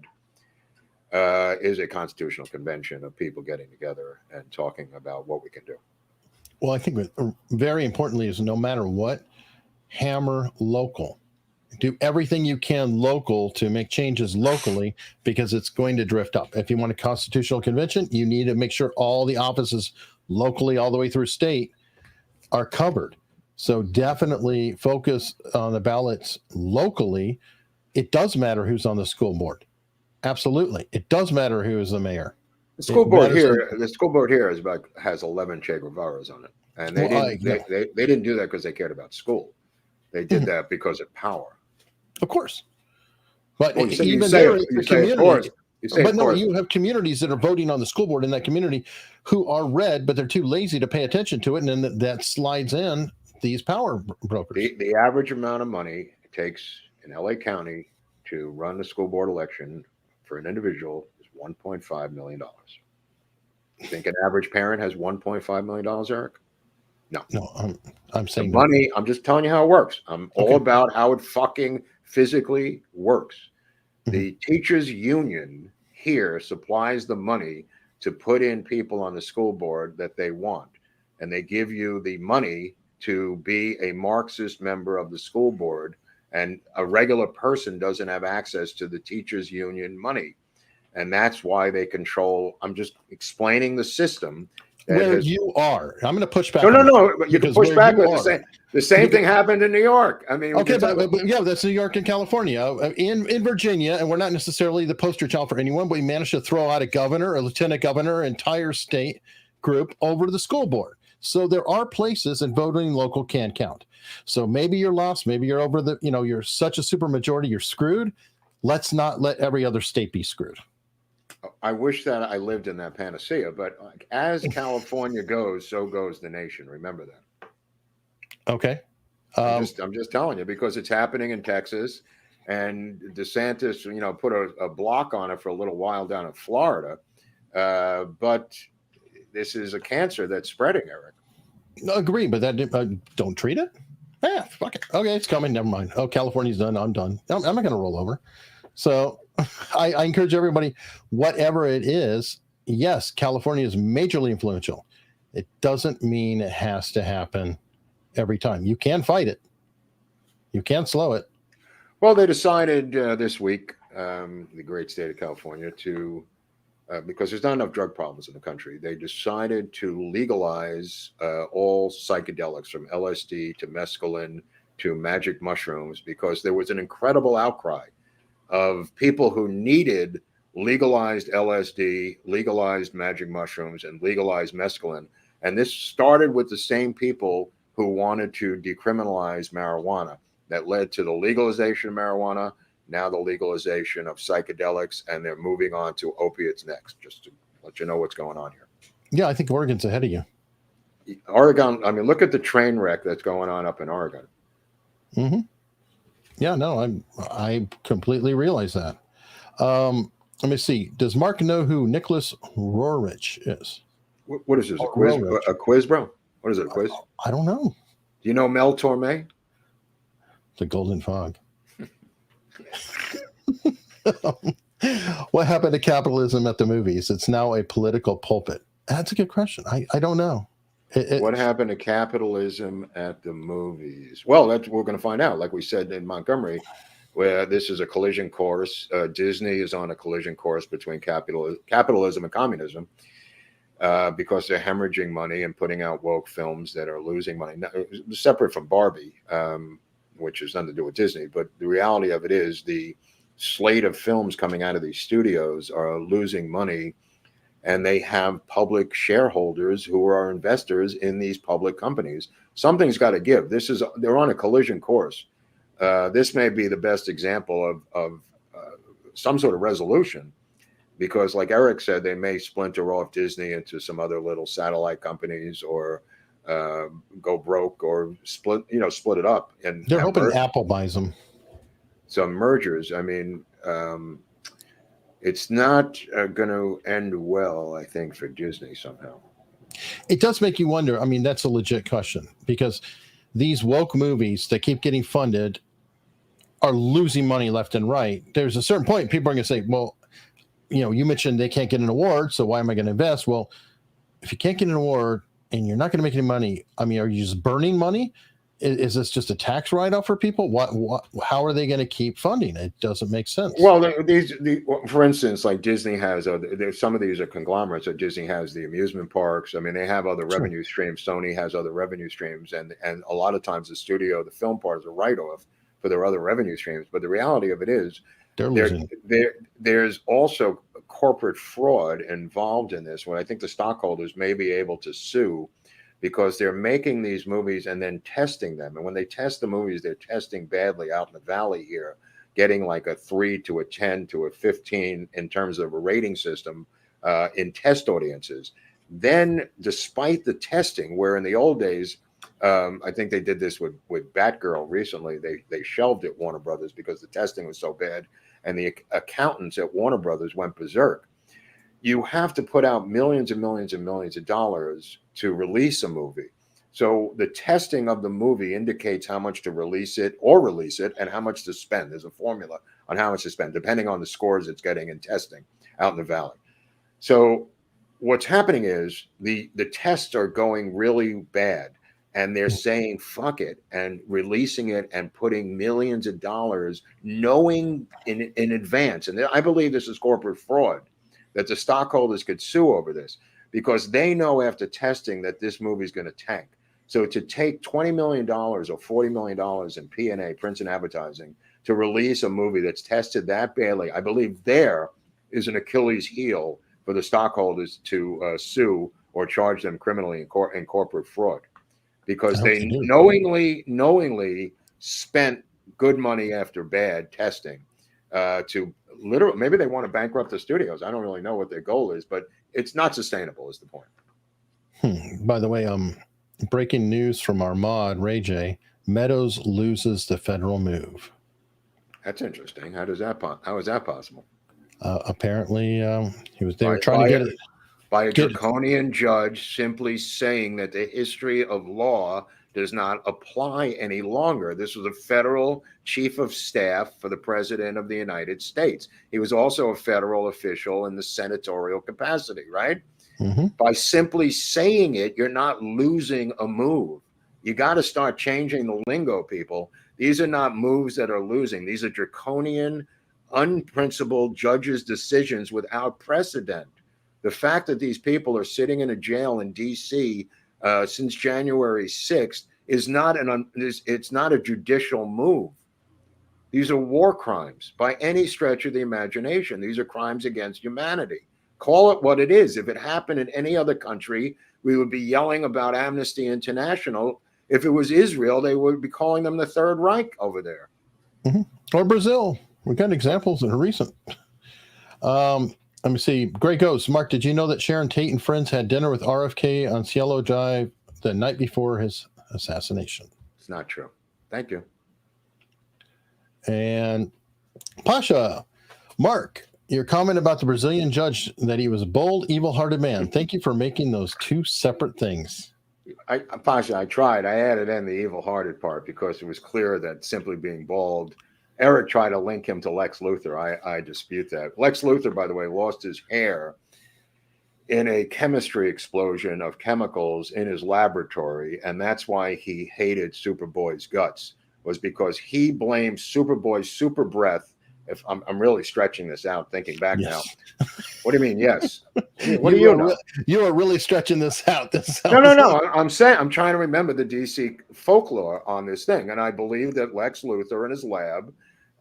is a constitutional convention of people getting together and talking about what we can do. Well, I think very importantly is no matter what, hammer local. Do everything you can local to make changes locally, because it's going to drift up. If you want a constitutional convention, you need to make sure all the offices locally all the way through state are covered. So definitely focus on the ballots locally. It does matter who's on the school board. Absolutely. It does matter who is the mayor. The school board here has 11 Che Guevaras on it. And they didn't do that because they cared about school. They did that because of power. Of course. But you have communities that are voting on the school board in that community who are red, but they're too lazy to pay attention to it. And then that slides in. these power brokers. The average amount of money it takes in LA County to run the school board election for an individual is $1.5 million. You think an average parent has $1.5 million, Eric? No, I'm saying the money. I'm just telling you how it works. I'm all about how it fucking physically works. The teachers union here supplies the money to put in people on the school board that they want. And they give you the money to be a Marxist member of the school board. And a regular person doesn't have access to the teachers union money. And that's why they control. I'm just explaining the system. Where you are. I'm going to push back. No. You can push back. The same thing happened in New York. I mean, okay, but yeah, that's New York and California. In Virginia, and we're not necessarily the poster child for anyone, but we managed to throw out a governor, a lieutenant governor, entire state group over to the school board. So there are places, and voting local can count. So maybe you're lost. Maybe you're over the, you're such a super majority, you're screwed. Let's not let every other state be screwed. I wish that I lived in that panacea, but as California goes, so goes the nation. Remember that. Okay. I'm just telling you, because it's happening in Texas, and DeSantis, put a block on it for a little while down in Florida. But this is a cancer that's spreading, Eric. Agree, but that don't treat it. Yeah, fuck it. Okay, it's coming. Never mind. Oh, California's done. I'm done. I'm not going to roll over. So I encourage everybody, whatever it is, yes, California is majorly influential. It doesn't mean it has to happen every time. You can fight it. You can slow it. Well, they decided this week, the great state of California, to because there's not enough drug problems in the country, they decided to legalize all psychedelics, from LSD to mescaline to magic mushrooms, because there was an incredible outcry of people who needed legalized LSD, legalized magic mushrooms, and legalized mescaline. And this started with the same people who wanted to decriminalize marijuana. That led to the legalization of marijuana, now the legalization of psychedelics, and they're moving on to opiates next, just to let you know what's going on here. Yeah, I think Oregon's ahead of you. Oregon, I mean, look at the train wreck that's going on up in Oregon. Mm-hmm. Yeah, no, I completely realize that. Let me see. Does Mark know who Nicholas Roerich is? What is this? A quiz? A quiz, bro? What is it? A quiz? I don't know. Do you know Mel Torme? The Golden Fog. What happened to capitalism at the movies? It's now a political pulpit. That's a good question. I don't know. What happened to capitalism at the movies? Well, that's we're going to find out. Like we said in Montgomery, where this is a collision course. Disney is on a collision course between capitalism and communism, because they're hemorrhaging money and putting out woke films that are losing money. Now, separate from Barbie, which has nothing to do with Disney, but the reality of it is the slate of films coming out of these studios are losing money. And they have public shareholders who are investors in these public companies. Something's got to give. They're on a collision course. This may be the best example of some sort of resolution, because, like Eric said, they may splinter off Disney into some other little satellite companies, or go broke, or split it up. And they're hoping Apple buys them. Some mergers. I mean. It's not going to end well, I think, for Disney somehow. It does make you wonder. I mean, that's a legit question, because these woke movies that keep getting funded are losing money left and right. There's a certain point people are going to say, well, you mentioned they can't get an award, so why am I going to invest? Well, if you can't get an award and you're not going to make any money, I mean, are you just burning money? Is this just a tax write-off for people? How are they going to keep funding? It doesn't make sense. Well, for instance, like Disney has some of these are conglomerates. So Disney has the amusement parks. I mean, they have other revenue streams. Sony has other revenue streams, and a lot of times the film part is a write-off for their other revenue streams. But the reality of it is, there's also corporate fraud involved in this. When I think the stockholders may be able to sue, because they're making these movies and then testing them. And when they test the movies, they're testing badly out in the valley here, getting like a 3 to a 10 to a 15 in terms of a rating system in test audiences. Then, despite the testing, where in the old days, I think they did this with Batgirl recently. They shelved it, Warner Brothers, because the testing was so bad, and the accountants at Warner Brothers went berserk. You have to put out millions and millions and millions of dollars to release a movie. So the testing of the movie indicates how much to release it, and how much to spend. There's a formula on how much to spend, depending on the scores it's getting in testing out in the valley. So what's happening is the tests are going really bad, and they're saying fuck it and releasing it and putting millions of dollars, knowing in advance. And I believe this is corporate fraud, that the stockholders could sue over this, because they know after testing that this movie is going to tank. So to take $20 million or $40 million in P&A, prints and advertising, to release a movie that's tested that badly, I believe there is an Achilles heel for the stockholders to sue or charge them criminally in corporate fraud, because they knowingly spent good money after bad testing to literally, maybe they want to bankrupt the studios. I don't really know what their goal is, but it's not sustainable is the point. By the way, breaking news from our mod, Ray J. Meadows loses the federal move. That's interesting. How is that possible? Apparently, they were trying to get it by a draconian judge simply saying that the history of law does not apply any longer. This was a federal chief of staff for the president of the United States. He was also a federal official in the senatorial capacity, right? Mm-hmm. By simply saying it, you're not losing a move. You got to start changing the lingo, people. These are not moves that are losing. These are draconian, unprincipled judges' decisions without precedent. The fact that these people are sitting in a jail in D.C. Since January 6th is not it's not a judicial move. These are war crimes by any stretch of the imagination. These are crimes against humanity. Call it what it is. If it happened in any other country, we would be yelling about Amnesty International. If it was Israel, they would be calling them the Third Reich over there. Mm-hmm. Or Brazil. We've got examples that are recent. Let me see. Grey Ghost. Mark, did you know that Sharon Tate and friends had dinner with RFK on Cielo Drive the night before his assassination? It's not true. Thank you. And Pasha, Mark, your comment about the Brazilian judge, that he was a bold, evil-hearted man. Thank you for making those two separate things. Pasha, I tried. I added in the evil-hearted part because it was clear that simply being bald. Eric tried to link him to Lex Luthor. I dispute that. Lex Luthor, by the way, lost his hair in a chemistry explosion of chemicals in his laboratory, and that's why he hated Superboy's guts, was because he blamed Superboy's super breath. If I'm really stretching this out, thinking back now. What do you mean? Yes. What do you know? You are really stretching this out. No. I'm saying I'm trying to remember the DC folklore on this thing, and I believe that Lex Luthor in his lab,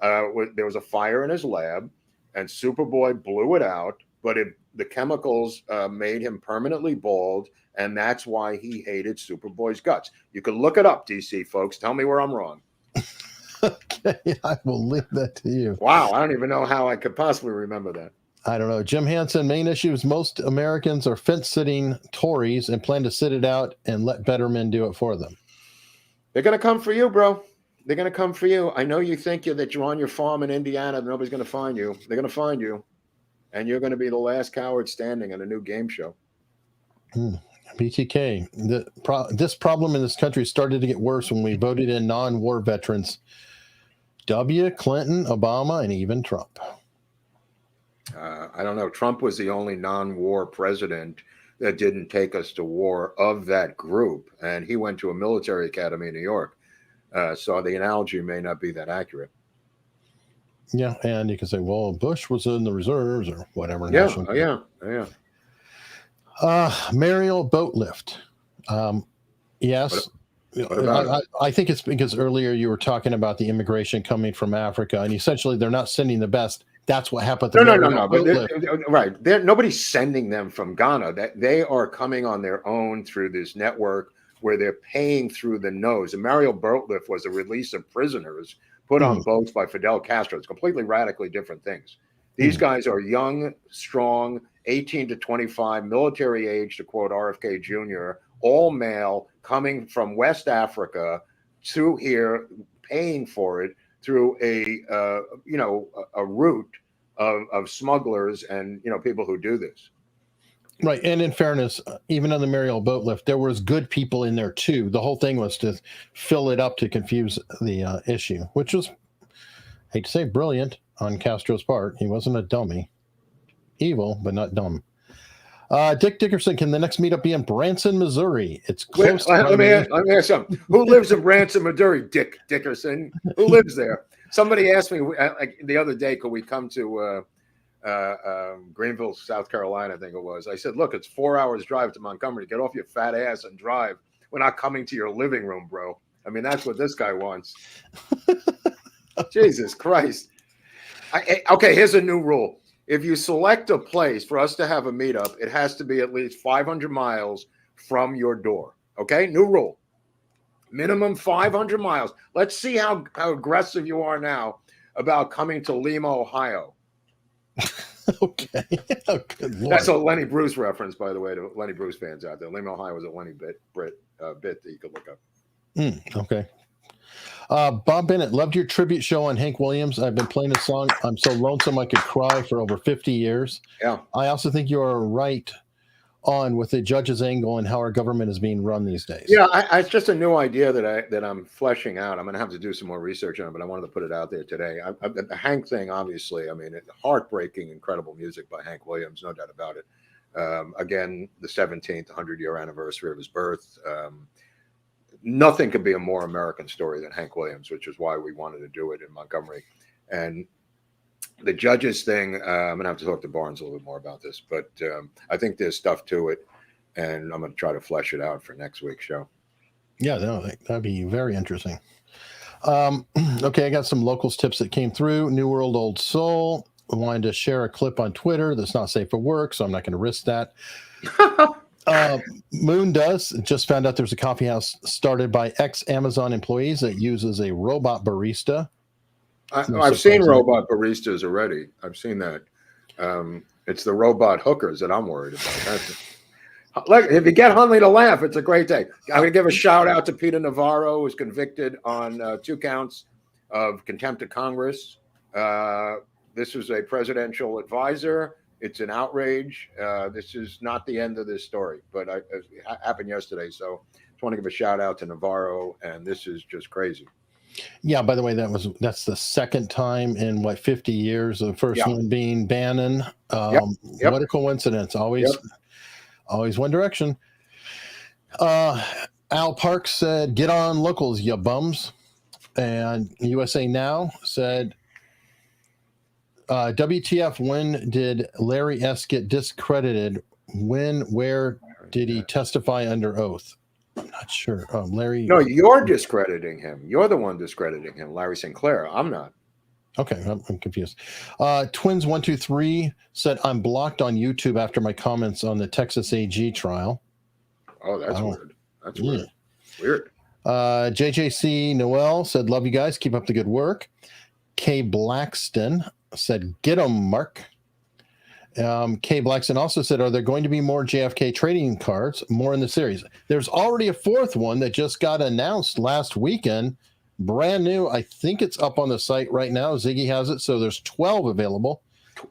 there was a fire in his lab, and Superboy blew it out, but the chemicals made him permanently bald, and that's why he hated Superboy's guts. You can look it up, DC folks. Tell me where I'm wrong. Okay, I will leave that to you. Wow, I don't even know how I could possibly remember that. I don't know. Jim Hansen, main issue is most Americans are fence-sitting Tories and plan to sit it out and let better men do it for them. They're going to come for you, bro. They're going to come for you. I know you think that you're on your farm in Indiana. Nobody's going to find you. They're going to find you. And you're going to be the last coward standing on a new game show. BTK, this problem in this country started to get worse when we voted in non-war veterans. W. Clinton, Obama, and even Trump. I don't know. Trump was the only non-war president that didn't take us to war of that group. And he went to a military academy in New York. So the analogy may not be that accurate. Yeah, and you can say, well, Bush was in the reserves or whatever. Yeah. Mariel Boatlift. Yes. I think it's because earlier you were talking about the immigration coming from Africa, and essentially they're not sending the best. That's what happened. No. Right. Nobody's sending them from Ghana. That they are coming on their own through this network where they're paying through the nose. And Mariel Boatlift was a release of prisoners put on boats by Fidel Castro. It's completely radically different things. These guys are young, strong, 18 to 25, military age, to quote RFK Jr., all mail coming from West Africa to here, paying for it through a route of smugglers and people who do this. Right. And in fairness, even on the Mariel boat lift, there was good people in there too. The whole thing was to fill it up to confuse the issue, which was, hate to say, brilliant on Castro's part. He wasn't a dummy. Evil, but not dumb. Dick Dickerson, can the next meetup be in Branson, Missouri? It's close. Let me ask something. Who lives in Branson, Missouri? Dick Dickerson. Who lives there? Somebody asked me the other day, could we come to Greenville, South Carolina, I think it was. I said, look, it's 4 hours drive to Montgomery. Get off your fat ass and drive. We're not coming to your living room, bro. I mean, that's what this guy wants. Jesus Christ. Okay, here's a new rule. If you select a place for us to have a meetup, it has to be at least 500 miles from your door. Okay, new rule. Minimum 500 miles. Let's see how aggressive you are now about coming to Lima, Ohio. Okay. Oh, good Lord. That's a Lenny Bruce reference, by the way, to Lenny Bruce fans out there. Lima, Ohio was a Lenny bit that you could look up. Okay. Bob Bennett, loved your tribute show on Hank Williams. I've been playing a song, I'm So Lonesome I Could Cry, for over 50 years. Yeah. I also think you are right on with the judge's angle and how our government is being run these days. Yeah, it's just a new idea that I'm fleshing out. I'm going to have to do some more research on it, but I wanted to put it out there today. The Hank thing, obviously, I mean, heartbreaking, incredible music by Hank Williams, no doubt about it. Again, the 17th 100-year anniversary of his birth. Nothing could be a more American story than Hank Williams, which is why we wanted to do it in Montgomery. And the judges thing, I'm going to have to talk to Barnes a little bit more about this, but I think there's stuff to it, and I'm going to try to flesh it out for next week's show. Yeah, no, that'd be very interesting. Okay, I got some locals tips that came through. New World Old Soul. I wanted to share a clip on Twitter that's not safe for work, so I'm not going to risk that. Moon does just found out there's a coffee house started by ex-Amazon employees that uses a robot barista. I've seen robot baristas already. I've seen that. It's the robot hookers that I'm worried about. Look, if you get Hunley to laugh, it's a great day. I'm going to give a shout out to Peter Navarro, who was convicted on 2 counts of contempt of Congress. This was a presidential advisor. It's an outrage. This is not the end of this story, but it happened yesterday. So I just want to give a shout out to Navarro, and this is just crazy. Yeah, by the way, that's the second time in 50 years. The first one being Bannon. What a coincidence. Always one direction. Al Parks said, "Get on locals, you bums." And USA Now said, WTF, when did Larry S. get discredited? Where did he testify under oath? I'm not sure. Larry. No, you're discrediting him. You're the one discrediting him, Larry Sinclair. I'm not. Okay, I'm confused. Twins123 said, I'm blocked on YouTube after my comments on the Texas AG trial. Oh, that's weird. That's weird. Weird. JJC Noel said, love you guys. Keep up the good work. Kay Blackston said, get 'em, Mark. Kay Blackston also said, are there going to be more JFK trading cards? More in the series. There's already a 4th one that just got announced last weekend. Brand new. I think it's up on the site right now. Ziggy has it. So there's 12 available.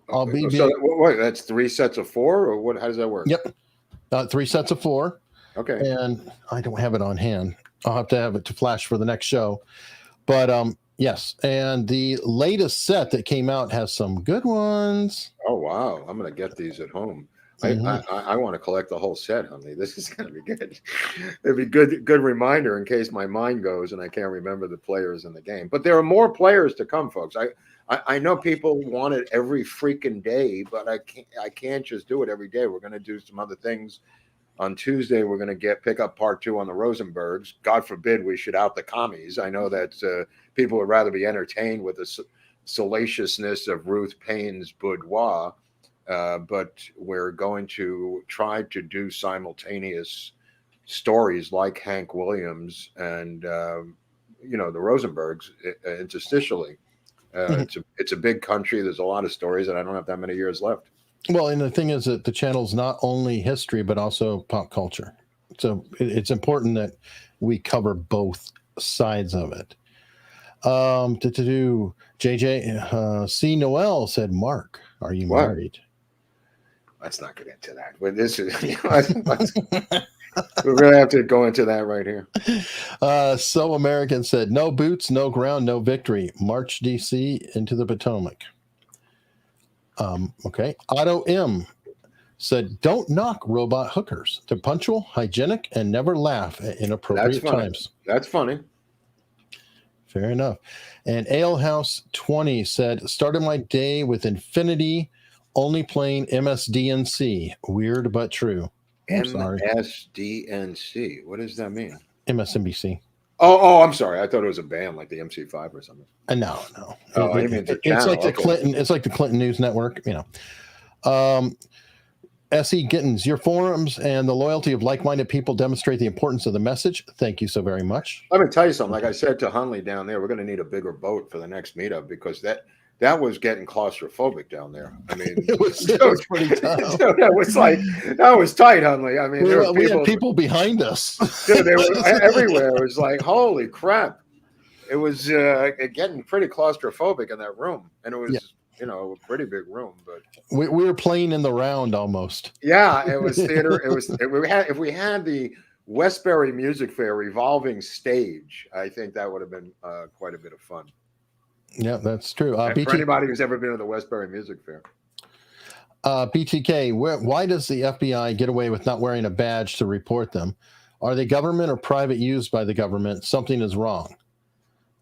Wait, that's 3 sets of 4, or what? How does that work? Yep. 3 sets of 4. Okay. And I don't have it on hand. I'll have to have it to flash for the next show. But yes. And the latest set that came out has some good ones. Oh, wow. I'm going to get these at home. I want to collect the whole set, honey. This is going to be good. It'd be good reminder in case my mind goes and I can't remember the players in the game. But there are more players to come, folks. I know people want it every freaking day, but I can't just do it every day. We're going to do some other things. On Tuesday, we're going to pick up part 2 on the Rosenbergs. God forbid we should out the commies. I know that people would rather be entertained with the salaciousness of Ruth Payne's boudoir. But we're going to try to do simultaneous stories like Hank Williams and the Rosenbergs interstitially. It's a big country. There's a lot of stories, and I don't have that many years left. Well, and the thing is that the channel's not only history but also pop culture. So it's important that we cover both sides of it. JJ C. Noel said, Mark, are you What? married? Let's not get into that. But this is, we really have to go into that right here. So American said, no boots, no ground, no victory. March DC into the Potomac. Okay. Otto M said, don't knock robot hookers. They're punctual, hygienic, and never laugh at inappropriate times. That's funny. Fair enough. And Alehouse 20 said, started my day with Infinity, only playing MSDNC. Weird but true. MSDNC. What does that mean? MSNBC. Oh, I'm sorry. I thought it was a band like the MC5 or something. No. Oh, it's like the Clinton. It's like the Clinton News Network. S.E. Gittins, your forums and the loyalty of like-minded people demonstrate the importance of the message. Thank you so very much. Let me tell you something. Like I said to Hunley down there, we're going to need a bigger boat for the next meetup because that was getting claustrophobic down there. I mean, it was pretty tough. That was tight, Hunley. I mean, we had people behind us. Dude, they were everywhere. It was like, holy crap. It was getting pretty claustrophobic in that room. And it was, a pretty big room. But we were playing in the round almost. Yeah, it was theater. If we had the Westbury Music Fair revolving stage, I think that would have been quite a bit of fun. Yeah, that's true. For anybody who's ever been to the Westbury Music Fair. BTK, why does the FBI get away with not wearing a badge to report them? Are they government or private used by the government? Something is wrong.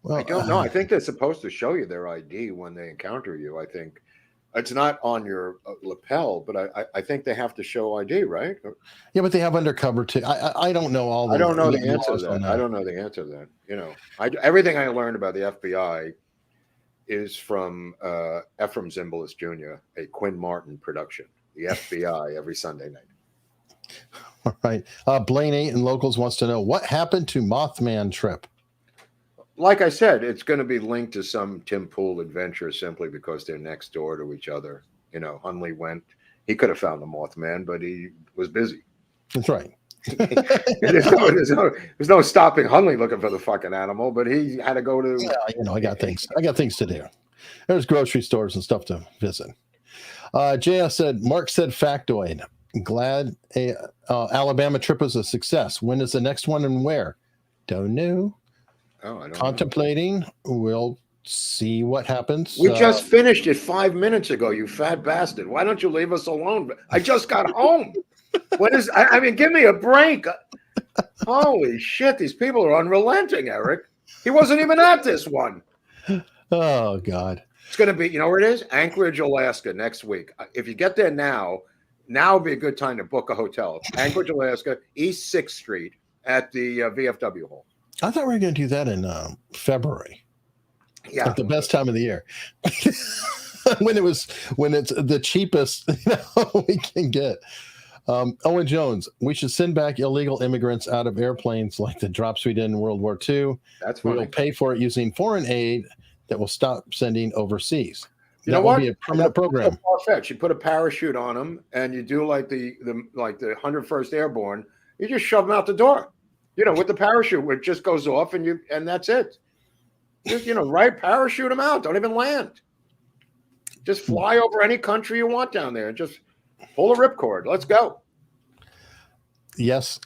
Well, I don't know. I think they're supposed to show you their ID when they encounter you. I think it's not on your lapel, but I think they have to show ID, right? Yeah, but they have undercover too. I don't know all. I don't know the answer to that. I don't know the answer to that. Everything I learned about the FBI is from Ephraim Zimbalist Jr., a Quinn Martin production. The FBI every Sunday night. All right. Blaine 8 and Locals wants to know what happened to Mothman trip. Like I said, it's going to be linked to some Tim Pool adventure simply because they're next door to each other. Hunley went. He could have found the Mothman, but he was busy. That's right. there's no stopping Hunley looking for the fucking animal, but he had to go to. Yeah, I got things to do. There's grocery stores and stuff to visit. JS said, Mark said factoid. Glad Alabama trip was a success. When is the next one and where? Don't know. Oh, I don't Contemplating. know. We'll see what happens. We just finished it 5 minutes ago, you fat bastard. Why don't you leave us alone? I just got home. I mean, give me a break. Holy shit, these people are unrelenting, Eric. He wasn't even at this one. Oh, God. It's going to be, where it is? Anchorage, Alaska next week. If you get there now would be a good time to book a hotel. Anchorage, Alaska, East 6th Street at the VFW Hall. I thought we were going to do that in February. Yeah. At the best time of the year. when it's the cheapest we can get. Owen Jones, we should send back illegal immigrants out of airplanes like the drops we did in World War II. That's funny. We'll pay for it using foreign aid that will stop sending overseas. You know what? Will be a permanent program. You put a parachute on them, and you do like the 101st Airborne. You just shove them out the door. With the parachute, it just goes off, and that's it. Just parachute them out. Don't even land. Just fly over any country you want down there, and just pull a ripcord. Let's go. Yes,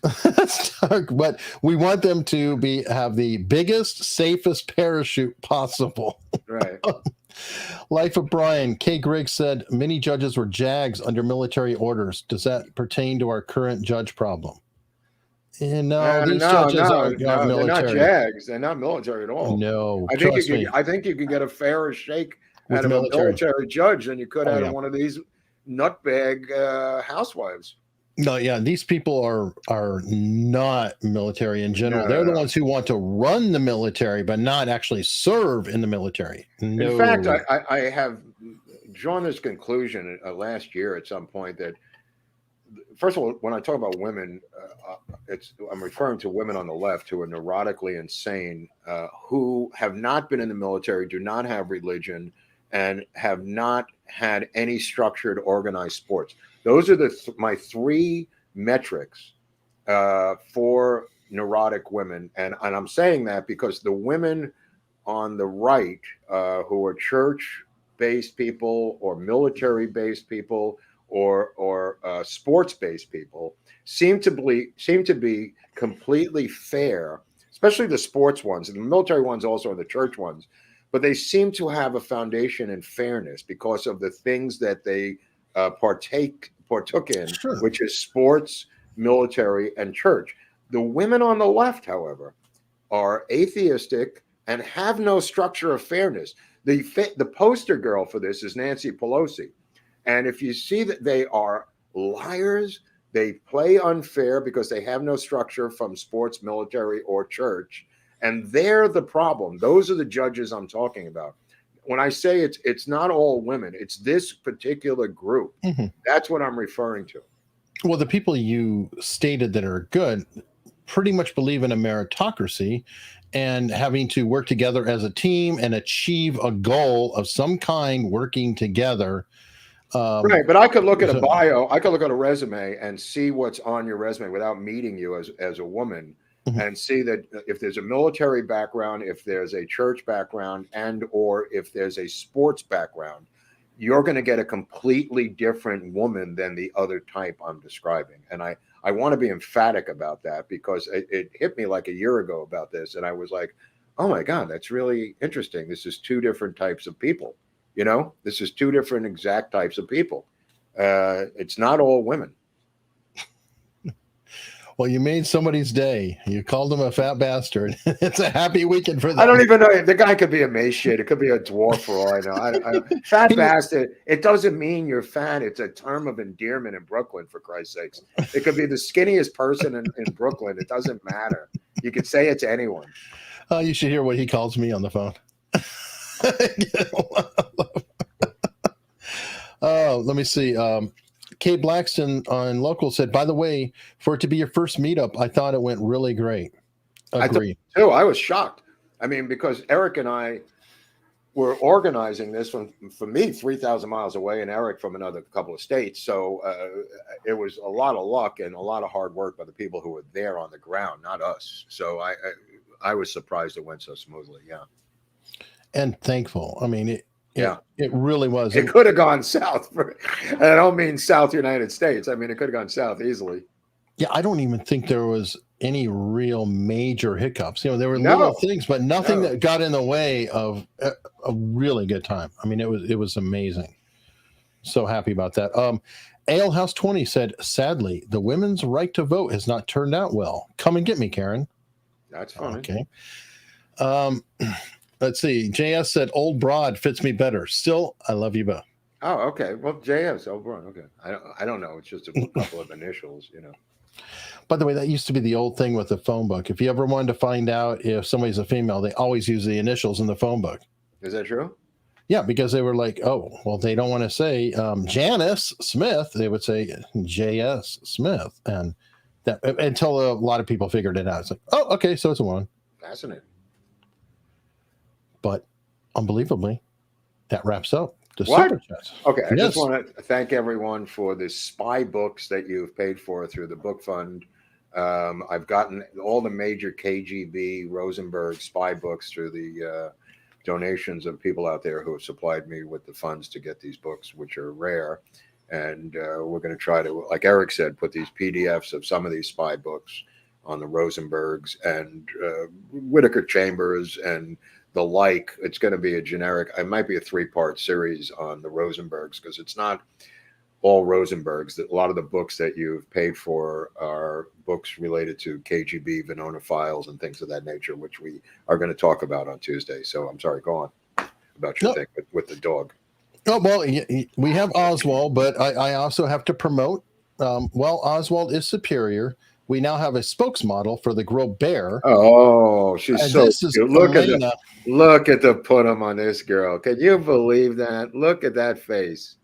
but we want them to have the biggest, safest parachute possible. Right. Life of Brian, Kay Griggs said many judges were JAGs under military orders. Does that pertain to our current judge problem? These judges aren't military. They're not JAGs. They're not military at all. No, I think you can get a fairer shake out of a military judge than you could out of one of these nutbag housewives. No, yeah, these people are not military in general. No, They're the ones who want to run the military, but not actually serve in the military. No. In fact, I have drawn this conclusion last year at some point that, first of all, when I talk about women, I'm referring to women on the left who are neurotically insane, who have not been in the military, do not have religion, and have not had any structured, organized sports. Those are my three metrics for neurotic women, and I'm saying that because the women on the right who are church-based people or military-based people or sports-based people seem to be completely fair, especially the sports ones and the military ones, also and the church ones. But they seem to have a foundation in fairness because of the things that they partook in, Sure. which is sports, military, and church. The women on the left, however, are atheistic and have no structure of fairness. The poster girl for this is Nancy Pelosi. And if you see that they are liars, they play unfair because they have no structure from sports, military, or church. And they're the problem. Those are the judges I'm talking about. When I say it's not all women, it's this particular group. Mm-hmm. That's what I'm referring to. Well, the people you stated that are good pretty much believe in a meritocracy and having to work together as a team and achieve a goal of some kind, working together. Right, but I could look at a bio, I could look at a resume and see what's on your resume without meeting you as a woman, mm-hmm. and see that if there's a military background, if there's a church background, and or if there's a sports background, you're going to get a completely different woman than the other type I'm describing. And I want to be emphatic about that because it hit me like a year ago about this, and I was like, oh my God, that's really interesting. This is two different types of people. You know, this is two different exact types of people. It's not all women. Well, you made somebody's day. You called him a fat bastard. It's a happy weekend for them. I don't even know. The guy could be emaciated. It could be a dwarf for all I know. Fat bastard. It doesn't mean you're fat. It's a term of endearment in Brooklyn, for Christ's sakes. It could be the skinniest person in Brooklyn. It doesn't matter. You could say it to anyone. You should hear what he calls me on the phone. Oh, let me see. Kate Blackston on Local said, by the way, for it to be your first meetup, I thought it went really great. Agree. I was shocked. I mean, because Eric and I were organizing this from me 3,000 miles away, and Eric from another couple of states. So it was a lot of luck and a lot of hard work by the people who were there on the ground, not us. So I was surprised it went so smoothly. Yeah. And thankful. I mean, it really was. It could have gone south. And I don't mean South United States. I mean, it could have gone south easily. Yeah, I don't even think there was any real major hiccups. You know, there were little things, but nothing that got in the way of a really good time. I mean, it was amazing. So happy about that. Alehouse 20 said, sadly, the women's right to vote has not turned out well. Come and get me, Karen. That's funny. Okay. Let's see. JS said, old broad fits me better. Still, I love you both. Oh, okay. Well, JS, old broad. Okay. I don't know. It's just a couple of initials, you know. By the way, that used to be the old thing with the phone book. If you ever wanted to find out if somebody's a female, they always use the initials in the phone book. Is that true? Yeah, because they were like, oh, well, they don't want to say Janice Smith. They would say J.S. Smith. And that until a lot of people figured it out. It's like, oh, okay, so it's a woman. Fascinating. But unbelievably, that wraps up the What? super chats. Okay, I Yes. just want to thank everyone for the spy books that you've paid for through the book fund. I've gotten all the major KGB Rosenberg spy books through the donations of people out there who have supplied me with the funds to get these books, which are rare. And we're going to try to, like Eric said, put these PDFs of some of these spy books on the Rosenbergs and Whitaker Chambers and the like. It's going to be a generic, it might be a 3-part series on the Rosenbergs, because it's not all Rosenbergs. A lot of the books that you've paid for are books related to KGB, Venona files, and things of that nature, which we are going to talk about on Tuesday. So I'm sorry, go on about your thing with the dog. Oh, well, we have Oswald, but I also have to promote. Well, Oswald is superior. We now have a spokesmodel for the Groubert. Oh, she's And so this is cute. Elena. Look at the put 'em on this girl. Can you believe that? Look at that face.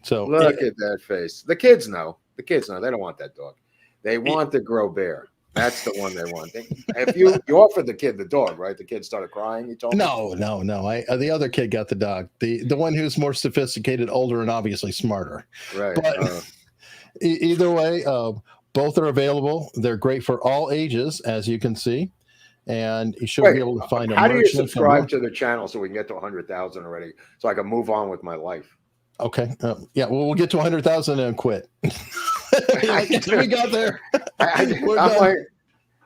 So Look at that face. The kids know. The kids know. They don't want that dog. They want the Groubert. That's the one they want. If you offered the kid the dog, right? The kid started crying. You told me. No. The other kid got the dog. The one who's more sophisticated, older, and obviously smarter. Right. But either way, Both are available. They're great for all ages, as you can see. And you should be able to find a how do you merch link subscribe to the channel so we can get to 100,000 already, so I can move on with my life? Okay. Yeah. Well, we'll get to 100,000 and quit. We got there. I'm like,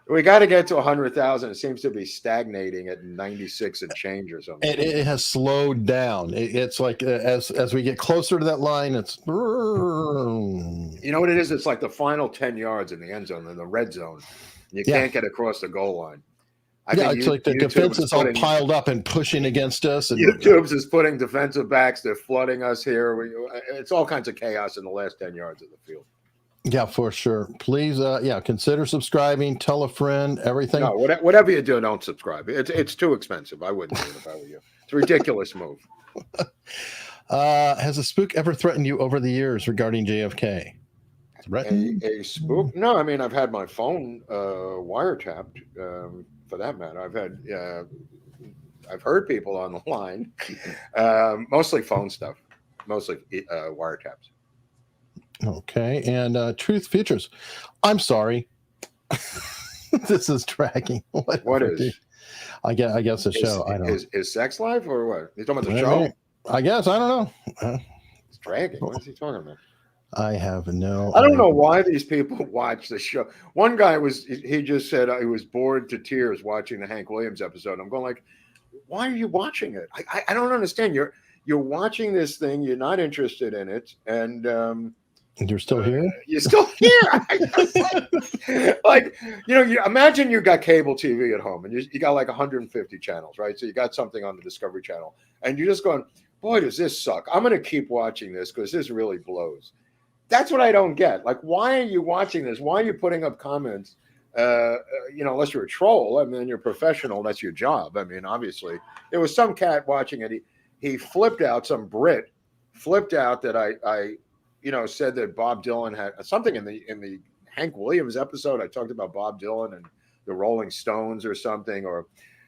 we got to get to 100,000. It seems to be stagnating at 96 and change or something. It has slowed down. It's like as we get closer to that line, it's. You know what it is? It's like the final 10 yards in the end zone, in the red zone. You can't get across the goal line. It's like the defense is all piled up and pushing against us. And YouTube's is putting defensive backs. They're flooding us here. It's all kinds of chaos in the last 10 yards of the field. Yeah, for sure. Please, consider subscribing. Tell a friend. Everything. No, whatever you do, don't subscribe. It's too expensive. I wouldn't do it if I were you. It's a ridiculous move. Has a spook ever threatened you over the years regarding JFK? A spook? No, I mean, I've had my phone wiretapped. For that matter, I've heard people on the line, mostly phone stuff, mostly wiretaps. Okay, and Truth Features. I'm sorry, this is dragging. What is? I guess the show. I don't know. His sex life or what? You talking about the show? I guess I don't know. It's dragging. What is he talking about? I have no. I don't know why these people watch the show. One guy he just said he was bored to tears watching the Hank Williams episode. I'm going like, why are you watching it? I don't understand. You're watching this thing. You're not interested in it, and you're still here. You're still here. Like you imagine you got cable TV at home, and you got like 150 channels, right? So you got something on the Discovery Channel, and you're just going, boy, does this suck. I'm going to keep watching this because this really blows. That's what I don't get. Like, why are you watching this? Why are you putting up comments? Unless you're a troll, I mean, you're a professional. That's your job. I mean, obviously, there was some cat watching it. He flipped out. Some Brit flipped out that I said that Bob Dylan had something in the Hank Williams episode. I talked about Bob Dylan and the Rolling Stones or something, or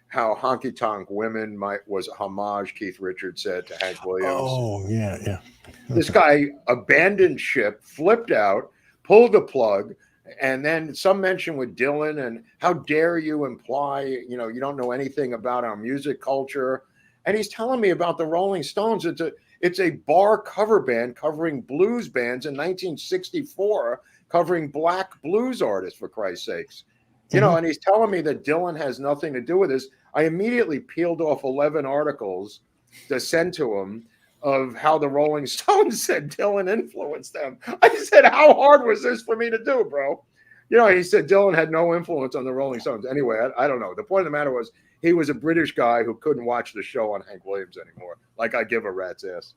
how honky tonk women was a homage, Keith Richards said, to Hank Williams. Oh, yeah. Okay. This guy abandoned ship, flipped out, pulled the plug, and then some mention with Dylan and how dare you imply, you don't know anything about our music culture. And he's telling me about the Rolling Stones. It's a bar cover band covering blues bands in 1964, covering black blues artists, for Christ's sakes. And he's telling me that Dylan has nothing to do with this. I immediately peeled off 11 articles to send to him of how the Rolling Stones said Dylan influenced them. I said, how hard was this for me to do, bro? He said Dylan had no influence on the Rolling Stones. Anyway, I don't know. The point of the matter was he was a British guy who couldn't watch the show on Hank Williams anymore. Like I give a rat's ass.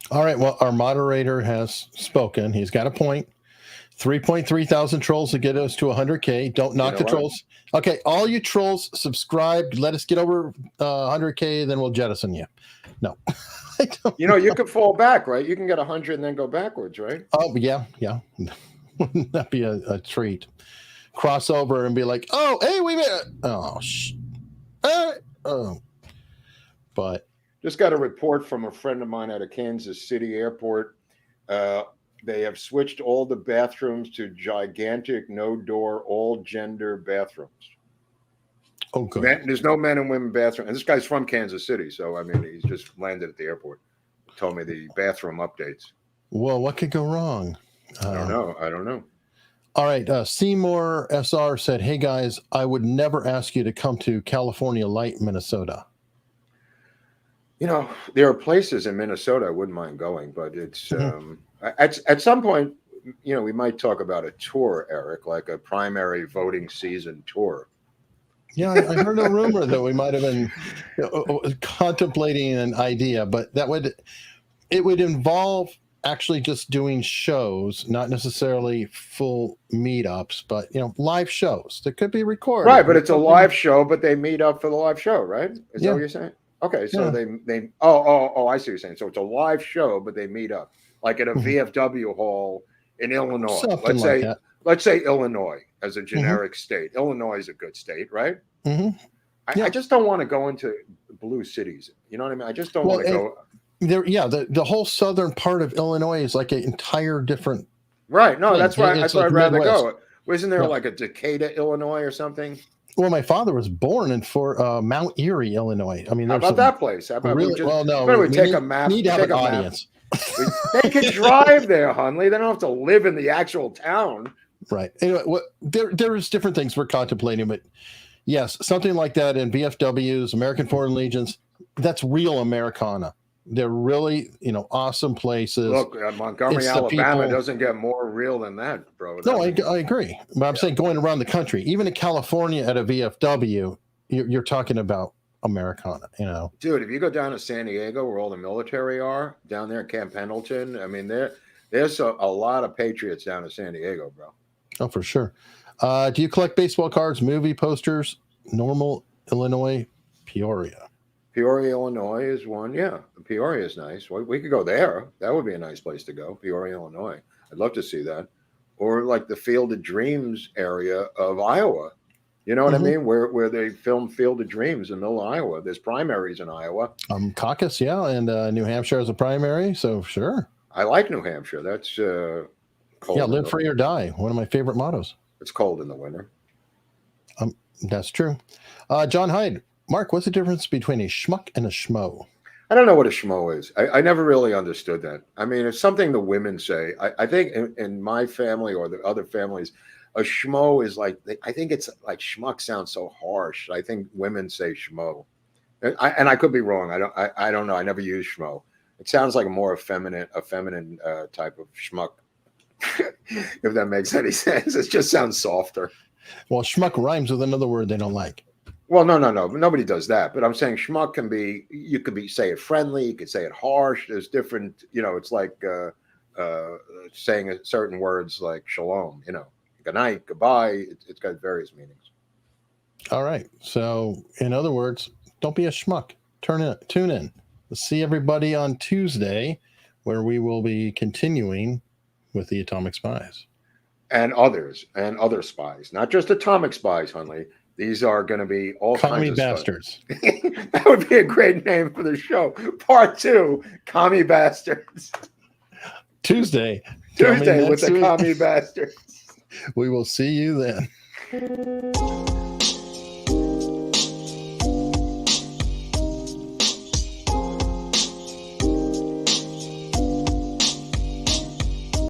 All right. Well, our moderator has spoken. He's got a point. 3.3 thousand trolls to get us to 100K. Don't knock the trolls. Okay, all you trolls, subscribe. Let us get over 100K, then we'll jettison you. No. You could fall back, right? You can get 100 and then go backwards, right? Oh, yeah. Wouldn't that be a treat? Cross over and be like, oh, hey, we made it. Oh, But. Just got a report from a friend of mine at a Kansas City airport. They have switched all the bathrooms to gigantic, no-door, all-gender bathrooms. Oh, good. There's no men and women bathroom. And this guy's from Kansas City, so, I mean, he's just landed at the airport. Told me the bathroom updates. Well, what could go wrong? I don't know. All right. Seymour SR said, hey, guys, I would never ask you to come to California Light, Minnesota. There are places in Minnesota I wouldn't mind going, but it's at some point, we might talk about a tour, Eric, like a primary voting season tour. Yeah, I heard a rumor that we might have been contemplating an idea, but it would involve actually just doing shows, not necessarily full meetups, but live shows that could be recorded. Right, but it's a live show, but they meet up for the live show, right? Is that what you're saying? Okay, so they I see what you're saying. So it's a live show, but they meet up like at a VFW hall in Illinois. Let's say Illinois as a generic state. Illinois is a good state, right? I just don't want to go into blue cities. You know what I mean? I just don't want to go there. Yeah, the whole southern part of Illinois is like an entire different. Right. No, that's why I'd rather go. Wasn't there Yeah. like a Decatur, Illinois, or something? Well, my father was born in Mount Erie, Illinois. I mean, How there's about that place? How about really well. No, we we take a map. need to have Take an a map. audience. They can drive there, Hunley. They don't have to live in the actual town. Right. Anyway, there is different things we're contemplating, but yes, something like that in VFWs, American Foreign Legions, that's real Americana. They're really, awesome places. Look, Montgomery, It's the Alabama people- doesn't get more real than that, bro. No, I agree. But I'm saying going around the country, even in California at a VFW, you're talking about Americana, Dude, if you go down to San Diego where all the military are, down there at Camp Pendleton, I mean, there's a lot of patriots down in San Diego, bro. Oh, for sure. Do you collect baseball cards, movie posters? Normal, Illinois, Peoria. Peoria, Illinois is one. Yeah, Peoria is nice. We could go there. That would be a nice place to go. Peoria, Illinois. I'd love to see that. Or like the Field of Dreams area of Iowa. You know what I mean? Where they film Field of Dreams in the middle of Iowa. There's primaries in Iowa. Caucus, yeah, and New Hampshire has a primary, so sure. I like New Hampshire. That's cold. Yeah, live free or die. One of my favorite mottos. It's cold in the winter. That's true. John Hyde. Mark, what's the difference between a schmuck and a schmo? I don't know what a schmo is. I never really understood that. I mean, it's something the women say. I think in my family or the other families, a schmo is like, I think it's like schmuck sounds so harsh. I think women say schmo. And I could be wrong. I don't know. I never use schmo. It sounds like a more feminine type of schmuck. If that makes any sense. It just sounds softer. Well, schmuck rhymes with another word they don't like. Well, no. Nobody does that. But I'm saying schmuck you could say it friendly. You could say it harsh. There's different, it's like saying certain words like shalom, good night, goodbye. It's got various meanings. All right. So in other words, don't be a schmuck. Tune in. We'll see everybody on Tuesday where we will be continuing with the Atomic Spies. And other spies, not just atomic spies, Hunley. These are going to be all Commie kinds of bastards. That would be a great name for the show. Part 2, Commie Bastards. Tuesday with the Commie Bastards. We will see you then.